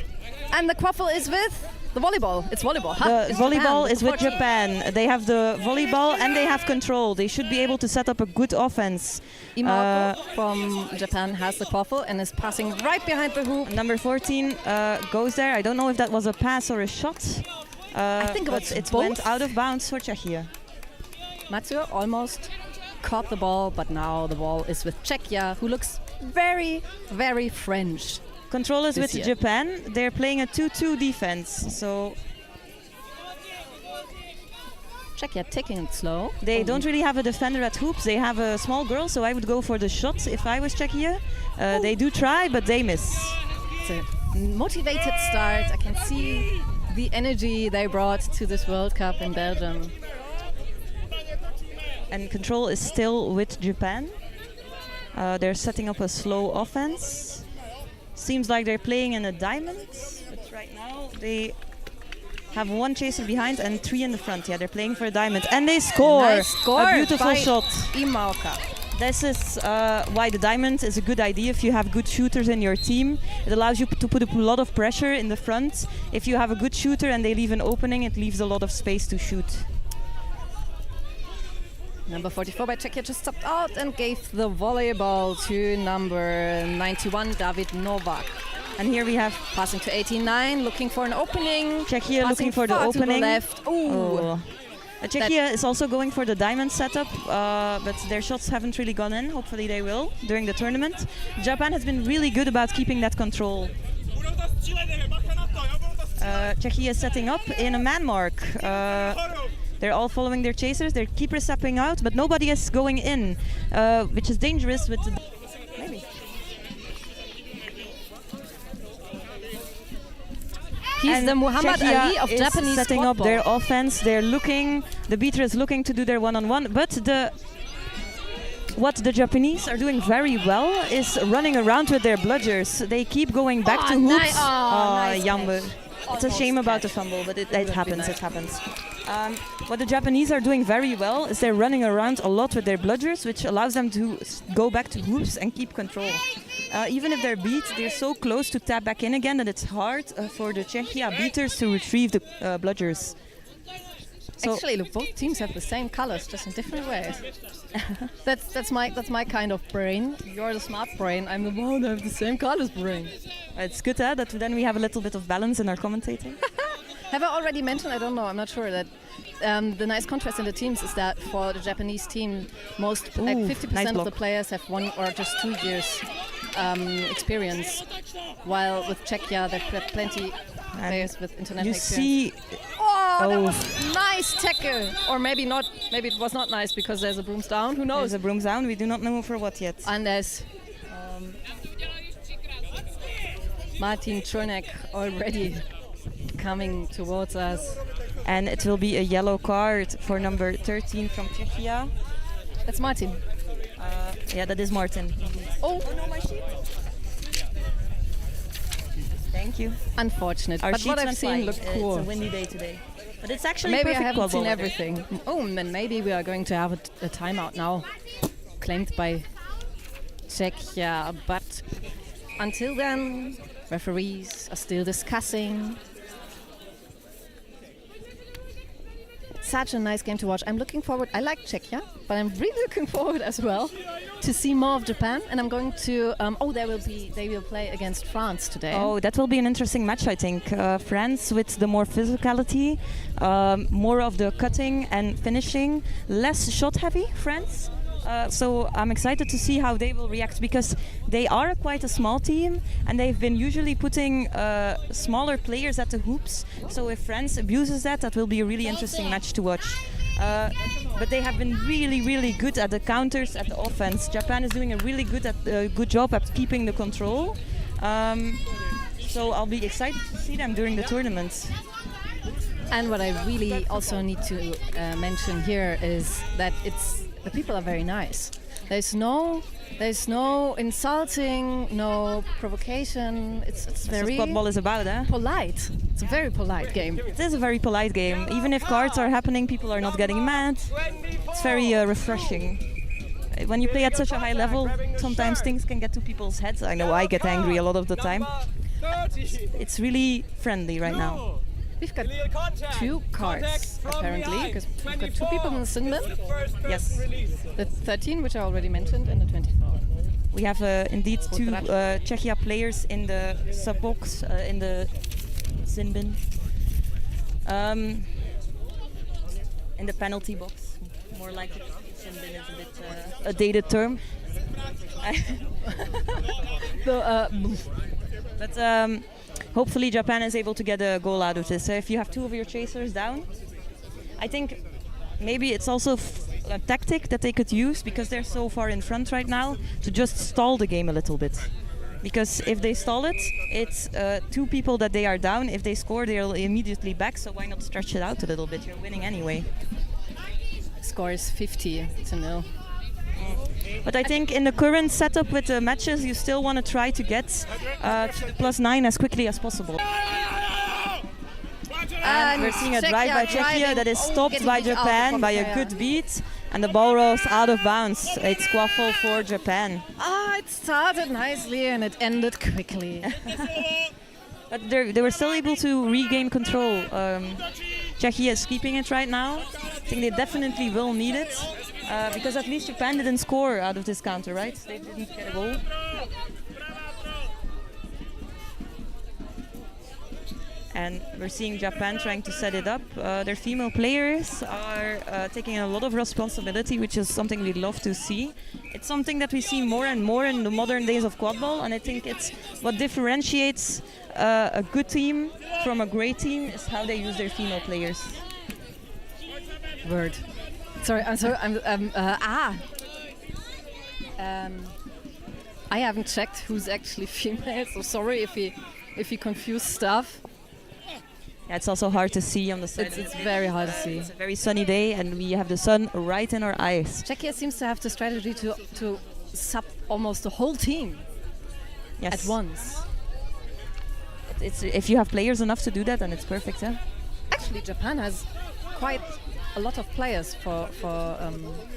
[SPEAKER 16] And the quaffle is with... The volleyball. It's volleyball.
[SPEAKER 17] The volleyball is with Japan. They have the volleyball and they have control. They should be able to set up a good offense.
[SPEAKER 16] Imako from Japan has the quaffle and is passing right behind the hoop.
[SPEAKER 17] Number 14 goes there. I don't know if that was a pass or a shot.
[SPEAKER 16] I think
[SPEAKER 17] it went out of bounds for Czechia.
[SPEAKER 16] Matsuo almost caught the ball, but now the ball is with Czechia, who looks very, very French.
[SPEAKER 17] Control is with Japan. They're playing a 2-2 defense, so...
[SPEAKER 16] Czechia taking it slow.
[SPEAKER 17] They don't really have a defender at hoops. They have a small girl, so I would go for the shot if I was Czechia. They do try, but they miss.
[SPEAKER 16] It's a motivated start. I can see the energy they brought to this World Cup in Belgium.
[SPEAKER 17] And control is still with Japan. They're setting up a slow offense. Seems like they're playing in a diamond, but right now they have 1 chaser behind and 3 in the front. Yeah, they're playing for a diamond, and they score!
[SPEAKER 16] Nice score!
[SPEAKER 17] A beautiful shot.
[SPEAKER 16] Imauka.
[SPEAKER 17] This is why the diamond is a good idea if you have good shooters in your team. It allows you to put a lot of pressure in the front. If you have a good shooter and they leave an opening, it leaves a lot of space to shoot.
[SPEAKER 16] Number 44 by Czechia just stopped out and gave the volleyball to number 91, David Novak.
[SPEAKER 17] And here we have
[SPEAKER 16] passing to 89, looking for an opening.
[SPEAKER 17] Czechia looking for the opening.
[SPEAKER 16] To the left. Ooh.
[SPEAKER 17] Czechia is also going for the diamond setup, but their shots haven't really gone in. Hopefully they will during the tournament. Japan has been really good about keeping that control. Czechia is setting up in a man mark. They're all following their chasers. Their keeper is stepping out, but nobody is going in, which is dangerous with the... Maybe.
[SPEAKER 16] He's
[SPEAKER 17] And
[SPEAKER 16] the Muhammad
[SPEAKER 17] Czechia
[SPEAKER 16] Ali of
[SPEAKER 17] is
[SPEAKER 16] Japanese
[SPEAKER 17] setting up their
[SPEAKER 16] quadball.
[SPEAKER 17] offense. They're looking... The beater is looking to do their one-on-one, but what the Japanese are doing very well is running around with their bludgers. They keep going back to hoops.
[SPEAKER 16] Nice
[SPEAKER 17] Jammer. It's a shame about the fumble, but it happens, it happens. What the Japanese are doing very well is they're running around a lot with their bludgers, which allows them to go back to hoops and keep control. Even if they're beat, they're so close to tap back in again that it's hard for the Czechia beaters to retrieve the bludgers. So
[SPEAKER 16] Actually, look, both teams have the same colors, just in different ways. that's my kind of brain. You're the smart brain. I'm the one who have the same colors brain.
[SPEAKER 17] It's good that then we have a little bit of balance in our commentating.
[SPEAKER 16] Have I already mentioned? I don't know. I'm not sure that the nice contrast in the teams is that for the Japanese team, most like 50%
[SPEAKER 17] nice
[SPEAKER 16] of
[SPEAKER 17] block.
[SPEAKER 16] the players have 1 or just 2 years experience, while with Czechia they've got plenty players with international experience. That was nice tackle, or maybe not. Maybe it was not nice because there's a brooms down. Who knows?
[SPEAKER 17] There's a brooms down. We do not know for what yet.
[SPEAKER 16] And there's Martin Czernek already coming towards us.
[SPEAKER 17] And it will be a yellow card for number 13 from Czechia.
[SPEAKER 16] That's Martin.
[SPEAKER 17] Yeah, that is Martin.
[SPEAKER 16] Oh no, my sheet.
[SPEAKER 17] Thank you.
[SPEAKER 16] Unfortunate,
[SPEAKER 17] Our
[SPEAKER 16] but what
[SPEAKER 17] sheets
[SPEAKER 16] I've
[SPEAKER 17] went
[SPEAKER 16] seen
[SPEAKER 17] flying.
[SPEAKER 16] looked cool.
[SPEAKER 17] It's a windy day today. But it's actually
[SPEAKER 16] maybe
[SPEAKER 17] perfect
[SPEAKER 16] I haven't seen
[SPEAKER 17] quadball
[SPEAKER 16] everything. Oh, then maybe we are going to have a timeout now, claimed by Czechia. But until then, referees are still discussing. such a nice game to watch. I'm looking forward. I like Czechia, but I'm really looking forward as well to see more of Japan. And I'm going to. They will play against France today.
[SPEAKER 17] Oh, that will be an interesting match, I think. France with the more physicality, more of the cutting and finishing, less shot heavy. France. So I'm excited to see how they will react, because they are quite a small team and they've been usually putting smaller players at the hoops. So if France abuses that, that will be a really interesting match to watch. But they have been really, really good at the counters, at the offense. Japan is doing a really good job at keeping the control. So I'll be excited to see them during the tournament.
[SPEAKER 16] And what I really also need to mention here is that the people are very nice. There's no insulting, no provocation. It's very.
[SPEAKER 17] That's what quadball is about, eh?
[SPEAKER 16] Polite. It's a very polite game.
[SPEAKER 17] It is a very polite game. Even if cards are happening, people are not getting mad. It's very refreshing. When you play at such a high level, sometimes things can get to people's heads. I know I get angry a lot of the time. It's really friendly right now.
[SPEAKER 16] We've got 2 cards, apparently, because we've got 2 people in the sin bin.
[SPEAKER 17] Yes.
[SPEAKER 16] The 13, which I already mentioned, and the 24.
[SPEAKER 17] We have indeed 2 Czechia players in the sub box, in the sin bin. In the penalty box, more like it. Sin bin is a bit a dated term. But hopefully Japan is able to get a goal out of this. So if you have 2 of your chasers down, I think maybe it's also a tactic that they could use, because they're so far in front right now, to just stall the game a little bit. Because if they stall it, it's 2 people that they are down. If they score, they're immediately back. So why not stretch it out a little bit? You're winning anyway.
[SPEAKER 16] Score is 50-0.
[SPEAKER 17] But I think in the current setup with the matches, you still want to try to get to the +9 as quickly as possible. And we're seeing a drive by Czechia that is stopped by Japan by a good beat, and the ball rolls out of bounds. It's quaffle for Japan.
[SPEAKER 16] It started nicely and it ended quickly.
[SPEAKER 17] But they were still able to regain control. Czechia is keeping it right now. I think they definitely will need it. Because at least Japan didn't score out of this counter, right? They didn't get a goal. And we're seeing Japan trying to set it up. Their female players are taking a lot of responsibility, which is something we love to see. It's something that we see more and more in the modern days of quadball, and I think it's what differentiates a good team from a great team is how they use their female players.
[SPEAKER 16] Word. Sorry, I'm sorry. I haven't checked who's actually female, so sorry if we confuse stuff.
[SPEAKER 17] Yeah, it's also hard to see on the side.
[SPEAKER 16] It's very hard to see.
[SPEAKER 17] It's a very sunny day, and we have the sun right in our eyes.
[SPEAKER 16] Czechia seems to have the strategy to sub almost the whole team at once.
[SPEAKER 17] It's if you have players enough to do that, then it's perfect, yeah.
[SPEAKER 16] Actually, Japan has quite a lot of players for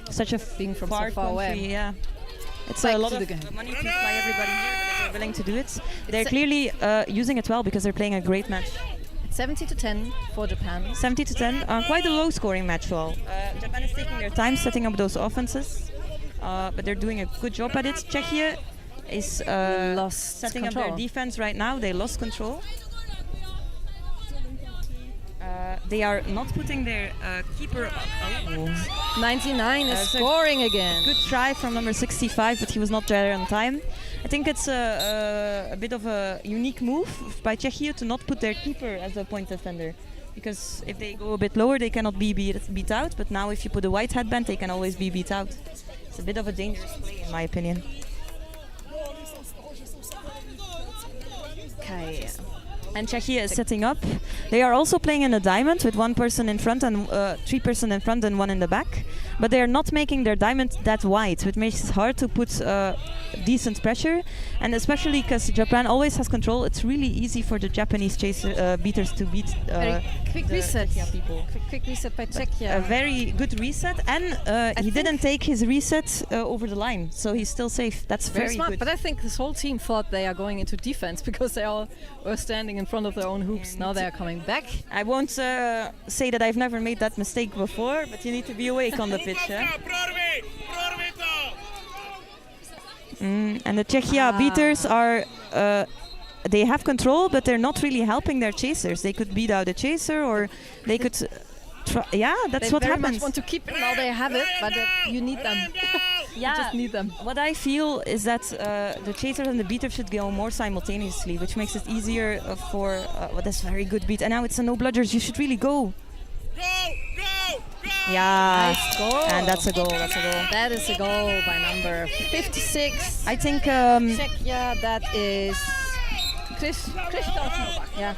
[SPEAKER 17] such a
[SPEAKER 16] being from
[SPEAKER 17] far
[SPEAKER 16] so far
[SPEAKER 17] country,
[SPEAKER 16] away.
[SPEAKER 17] Yeah. It's a lot of money to fly everybody here, but they're willing to do it. They're clearly using it well because they're playing a great match.
[SPEAKER 16] 70-10 for Japan.
[SPEAKER 17] 70-10, quite a low-scoring match. Well, Japan is taking their time setting up those offenses, but they're doing a good job at it. Czechia is setting up their defense right now. They lost control. They are not putting their keeper up.
[SPEAKER 16] 99 is scoring again.
[SPEAKER 17] Good try from number 65, but he was not there on time. I think it's a bit of a unique move by Czechia to not put their keeper as a point defender. Because if they go a bit lower, they cannot be beat out. But now if you put a white headband, they can always be beat out. It's a bit of a dangerous play, in my opinion.
[SPEAKER 16] Okay.
[SPEAKER 17] And Czechia is setting up. They are also playing in a diamond with 1 person in front and 3 person in front and 1 in the back. but they are not making their diamond that wide, which makes it hard to put decent pressure. And especially because Japan always has control, it's really easy for the Japanese beaters to beat
[SPEAKER 16] Very quick reset.
[SPEAKER 17] Czechia people.
[SPEAKER 16] Quick reset by Czechia.
[SPEAKER 17] A very good reset, and he didn't take his reset over the line, so he's still safe. That's
[SPEAKER 16] Very
[SPEAKER 17] very
[SPEAKER 16] smart,
[SPEAKER 17] good.
[SPEAKER 16] but I think this whole team thought they are going into defense because they all were standing in front of their own hoops. Now they are coming back.
[SPEAKER 17] I won't say that I've never made that mistake before, but you need to be awake on the pitch. And the Czechia beaters are, they have control, but they're not really helping their chasers. They could beat out a chaser, or they could yeah, that's
[SPEAKER 16] they
[SPEAKER 17] what
[SPEAKER 16] very
[SPEAKER 17] happens.
[SPEAKER 16] much want to keep it. Now they have it, but you need them.
[SPEAKER 17] Yeah,
[SPEAKER 16] you just need them.
[SPEAKER 17] What I feel is that the chasers and the beaters should go more simultaneously, which makes it easier for that's very good beat. And now it's a no bludgers. You should really go. Yeah,
[SPEAKER 16] nice goal.
[SPEAKER 17] And that's a goal. That's a goal.
[SPEAKER 16] That is a goal by number 56.
[SPEAKER 17] I think
[SPEAKER 16] Czechia. That is Krzysztof Novak. Yeah.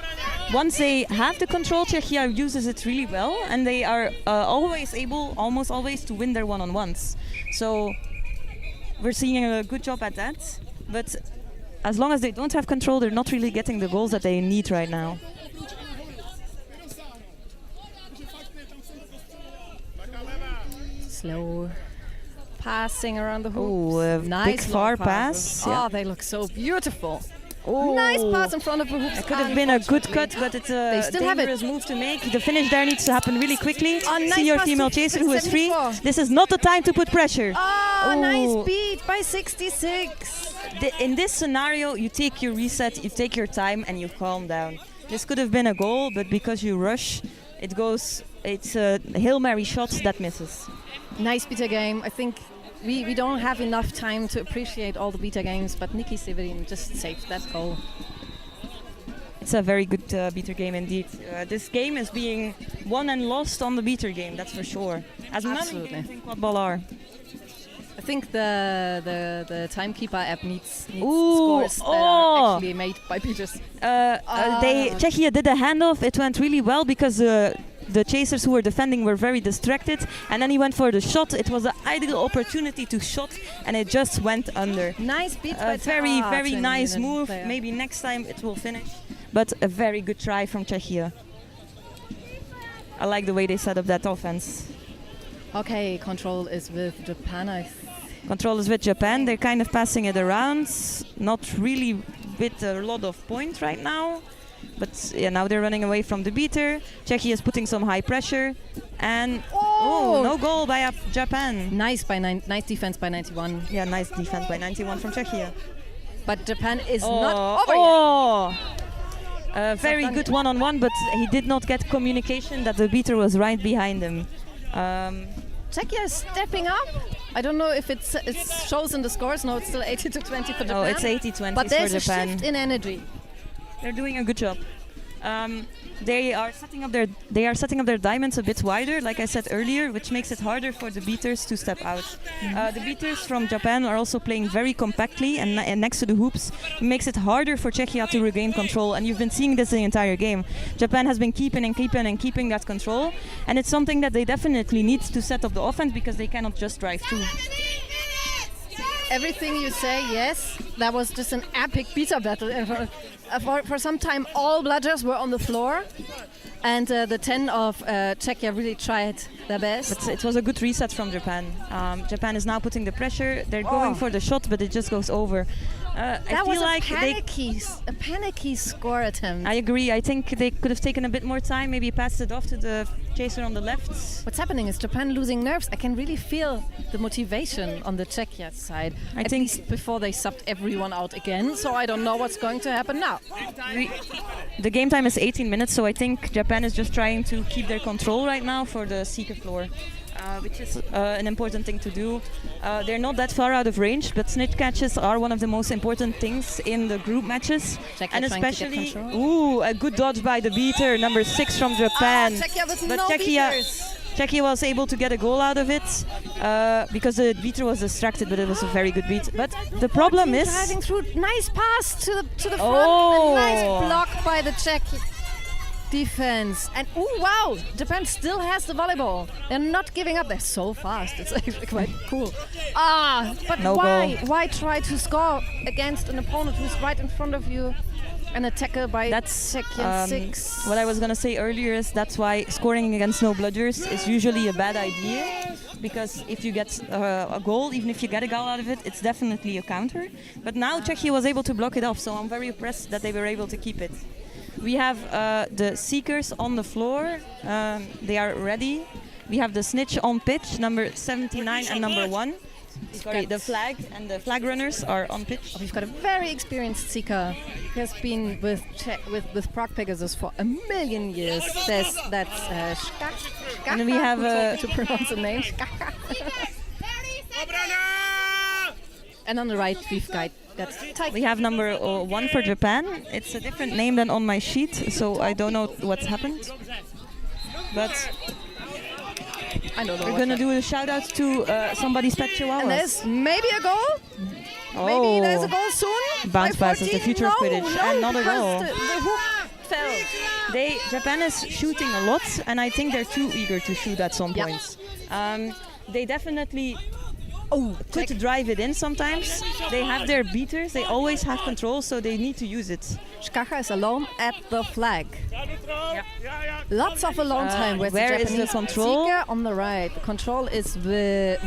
[SPEAKER 17] Once they have the control, Czechia uses it really well, and they are always able, almost always, to win their one-on-ones. So we're seeing a good job at that. But as long as they don't have control, they're not really getting the goals that they need right now.
[SPEAKER 16] Slow passing around the hoops.
[SPEAKER 17] Oh,
[SPEAKER 16] nice
[SPEAKER 17] big far
[SPEAKER 16] pass.
[SPEAKER 17] pass. Yeah.
[SPEAKER 16] Oh, they look so beautiful.
[SPEAKER 17] Oh.
[SPEAKER 16] Nice pass in front of the hoops.
[SPEAKER 17] It could have been a good cut, but it's a dangerous move to make. The finish there needs to happen really quickly.
[SPEAKER 16] Oh, nice
[SPEAKER 17] See your
[SPEAKER 16] pass
[SPEAKER 17] female
[SPEAKER 16] to
[SPEAKER 17] chaser who is free.
[SPEAKER 16] 74.
[SPEAKER 17] This is not the time to put pressure.
[SPEAKER 16] Oh, nice beat by 66.
[SPEAKER 17] In this scenario, you take your reset, you take your time, and you calm down. This could have been a goal, but because you rush, it goes. It's a Hail Mary shot that misses.
[SPEAKER 16] Nice beta game. I think we don't have enough time to appreciate all the beta games, but Nikki Severin just saved that goal.
[SPEAKER 17] It's a very good beater game indeed. This game is being won and lost on the beater game, that's for sure. As many games in quadball are.
[SPEAKER 16] I think the timekeeper app needs
[SPEAKER 17] Ooh,
[SPEAKER 16] scores that are actually made by beaters.
[SPEAKER 17] Czechia did a handoff. It went really well because the chasers who were defending were very distracted, and then he went for the shot. It was an ideal opportunity to shot, and it just went under.
[SPEAKER 16] Nice beat by
[SPEAKER 17] very nice move.
[SPEAKER 16] player.
[SPEAKER 17] Maybe next time it will finish, but a very good try from Czechia. I like the way they set up that offense.
[SPEAKER 16] Okay, control is with Japan.
[SPEAKER 17] Control is with Japan. They're kind of passing it around, not really with a lot of points right now. But yeah, now they're running away from the beater. Czechia is putting some high pressure, and no goal by Japan.
[SPEAKER 16] Nice defense by 91.
[SPEAKER 17] Yeah, nice defense by 91 from Czechia.
[SPEAKER 16] But Japan is not over yet.
[SPEAKER 17] Very good one-on-one, but he did not get communication that the beater was right behind him.
[SPEAKER 16] Czechia is stepping up. I don't know if it shows in the scores. No, it's still 80-20 for Japan.
[SPEAKER 17] No, it's 80-20 for Japan.
[SPEAKER 16] But there's a shift in energy.
[SPEAKER 17] They're doing a good job. They are setting up their diamonds a bit wider, like I said earlier, which makes it harder for the beaters to step out. The beaters from Japan are also playing very compactly and next to the hoops. It makes it harder for Czechia to regain control, and you've been seeing this the entire game. Japan has been keeping that control, and it's something that they definitely need to set up the offense because they cannot just drive through.
[SPEAKER 16] Everything you say, yes. That was just an epic beta battle. For some time, all bludgers were on the floor, and the 10 of Czechia really tried their best.
[SPEAKER 17] But it was a good reset from Japan. Japan is now putting the pressure. They're going for the shot, but it just goes over.
[SPEAKER 16] That was a panicky score attempt.
[SPEAKER 17] I agree. I think they could have taken a bit more time, maybe passed it off to the chaser on the left.
[SPEAKER 16] What's happening is Japan losing nerves. I can really feel the motivation on the Czechia side. I think before they subbed everyone out again, so I don't know what's going to happen now.
[SPEAKER 17] The game time is 18 minutes, so I think Japan is just trying to keep their control right now for the seeker floor. Which is an important thing to do. They're not that far out of range, but snitch catches are one of the most important things in the group matches.
[SPEAKER 16] Czechia
[SPEAKER 17] and
[SPEAKER 16] especially,
[SPEAKER 17] a good dodge by the beater, number 6 from Japan.
[SPEAKER 16] Czechia with
[SPEAKER 17] but
[SPEAKER 16] no
[SPEAKER 17] Czechia was able to get a goal out of it because the beater was distracted, but it was a very good beat. But the problem is
[SPEAKER 16] driving through, nice pass to the front, and nice block by the Czech. defense. And oh wow, Japan still has the volleyball. They're not giving up. They're so fast. It's actually quite cool. But
[SPEAKER 17] No
[SPEAKER 16] why?
[SPEAKER 17] goal.
[SPEAKER 16] Why try to score against an opponent who's right in front of you? An attacker by Czechia 6.
[SPEAKER 17] What I was going to say earlier is that's why scoring against no bludgers is usually a bad idea, because if you get a goal, even if you get a goal out of it, it's definitely a counter. But now Czechia was able to block it off, so I'm very impressed that they were able to keep it. We have the seekers on the floor. They are ready. We have the snitch on pitch, number 79 and number 1. Sorry, the flag and the flag runners are on pitch.
[SPEAKER 16] We've got a very experienced seeker who has been with Prague Pegasus for a million years. That's Skak.
[SPEAKER 17] And we have
[SPEAKER 16] to pronounce the name. And on the right we've got Taika.
[SPEAKER 17] We have number 1 for Japan. It's a different name than on my sheet, so I don't know what's happened. But
[SPEAKER 16] I don't know.
[SPEAKER 17] we're gonna do a shout out to somebody's pet chihuahuas.
[SPEAKER 16] And there's maybe a goal. Maybe there's a goal soon.
[SPEAKER 17] Bounce
[SPEAKER 16] By
[SPEAKER 17] pass is the
[SPEAKER 16] 14.
[SPEAKER 17] future of Quidditch.
[SPEAKER 16] No,
[SPEAKER 17] And not a
[SPEAKER 16] because
[SPEAKER 17] goal.
[SPEAKER 16] The hook fell.
[SPEAKER 17] Japan is shooting a lot, and I think they're too eager to shoot at some points. They definitely could drive it in sometimes. They have their beaters, they always have control, so they need to use it.
[SPEAKER 16] Skaka is alone at the flag. Lots of alone time with
[SPEAKER 17] where
[SPEAKER 16] the
[SPEAKER 17] is the
[SPEAKER 16] Japanese
[SPEAKER 17] control?
[SPEAKER 16] seeker on the right. The control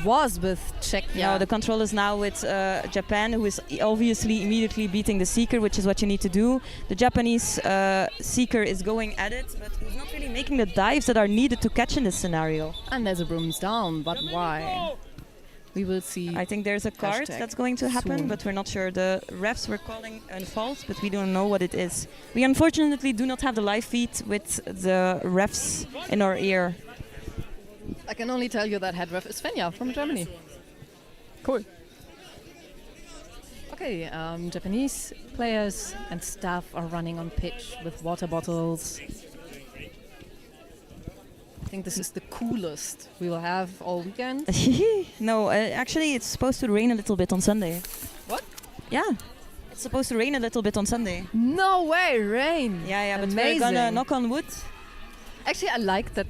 [SPEAKER 16] was with Czechia.
[SPEAKER 17] No, the control is now with Japan, who is obviously immediately beating the seeker, which is what you need to do. The Japanese seeker is going at it, but he's not really making the dives that are needed to catch in this scenario.
[SPEAKER 16] And there's a brooms down, but why? We will see.
[SPEAKER 17] I think there's a card that's going to happen,
[SPEAKER 16] soon.
[SPEAKER 17] but we're not sure. The refs were calling a fault, but we don't know what it is. We unfortunately do not have the live feed with the refs in our ear.
[SPEAKER 16] I can only tell you that head ref is Fenja from Germany. Cool. Okay, Japanese players and staff are running on pitch with water bottles. I think this is the coolest we will have all weekend.
[SPEAKER 17] No, actually it's supposed to rain a little bit on Sunday.
[SPEAKER 16] What?
[SPEAKER 17] Yeah. It's supposed to rain a little bit on Sunday.
[SPEAKER 16] No way, rain!
[SPEAKER 17] Yeah, but
[SPEAKER 16] Amazing.
[SPEAKER 17] we're gonna knock on wood.
[SPEAKER 16] Actually, I like that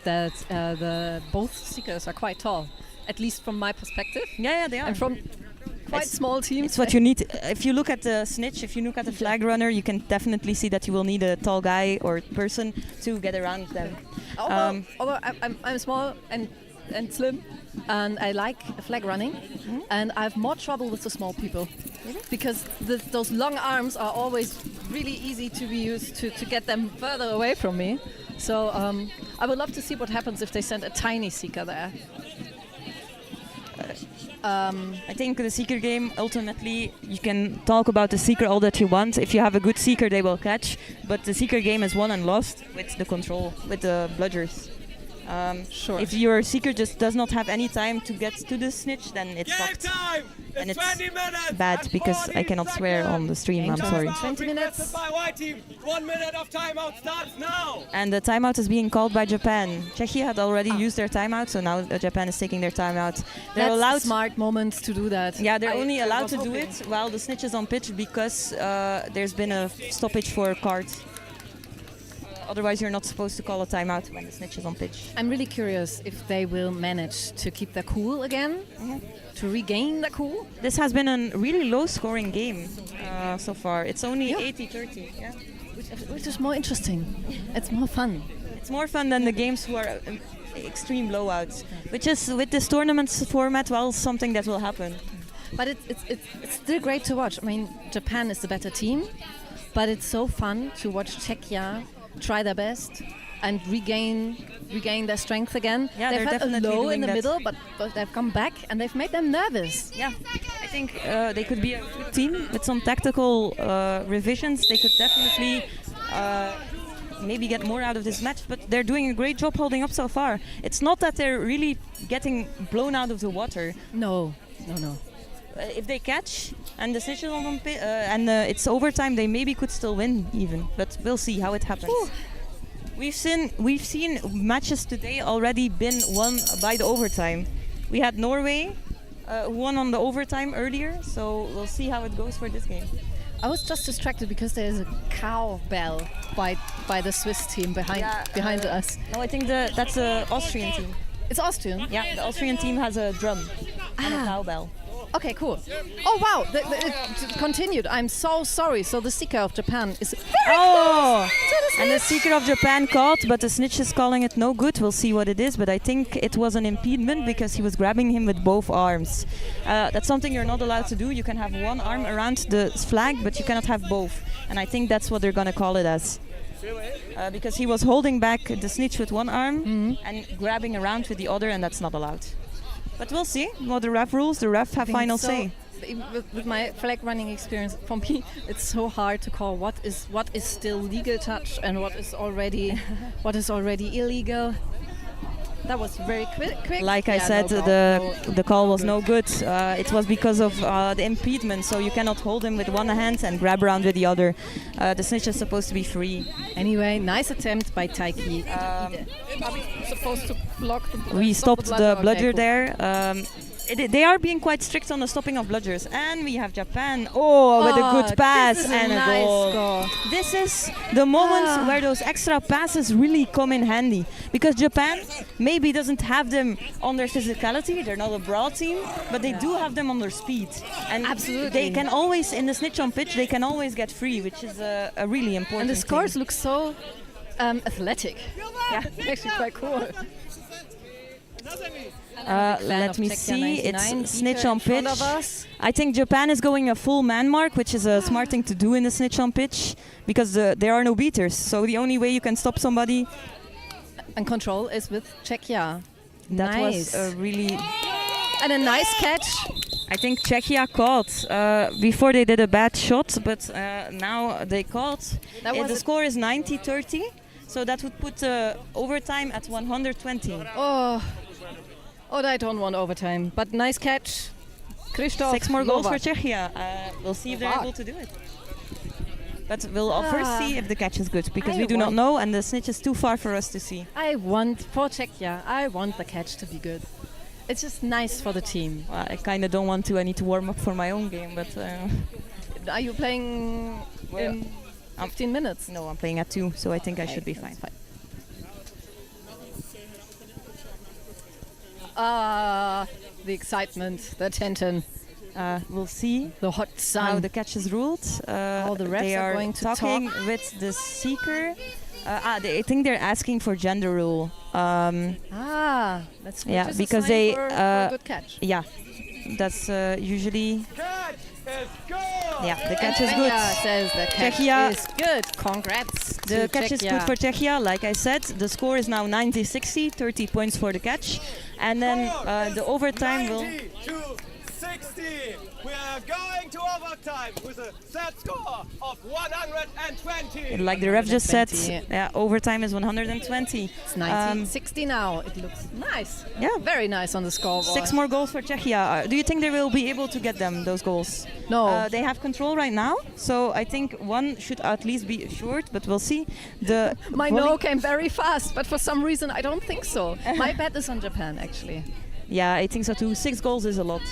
[SPEAKER 16] the both seekers are quite tall, at least from my perspective.
[SPEAKER 17] Yeah, they are.
[SPEAKER 16] And from quite small teams.
[SPEAKER 17] It's what you need. If you look at the snitch, if you look at the flag runner, you can definitely see that you will need a tall guy or person to get around them.
[SPEAKER 16] Although I'm small and slim, and I like flag running, and I have more trouble with the small people. Because those long arms are always really easy to be used to get them further away from me. So I would love to see what happens if they send a tiny seeker there.
[SPEAKER 17] I think the seeker game, ultimately, you can talk about the seeker all that you want. If you have a good seeker, they will catch. But the seeker game is won and lost with the control, with the bludgers.
[SPEAKER 16] Sure.
[SPEAKER 17] If your seeker just does not have any time to get to the snitch, then it's fucked. And it's bad because I cannot swear on the stream, I'm sorry.
[SPEAKER 16] 20 minutes.
[SPEAKER 14] By white team. 1 minute of timeout starts now.
[SPEAKER 17] And the timeout is being called by Japan. Czechia had already used their timeout, so now Japan is taking their timeout. They're
[SPEAKER 16] That's
[SPEAKER 17] allowed
[SPEAKER 16] a smart moment to do that.
[SPEAKER 17] Yeah, they're only
[SPEAKER 16] I
[SPEAKER 17] allowed
[SPEAKER 16] was
[SPEAKER 17] to do
[SPEAKER 16] hoping.
[SPEAKER 17] it while the snitch is on pitch because there's been a stoppage for cards. Otherwise, you're not supposed to call a timeout when the snitch is on pitch.
[SPEAKER 16] I'm really curious if they will manage to keep their cool again, to regain their cool.
[SPEAKER 17] This has been a really low-scoring game so far. It's only 80-30. Yeah.
[SPEAKER 16] Which is more interesting. It's more fun.
[SPEAKER 17] It's more fun than the games who are extreme blowouts, which is with this tournament format, well, something that will happen.
[SPEAKER 16] But it's still great to watch. I mean, Japan is the better team, but it's so fun to watch Czechia try their best and regain their strength again.
[SPEAKER 17] Yeah,
[SPEAKER 16] they've
[SPEAKER 17] they're
[SPEAKER 16] had a
[SPEAKER 17] definitely
[SPEAKER 16] low
[SPEAKER 17] doing
[SPEAKER 16] in the
[SPEAKER 17] that.
[SPEAKER 16] middle, but they've come back and they've made them nervous.
[SPEAKER 17] Yeah, I think they could be a good team with some tactical revisions. They could definitely maybe get more out of this match, but they're doing a great job holding up so far. It's not that they're really getting blown out of the water.
[SPEAKER 16] No.
[SPEAKER 17] If they catch and the snitch is on and it's overtime, they maybe could still win even. But we'll see how it happens.
[SPEAKER 16] Whew.
[SPEAKER 17] We've seen matches today already been won by the overtime. We had Norway who won on the overtime earlier, so we'll see how it goes for this game.
[SPEAKER 16] I was just distracted because there's a cowbell by the Swiss team behind us.
[SPEAKER 17] No, I think that's the Austrian team.
[SPEAKER 16] It's Austrian?
[SPEAKER 17] Yeah, the Austrian team has a drum and a cowbell.
[SPEAKER 16] Okay, cool. Oh wow, it continued. I'm so sorry. So the Seeker of Japan is very close to the
[SPEAKER 17] And the
[SPEAKER 16] snitch.
[SPEAKER 17] Seeker of Japan caught, but the snitch is calling it no good. We'll see what it is, but I think it was an impediment because he was grabbing him with both arms. That's something you're not allowed to do. You can have one arm around the flag, but you cannot have both. And I think that's what they're going to call it as. Because he was holding back the snitch with one arm and grabbing around with the other, and that's not allowed. But we'll see what the ref rules. The ref have final say.
[SPEAKER 16] With my flag running experience, for me, it's so hard to call what is still legal touch and what is already illegal. That was very quick.
[SPEAKER 17] Like I
[SPEAKER 16] Yeah,
[SPEAKER 17] said,
[SPEAKER 16] no goal.
[SPEAKER 17] the call was no good. It was because of the impediment, so you cannot hold him with one hand and grab around with the other. The snitch is supposed to be free.
[SPEAKER 16] Anyway, nice attempt by Taiki. Are we supposed to block the
[SPEAKER 17] We
[SPEAKER 16] stop
[SPEAKER 17] stopped the bludger
[SPEAKER 16] Okay, cool.
[SPEAKER 17] there. They are being quite strict on the stopping of bludgers. And we have Japan. Oh, with a good pass
[SPEAKER 16] this is
[SPEAKER 17] and a
[SPEAKER 16] nice
[SPEAKER 17] goal. This is the moments where those extra passes really come in handy. Because Japan maybe doesn't have them on their physicality. They're not a broad team, but they do have them on their speed. And
[SPEAKER 16] Absolutely.
[SPEAKER 17] they can always, in the snitch on pitch, they can always get free, which is a really important
[SPEAKER 16] And the
[SPEAKER 17] thing.
[SPEAKER 16] scores look so athletic. Yeah, actually quite cool.
[SPEAKER 17] Let me see. It's snitch on pitch.
[SPEAKER 16] Of us.
[SPEAKER 17] I think Japan is going a full man mark, which is a smart thing to do in the snitch on pitch, because there are no beaters. So the only way you can stop somebody
[SPEAKER 16] and control is with Czechia.
[SPEAKER 17] That
[SPEAKER 16] Nice.
[SPEAKER 17] was a really
[SPEAKER 16] and a nice catch.
[SPEAKER 17] I think Czechia caught before they did a bad shot, but now they caught. The score is 90-30, so that would put overtime at 120.
[SPEAKER 16] Oh, I don't want overtime, but nice catch. Christoph
[SPEAKER 17] 6 more goals
[SPEAKER 16] Novak.
[SPEAKER 17] for Czechia. We'll see if they're
[SPEAKER 16] Novak.
[SPEAKER 17] able to do it. But we'll first see if the catch is good, because
[SPEAKER 16] I
[SPEAKER 17] we do not
[SPEAKER 16] want-
[SPEAKER 17] know, and the snitch is too far for us to see.
[SPEAKER 16] I want for Czechia. I want the catch to be good. It's just nice for the team.
[SPEAKER 17] Well, I kind of don't want to. I need to warm up for my own game, but.
[SPEAKER 16] Are you playing in 15 minutes?
[SPEAKER 17] No, I'm playing at 2, so I think I should be fine.
[SPEAKER 16] The excitement, the tension.
[SPEAKER 17] We'll see
[SPEAKER 16] the hot sun.
[SPEAKER 17] How the catch is ruled.
[SPEAKER 16] The refs
[SPEAKER 17] they
[SPEAKER 16] are
[SPEAKER 17] are
[SPEAKER 16] going to
[SPEAKER 17] talking
[SPEAKER 16] talk.
[SPEAKER 17] with the seeker. I think they're asking for gender rule.
[SPEAKER 16] That's
[SPEAKER 17] yeah,
[SPEAKER 16] which is a
[SPEAKER 17] because
[SPEAKER 16] sign
[SPEAKER 17] they
[SPEAKER 16] for a good catch.
[SPEAKER 17] Yeah, that's usually.
[SPEAKER 11] Catch is good.
[SPEAKER 17] Yeah, the catch is
[SPEAKER 16] Czechia
[SPEAKER 17] good.
[SPEAKER 16] says the catch
[SPEAKER 17] Czechia
[SPEAKER 16] is good. Congrats.
[SPEAKER 17] The
[SPEAKER 16] to
[SPEAKER 17] catch is
[SPEAKER 16] Czechia.
[SPEAKER 17] good for Czechia. Like I said, the score is now 90-60, 30 points for the catch. And then the overtime will...
[SPEAKER 11] 90-60. We are going to overtime with a set score of 120.
[SPEAKER 17] Like the ref just said,
[SPEAKER 16] 120.
[SPEAKER 17] yeah, overtime is 120.
[SPEAKER 16] It's 90-60 now. It looks nice.
[SPEAKER 17] Yeah.
[SPEAKER 16] Very nice on the scoreboard.
[SPEAKER 17] 6 more goals for Czechia. Do you think they will be able to get them, those goals?
[SPEAKER 16] No.
[SPEAKER 17] They have control right now, so I think one should at least be assured, but we'll see.
[SPEAKER 16] My no came very fast, but for some reason I don't think so. My bet is on Japan, actually.
[SPEAKER 17] Yeah, I think so too. 6 goals is a lot.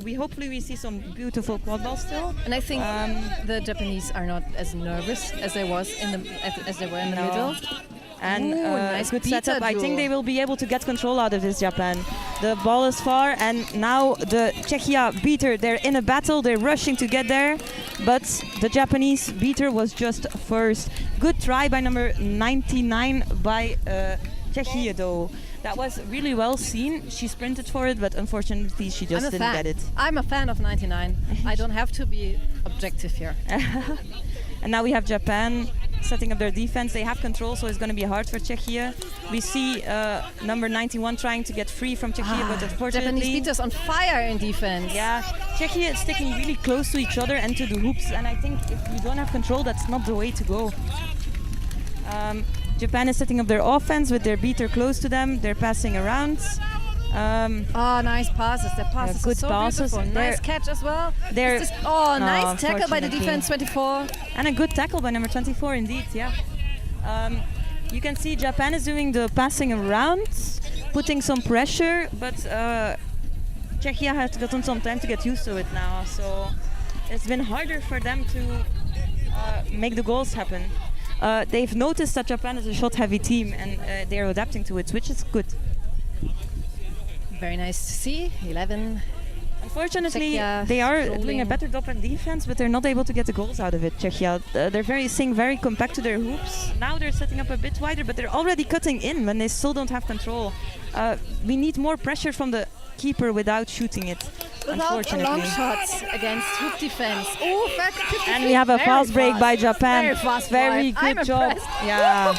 [SPEAKER 17] We hopefully we see some beautiful quad ball still.
[SPEAKER 16] And I think the Japanese are not as nervous as they were in the
[SPEAKER 17] No.
[SPEAKER 16] middle.
[SPEAKER 17] And
[SPEAKER 16] Ooh, nice
[SPEAKER 17] good
[SPEAKER 16] beater
[SPEAKER 17] setup. I think
[SPEAKER 16] duel.
[SPEAKER 17] they will be able to get control out of this Japan. The ball is far, and now the Czechia beater, they're in a battle, they're rushing to get there, but the Japanese beater was just first. Good try by number 99 by Czechia though. That was really well seen. She sprinted for it, but unfortunately she just didn't get it.
[SPEAKER 16] I'm a fan of 99. I don't have to be objective here.
[SPEAKER 17] And now we have Japan setting up their defense. They have control, so it's going to be hard for Czechia. We see number 91 trying to get free from Czechia, but unfortunately...
[SPEAKER 16] Japanese beaters on fire in defense.
[SPEAKER 17] Yeah, Czechia is sticking really close to each other and to the hoops, and I think if you don't have control, that's not the way to go. Japan is setting up their offense with their beater close to them. They're passing around.
[SPEAKER 16] Nice passes. Their passes
[SPEAKER 17] good
[SPEAKER 16] are so
[SPEAKER 17] passes.
[SPEAKER 16] beautiful. Nice catch as well.
[SPEAKER 17] They're-
[SPEAKER 16] Nice tackle by the
[SPEAKER 17] unfortunately.
[SPEAKER 16] defense 24.
[SPEAKER 17] And a good tackle by number 24 indeed, yeah. You can see Japan is doing the passing around, putting some pressure, but Czechia has gotten some time to get used to it now. So it's been harder for them to make the goals happen. They've noticed that Japan is a shot-heavy team, and they're adapting to it, which is good.
[SPEAKER 16] Very nice to see. 11.
[SPEAKER 17] Unfortunately,
[SPEAKER 16] Czechia
[SPEAKER 17] they are
[SPEAKER 16] rolling.
[SPEAKER 17] doing a better job in defense, but they're not able to get the goals out of it. Czechia, they're staying very compact to their hoops. Now they're setting up a bit wider, but they're already cutting in when they still don't have control. We need more pressure from the keeper without shooting it.
[SPEAKER 16] Without a long shots against hoop defense. Oh,
[SPEAKER 17] and we have a fast break by Japan.
[SPEAKER 16] Very fast.
[SPEAKER 17] Very
[SPEAKER 16] I'm
[SPEAKER 17] good job.
[SPEAKER 16] impressed.
[SPEAKER 17] Yeah.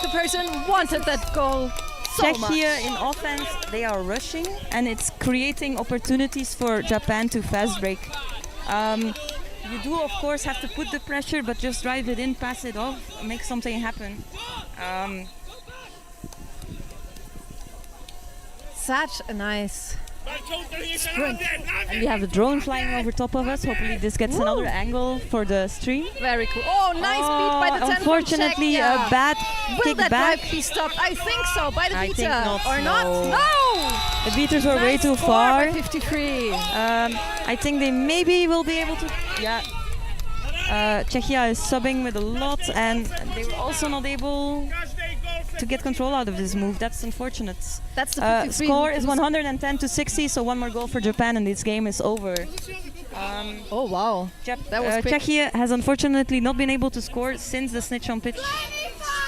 [SPEAKER 16] The person wanted that goal so much.
[SPEAKER 17] Czechia in offense, they are rushing, and it's creating opportunities for Japan to fast break. You do, of course, have to put the pressure, but just drive it in, pass it off, make something happen.
[SPEAKER 16] Such a nice sprint.
[SPEAKER 17] And we have a drone flying over top of us. Hopefully this gets another angle for the stream.
[SPEAKER 16] Very cool. Oh, nice beat by the 10
[SPEAKER 17] unfortunately,
[SPEAKER 16] from Czechia.
[SPEAKER 17] a bad
[SPEAKER 16] Will that
[SPEAKER 17] kickback.
[SPEAKER 16] drive be stopped? I think so, by the
[SPEAKER 17] I
[SPEAKER 16] beater.
[SPEAKER 17] think not,
[SPEAKER 16] or
[SPEAKER 17] no.
[SPEAKER 16] not? No!
[SPEAKER 17] The beaters were way
[SPEAKER 16] Nice
[SPEAKER 17] too
[SPEAKER 16] score
[SPEAKER 17] far.
[SPEAKER 16] by 53.
[SPEAKER 17] I think they maybe will be able to. Yeah. Czechia is subbing with a lot, and they were also not able to get control out of this move. That's unfortunate.
[SPEAKER 16] That's the 53
[SPEAKER 17] score is 110 to 60, so one more goal for Japan, and this game is over.
[SPEAKER 16] Oh wow, that was quick.
[SPEAKER 17] Czechia has unfortunately not been able to score since the snitch on pitch.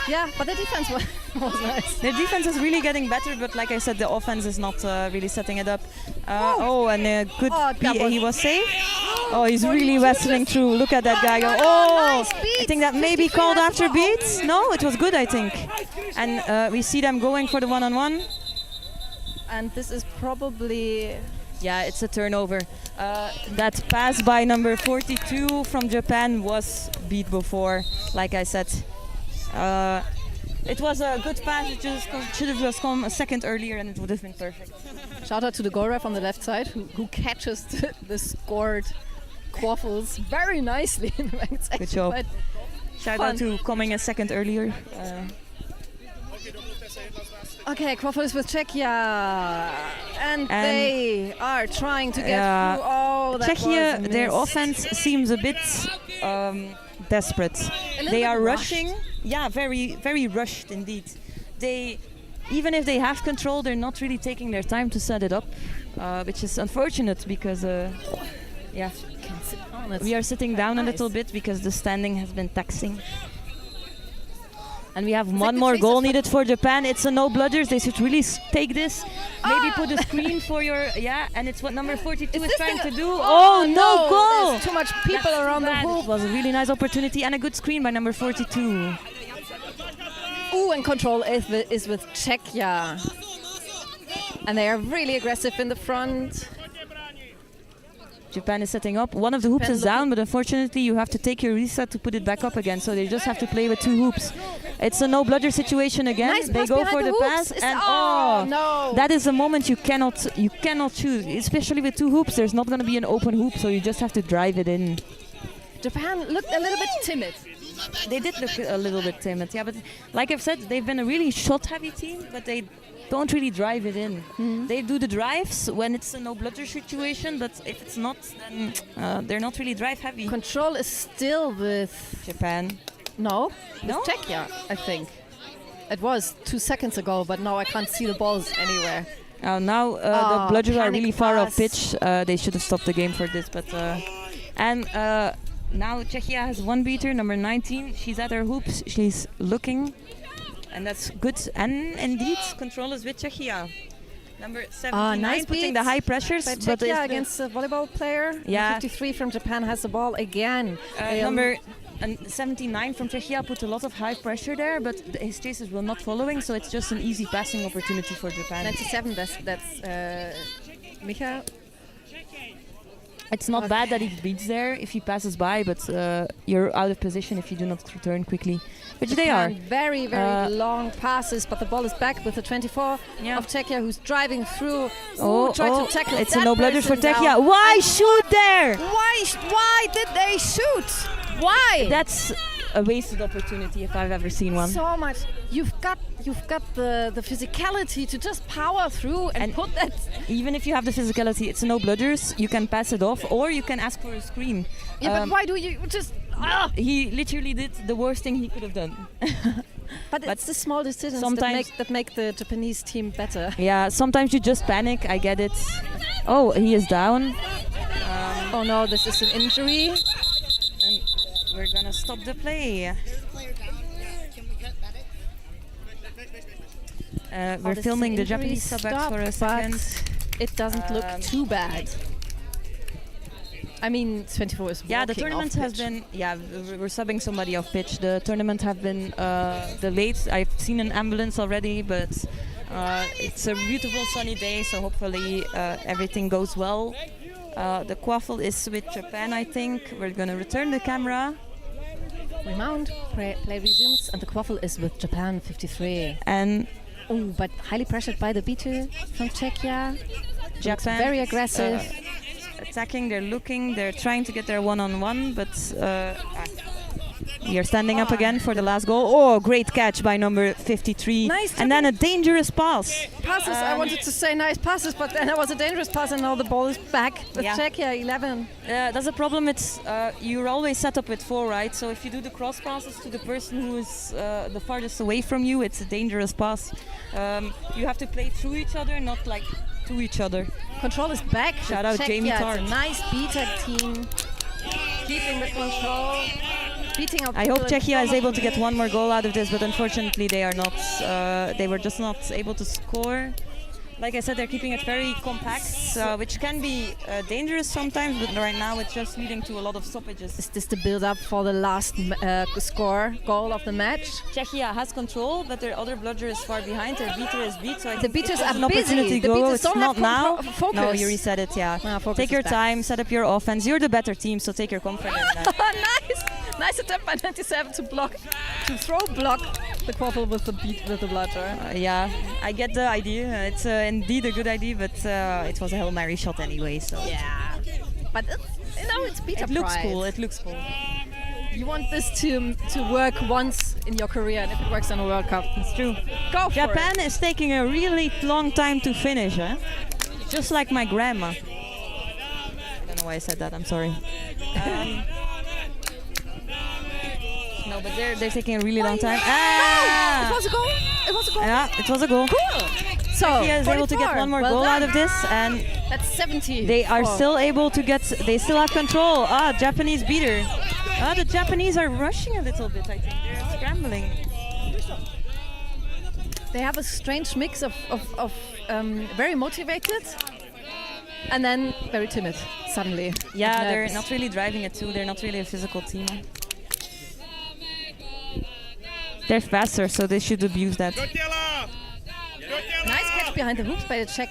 [SPEAKER 16] Yeah, but the defense was nice.
[SPEAKER 17] Their defense is really getting better, but like I said, the offense is not really setting it up. And a good PA, he was safe. Oh, he's really wrestling through. Look at that guy go. Oh, I think that may be called after beats. No, it was good, I think. And we see them going for the one-on-one.
[SPEAKER 16] And this is probably...
[SPEAKER 17] Yeah, it's a turnover. That pass by number 42 from Japan was beat before, like I said. It was a good pass, it just should have just come a second earlier and it would have been perfect.
[SPEAKER 16] Shout out to the goal ref on the left side who catches the scored quaffles very nicely in the right section.
[SPEAKER 17] Good job.
[SPEAKER 16] But
[SPEAKER 17] Shout
[SPEAKER 16] fun.
[SPEAKER 17] out to coming a second earlier.
[SPEAKER 16] Okay, quaffles with Czechia. And they are trying to get through. Oh, that
[SPEAKER 17] Czechia,
[SPEAKER 16] was a
[SPEAKER 17] their
[SPEAKER 16] miss.
[SPEAKER 17] offense seems a bit desperate. They are rushing. Yeah, very, very rushed indeed. They, even if they have control, they're not really taking their time to set it up, which is unfortunate because, yeah, we are sitting down a little bit because the standing has been taxing. And we have one more goal needed for Japan. It's a no blooders. They should really take this. Maybe put a screen for your and it's what number 42 is trying to do. Oh no goal!
[SPEAKER 16] There's too much people around the hoop.
[SPEAKER 17] It was a really nice opportunity and a good screen by number 42.
[SPEAKER 16] Ooh, and control is with Czechia. And they are really aggressive in the front.
[SPEAKER 17] Japan is setting up. One of the hoops is down, but unfortunately you have to take your reset to put it back up again. So they just have to play with two hoops. It's a no bludger situation again.
[SPEAKER 16] Nice
[SPEAKER 17] they
[SPEAKER 16] pass
[SPEAKER 17] go
[SPEAKER 16] behind
[SPEAKER 17] for
[SPEAKER 16] the
[SPEAKER 17] the
[SPEAKER 16] hoops.
[SPEAKER 17] pass and
[SPEAKER 16] no.
[SPEAKER 17] that is a moment you cannot choose. Especially with two hoops, there's not going to be an open hoop, so you just have to drive it in.
[SPEAKER 16] Japan looked a little bit timid.
[SPEAKER 17] They did look a little bit timid, yeah. But like I've said, they've been a really shot-heavy team, but they don't really drive it in. They do the drives when it's a no bludger situation, but if it's not, then they're not really drive heavy.
[SPEAKER 16] Control is still with
[SPEAKER 17] Japan.
[SPEAKER 16] No, with Czechia, I think. It was 2 seconds ago, but now I can't see the balls anywhere.
[SPEAKER 17] Now the bludgers are really far off pitch. They should have stopped the game for this, but now Czechia has one beater, number 19. She's at her hoops. She's looking. And that's good. And indeed, control is with Czechia. Number 79
[SPEAKER 16] nice
[SPEAKER 17] putting the high pressures.
[SPEAKER 16] By
[SPEAKER 17] but
[SPEAKER 16] Czechia against the volleyball player.
[SPEAKER 17] Yeah.
[SPEAKER 16] 53 from Japan has the ball again.
[SPEAKER 17] Number 79 from Czechia put a lot of high pressure there, but his chasers were not following, so it's just an easy passing opportunity for Japan.
[SPEAKER 16] 97, that's Micha.
[SPEAKER 17] It's not bad that he beats there if he passes by, but you're out of position if you do not return quickly, which they are.
[SPEAKER 16] Very, very long passes, but the ball is back with the 24 of Czechia, who's driving through. To tackle
[SPEAKER 17] it's
[SPEAKER 16] that
[SPEAKER 17] a no blooders for
[SPEAKER 16] person
[SPEAKER 17] Czechia.
[SPEAKER 16] down.
[SPEAKER 17] Why shoot there?
[SPEAKER 16] Why did they shoot? Why?
[SPEAKER 17] That's a wasted opportunity if I've ever seen one.
[SPEAKER 16] So much. You've got the physicality to just power through and put that.
[SPEAKER 17] Even if you have the physicality, it's no bludgers. You can pass it off, or you can ask for a screen.
[SPEAKER 16] Yeah, but why do you just?
[SPEAKER 17] He literally did the worst thing he could have done.
[SPEAKER 16] But it's the small decisions that make the Japanese team better.
[SPEAKER 17] Yeah, sometimes you just panic. I get it. Oh, he is down.
[SPEAKER 16] Oh no, this is an injury.
[SPEAKER 17] And we're gonna stop the play. We're filming the Japanese subbacks for a second.
[SPEAKER 16] It doesn't look too bad. I mean, 24 is
[SPEAKER 17] the tournament has been. Yeah, we're subbing somebody off pitch. The tournament have been delayed. I've seen an ambulance already, but it's a beautiful sunny day, so hopefully everything goes well. The quaffle is with Japan, I think. We're gonna return the camera.
[SPEAKER 16] We mount, play resumes, and the quaffle is with Japan 53.
[SPEAKER 17] And
[SPEAKER 16] but highly pressured by the B2 from Czechia.
[SPEAKER 17] Japan
[SPEAKER 16] very aggressive.
[SPEAKER 17] Attacking, they're looking, they're trying to get their one-on-one, but you're standing up again for the last goal. Oh, great catch by number 53.
[SPEAKER 16] Nice.
[SPEAKER 17] And then a dangerous pass.
[SPEAKER 16] Passes, I wanted to say nice passes, but then it was a dangerous pass and now the ball is back with Czechia 11.
[SPEAKER 17] That's a problem. It's you're always set up with 4, right? So if you do the cross passes to the person who is the farthest away from you, it's a dangerous pass. You have to play through each other, not like to each other.
[SPEAKER 16] Control is back.
[SPEAKER 17] Shout out Jamie Tart.
[SPEAKER 16] It's a nice beta team. Keeping the control. Beating up.
[SPEAKER 17] I hope Czechia is able to get one more goal out of this, but unfortunately they are not. They were just not able to score. Like I said, they're keeping it very compact, which can be dangerous sometimes, but right now it's just leading to a lot of stoppages.
[SPEAKER 16] Is this the build-up for the last goal of the match?
[SPEAKER 17] Czechia has control, but their other bludger is far behind. Their beater is beat, so I
[SPEAKER 16] the
[SPEAKER 17] think
[SPEAKER 16] beaters
[SPEAKER 17] it's
[SPEAKER 16] are
[SPEAKER 17] an
[SPEAKER 16] busy.
[SPEAKER 17] opportunity
[SPEAKER 16] The
[SPEAKER 17] to go.
[SPEAKER 16] beaters
[SPEAKER 17] It's
[SPEAKER 16] don't
[SPEAKER 17] not
[SPEAKER 16] have
[SPEAKER 17] now.
[SPEAKER 16] focus.
[SPEAKER 17] No, you reset it, yeah. Take your time, set up your offense. You're the better team, so take your comfort in that.
[SPEAKER 16] Nice attempt by 97 to block the quaffle with the bludger.
[SPEAKER 17] Yeah, I get the idea. It's indeed a good idea, but it was a Hail Mary shot anyway, so.
[SPEAKER 16] Yeah, but it's beta
[SPEAKER 17] It looks
[SPEAKER 16] pride.
[SPEAKER 17] cool, it looks cool.
[SPEAKER 16] You want this to work once in your career, and if it works on a World Cup,
[SPEAKER 17] it's true.
[SPEAKER 16] Go for
[SPEAKER 17] Japan
[SPEAKER 16] it.
[SPEAKER 17] is taking a really long time to finish, huh? Just like my grandma. I don't know why I said that, I'm sorry. No, but they're taking a really long time.
[SPEAKER 16] Ah! It was a goal. It was a goal.
[SPEAKER 17] Yeah, it was a goal.
[SPEAKER 16] Cool. So
[SPEAKER 17] Czechia is able to get one more goal out of this, and
[SPEAKER 16] that's 70.
[SPEAKER 17] They are still able to get. They still have control. Japanese beater. The Japanese are rushing a little bit. I think they're scrambling.
[SPEAKER 16] They have a strange mix of very motivated and then very timid suddenly.
[SPEAKER 17] Yeah, they're not really driving it too. They're not really a physical team. They're faster, so they should abuse that.
[SPEAKER 16] Nice catch behind the hoops by the Czech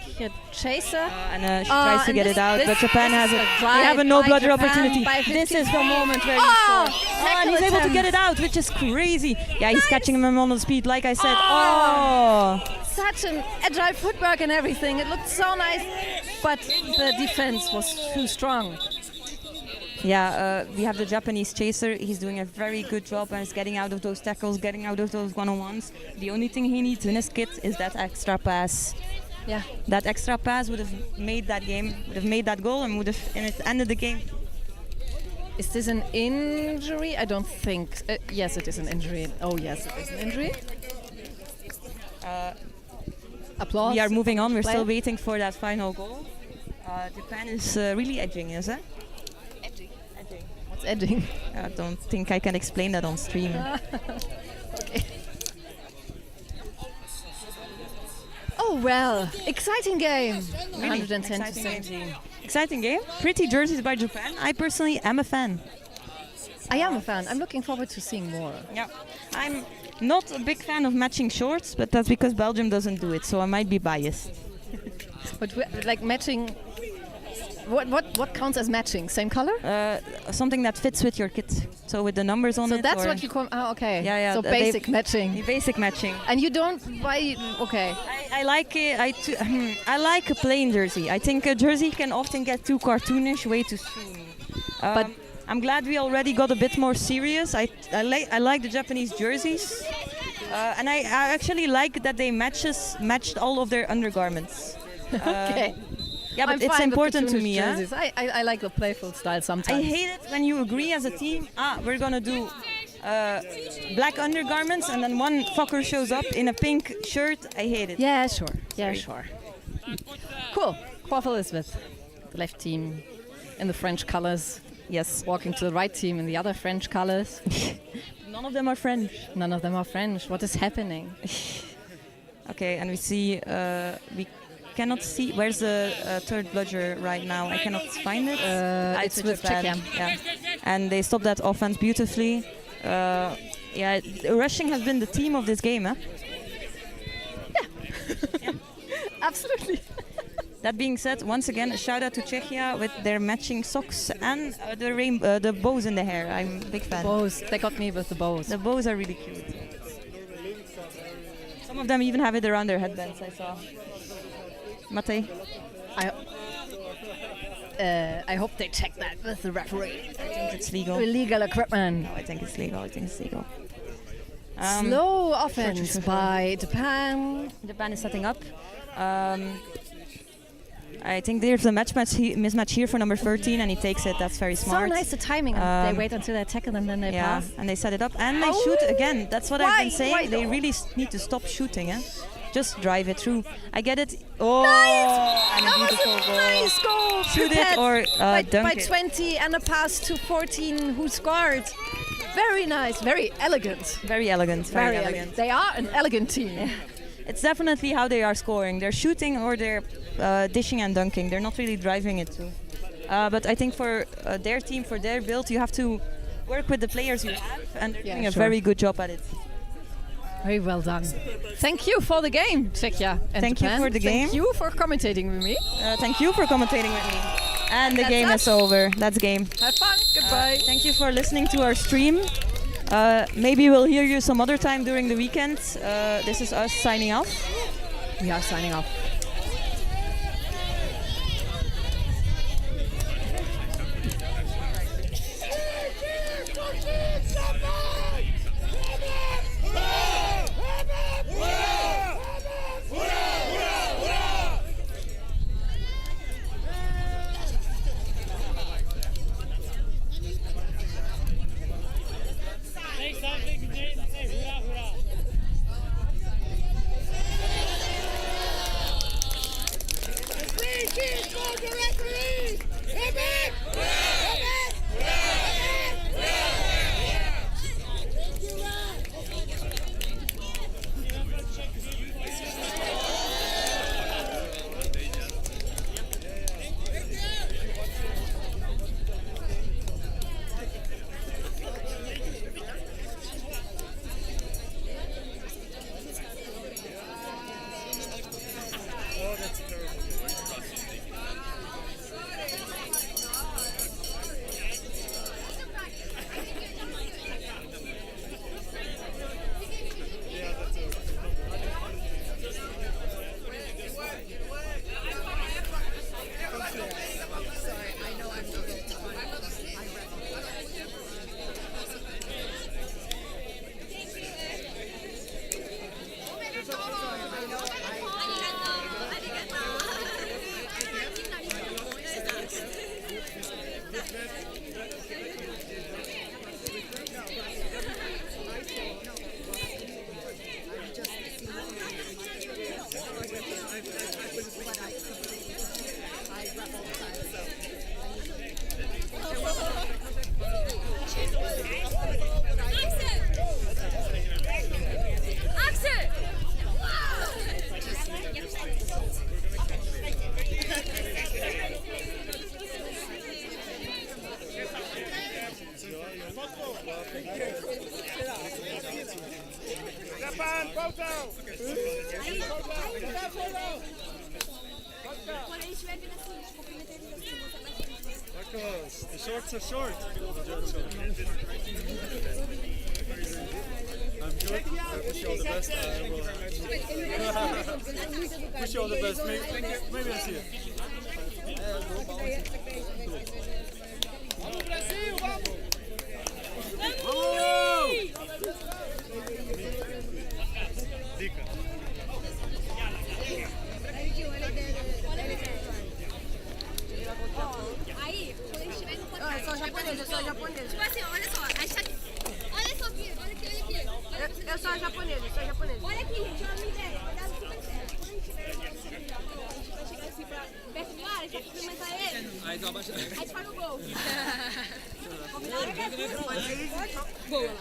[SPEAKER 16] chaser.
[SPEAKER 17] And she tries to get it out, but Japan has it. They have a no bludger opportunity. This is the moment where he scores. And he's able to get it out, which is crazy. Yeah, he's catching him on the speed, like I said.
[SPEAKER 16] Such an agile footwork and everything. It looked so nice, but the defense was too strong.
[SPEAKER 17] Yeah, we have the Japanese chaser. He's doing a very good job and is getting out of those tackles, getting out of those one-on-ones. The only thing he needs in his kit is that extra pass.
[SPEAKER 16] Yeah.
[SPEAKER 17] That extra pass would have made that game, would have made that goal and would have ended the game.
[SPEAKER 16] Is this an injury? I don't think. Yes, it is an injury. Oh, yes, it is an injury. Applause.
[SPEAKER 17] We are moving on. We're still waiting for that final goal. Japan is really edging, is it?
[SPEAKER 16] What's edging?
[SPEAKER 17] I don't think I can explain that on stream.
[SPEAKER 16] Okay. Oh well, exciting game.
[SPEAKER 17] Really
[SPEAKER 16] 110
[SPEAKER 17] exciting game. Exciting game. Pretty jerseys by Japan. I personally am a fan.
[SPEAKER 16] I am a fan. I'm looking forward to seeing more.
[SPEAKER 17] Yeah, I'm not a big fan of matching shorts, but that's because Belgium doesn't do it, so I might be biased.
[SPEAKER 16] But like matching. What counts as matching? Same color?
[SPEAKER 17] Something that fits with your kit. So with the numbers on it.
[SPEAKER 16] So that's what you call. Oh, okay.
[SPEAKER 17] Yeah.
[SPEAKER 16] So basic matching.
[SPEAKER 17] Basic matching.
[SPEAKER 16] And you don't buy. Okay.
[SPEAKER 17] I like it. I like a plain jersey. I think a jersey can often get too cartoonish, way too streamy.
[SPEAKER 16] But
[SPEAKER 17] I'm glad we already got a bit more serious. I like the Japanese jerseys. And I actually like that they matched all of their undergarments.
[SPEAKER 16] Okay.
[SPEAKER 17] Yeah, but
[SPEAKER 16] I'm
[SPEAKER 17] it's
[SPEAKER 16] fine with the
[SPEAKER 17] important to
[SPEAKER 16] Tunis
[SPEAKER 17] me. Yeah?
[SPEAKER 16] jerseys. I like the playful style sometimes.
[SPEAKER 17] I hate it when you agree as a team, we're gonna do black undergarments, and then one fucker shows up in a pink shirt. I hate it.
[SPEAKER 16] Yeah, sure. Yeah, sure. Cool. Quaffle is with the left team in the French colors.
[SPEAKER 17] Yes.
[SPEAKER 16] Walking to the right team in the other French colors.
[SPEAKER 17] None of them are French.
[SPEAKER 16] None of them are French. What is happening?
[SPEAKER 17] Okay, and we see we cannot see where's the third bludger right now. I cannot find it.
[SPEAKER 16] It's with Czechia.
[SPEAKER 17] Yeah, and they stopped that offense beautifully. Yeah, rushing has been the theme of this game, huh?
[SPEAKER 16] Yeah. Absolutely.
[SPEAKER 17] That being said, once again, a shout out to Czechia with their matching socks and the bows in the hair. I'm a big fan.
[SPEAKER 16] Bows. They got me with the bows.
[SPEAKER 17] The bows are really cute. Some of them even have it around their headbands, I saw. Mate?
[SPEAKER 16] I hope they check that with the referee.
[SPEAKER 17] I think it's legal.
[SPEAKER 16] Illegal equipment.
[SPEAKER 17] No, I think it's legal.
[SPEAKER 16] Slow offense by Japan.
[SPEAKER 17] Japan is setting up. I think there's a mismatch here for number 13, and he takes it. That's very smart.
[SPEAKER 16] So nice the timing. They wait until they tackle and then they pass.
[SPEAKER 17] And they set it up and they shoot again. That's what I've been saying. They really need to stop shooting. Just drive it through. I get it. Oh,
[SPEAKER 16] nice!
[SPEAKER 17] And a beautiful goal.
[SPEAKER 16] Nice goal.
[SPEAKER 17] Shoot it or dunk
[SPEAKER 16] by
[SPEAKER 17] it.
[SPEAKER 16] 20 and a pass to 14 who scored. Very nice. Very elegant.
[SPEAKER 17] Very elegant. Very elegant.
[SPEAKER 16] They are an elegant team.
[SPEAKER 17] Yeah. It's definitely how they are scoring. They're shooting or they're dishing and dunking. They're not really driving it too. But I think for their team, for their build, you have to work with the players you have, and they're doing a very good job at it.
[SPEAKER 16] Very well done. Thank you for the game, Czechia and
[SPEAKER 17] Thank
[SPEAKER 16] Japan.
[SPEAKER 17] you for the game.
[SPEAKER 16] Thank you for commentating with me.
[SPEAKER 17] Thank you for commentating with me. And the game is over. That's game.
[SPEAKER 16] Have fun. Goodbye.
[SPEAKER 17] Thank you for listening to our stream. Maybe we'll hear you some other time during the weekend. This is us signing off.
[SPEAKER 16] We are signing off.
[SPEAKER 5] Japan, photo! Marcos, the shorts are short. I'm good. I wish you all the best. Wish you all the best. Maybe I'll see you.
[SPEAKER 15] Aí, quando eles estiverem no podcast... Eu sou japonesa, Tipo assim, olha só, olha só aqui, olha aqui. Eu sou japonesa, Olha aqui, gente, olha a minha ideia, vai dar super certo. Quando a gente tiver no a gente vai chegar assim pra perto do ar, a gente vai cumprimentar ele. Aí a gente faz o gol. Combinado? Boa lá.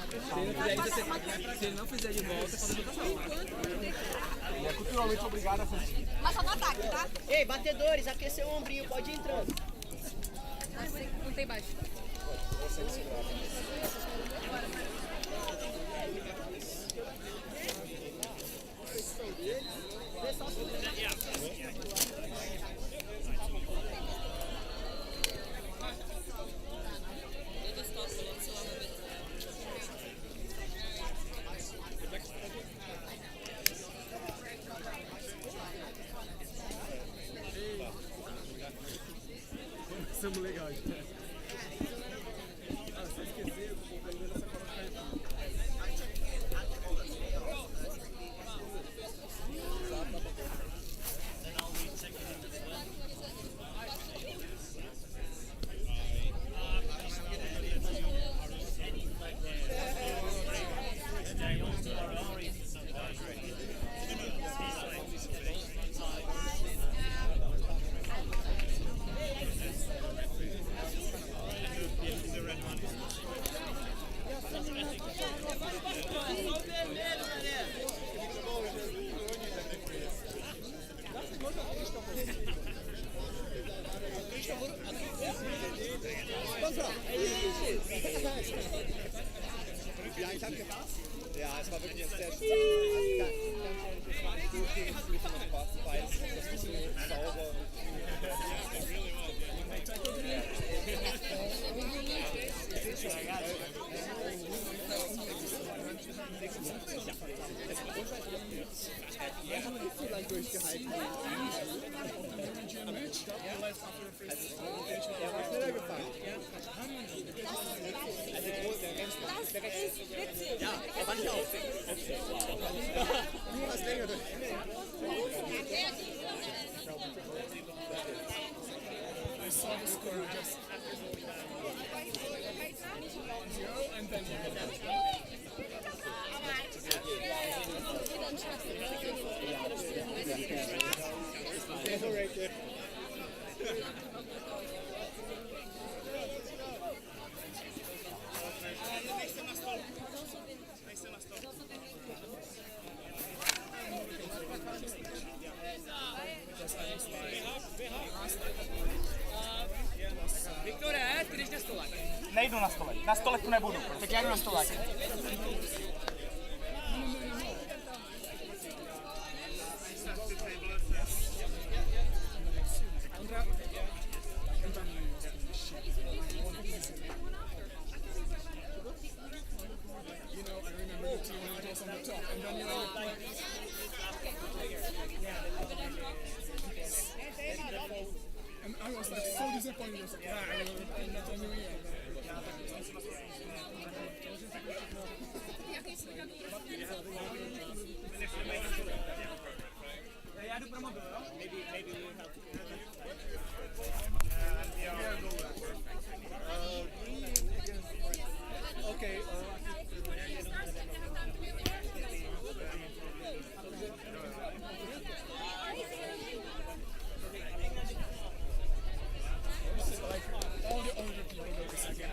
[SPEAKER 14] Se ele não fizer de volta, faz a votação.
[SPEAKER 11] Ele é culturalmente obrigado a fazer.
[SPEAKER 15] Mas só no ataque, tá?
[SPEAKER 18] Ei, batedores, aquecer o ombrinho, pode ir entrando.
[SPEAKER 15] Não tem baixo.
[SPEAKER 11] Somos legais.
[SPEAKER 5] Ja, ich hab gepasst. Ja, es war wirklich ein sehr ganz ehrlich, das war gut gegen Bein. Das ist so sauber. So lange durchgehalten. Er war schneller gefahren. Also groß, der ist witzig. Ja, er fand ich auch. Du hast länger durch.
[SPEAKER 3] I saw the score just 0 and then
[SPEAKER 5] Overrated.
[SPEAKER 18] Viktore, ty jdeš na stolek.
[SPEAKER 14] Nejdu na stolek. Na stolek tu nebudu.
[SPEAKER 18] Tak já jdu na stolek.
[SPEAKER 3] you know, I remember the team when it was on the top, and then you know, and I was like so disappointed. I was like, I'm not on the way.
[SPEAKER 14] Já jdu pro mobil, jo? Maybe you have
[SPEAKER 5] Okay.
[SPEAKER 3] All the older people go to second.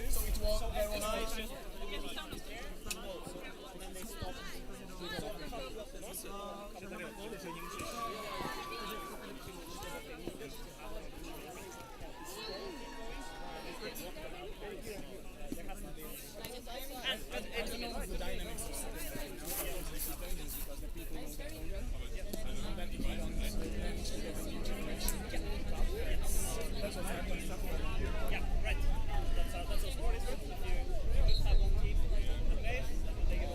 [SPEAKER 3] So it was there was I don't know the dynamics of because the people know that longer. And then if you don't manage to get a new generation, that's what happens.
[SPEAKER 14] Yeah, right. That's how sport is. If you have one team in the place, they get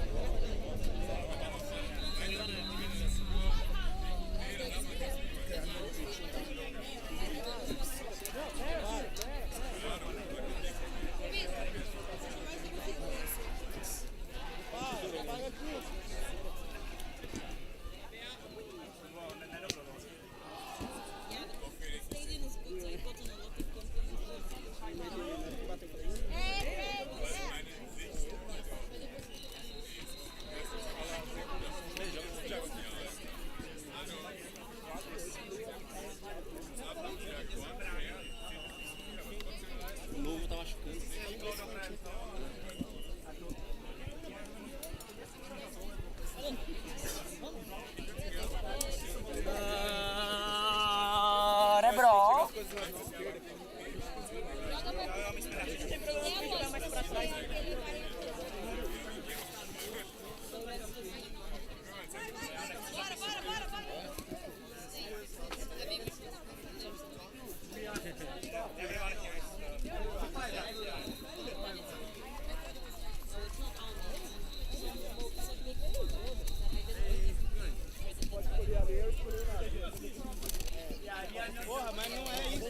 [SPEAKER 5] Porra, mas não é isso.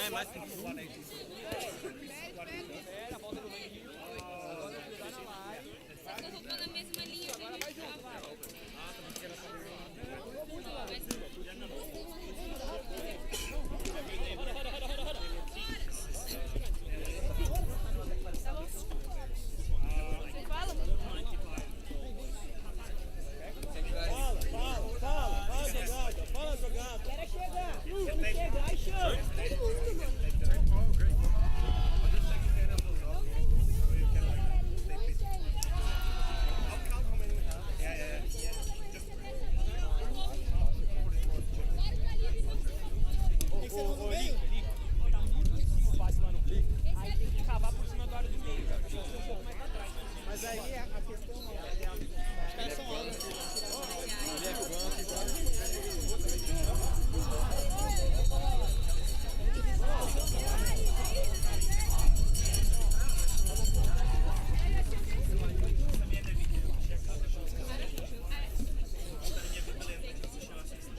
[SPEAKER 14] É mais que
[SPEAKER 5] Fala jogada. Quero chegar. Se eu não chegar, aí chama. Tem que ser no meio.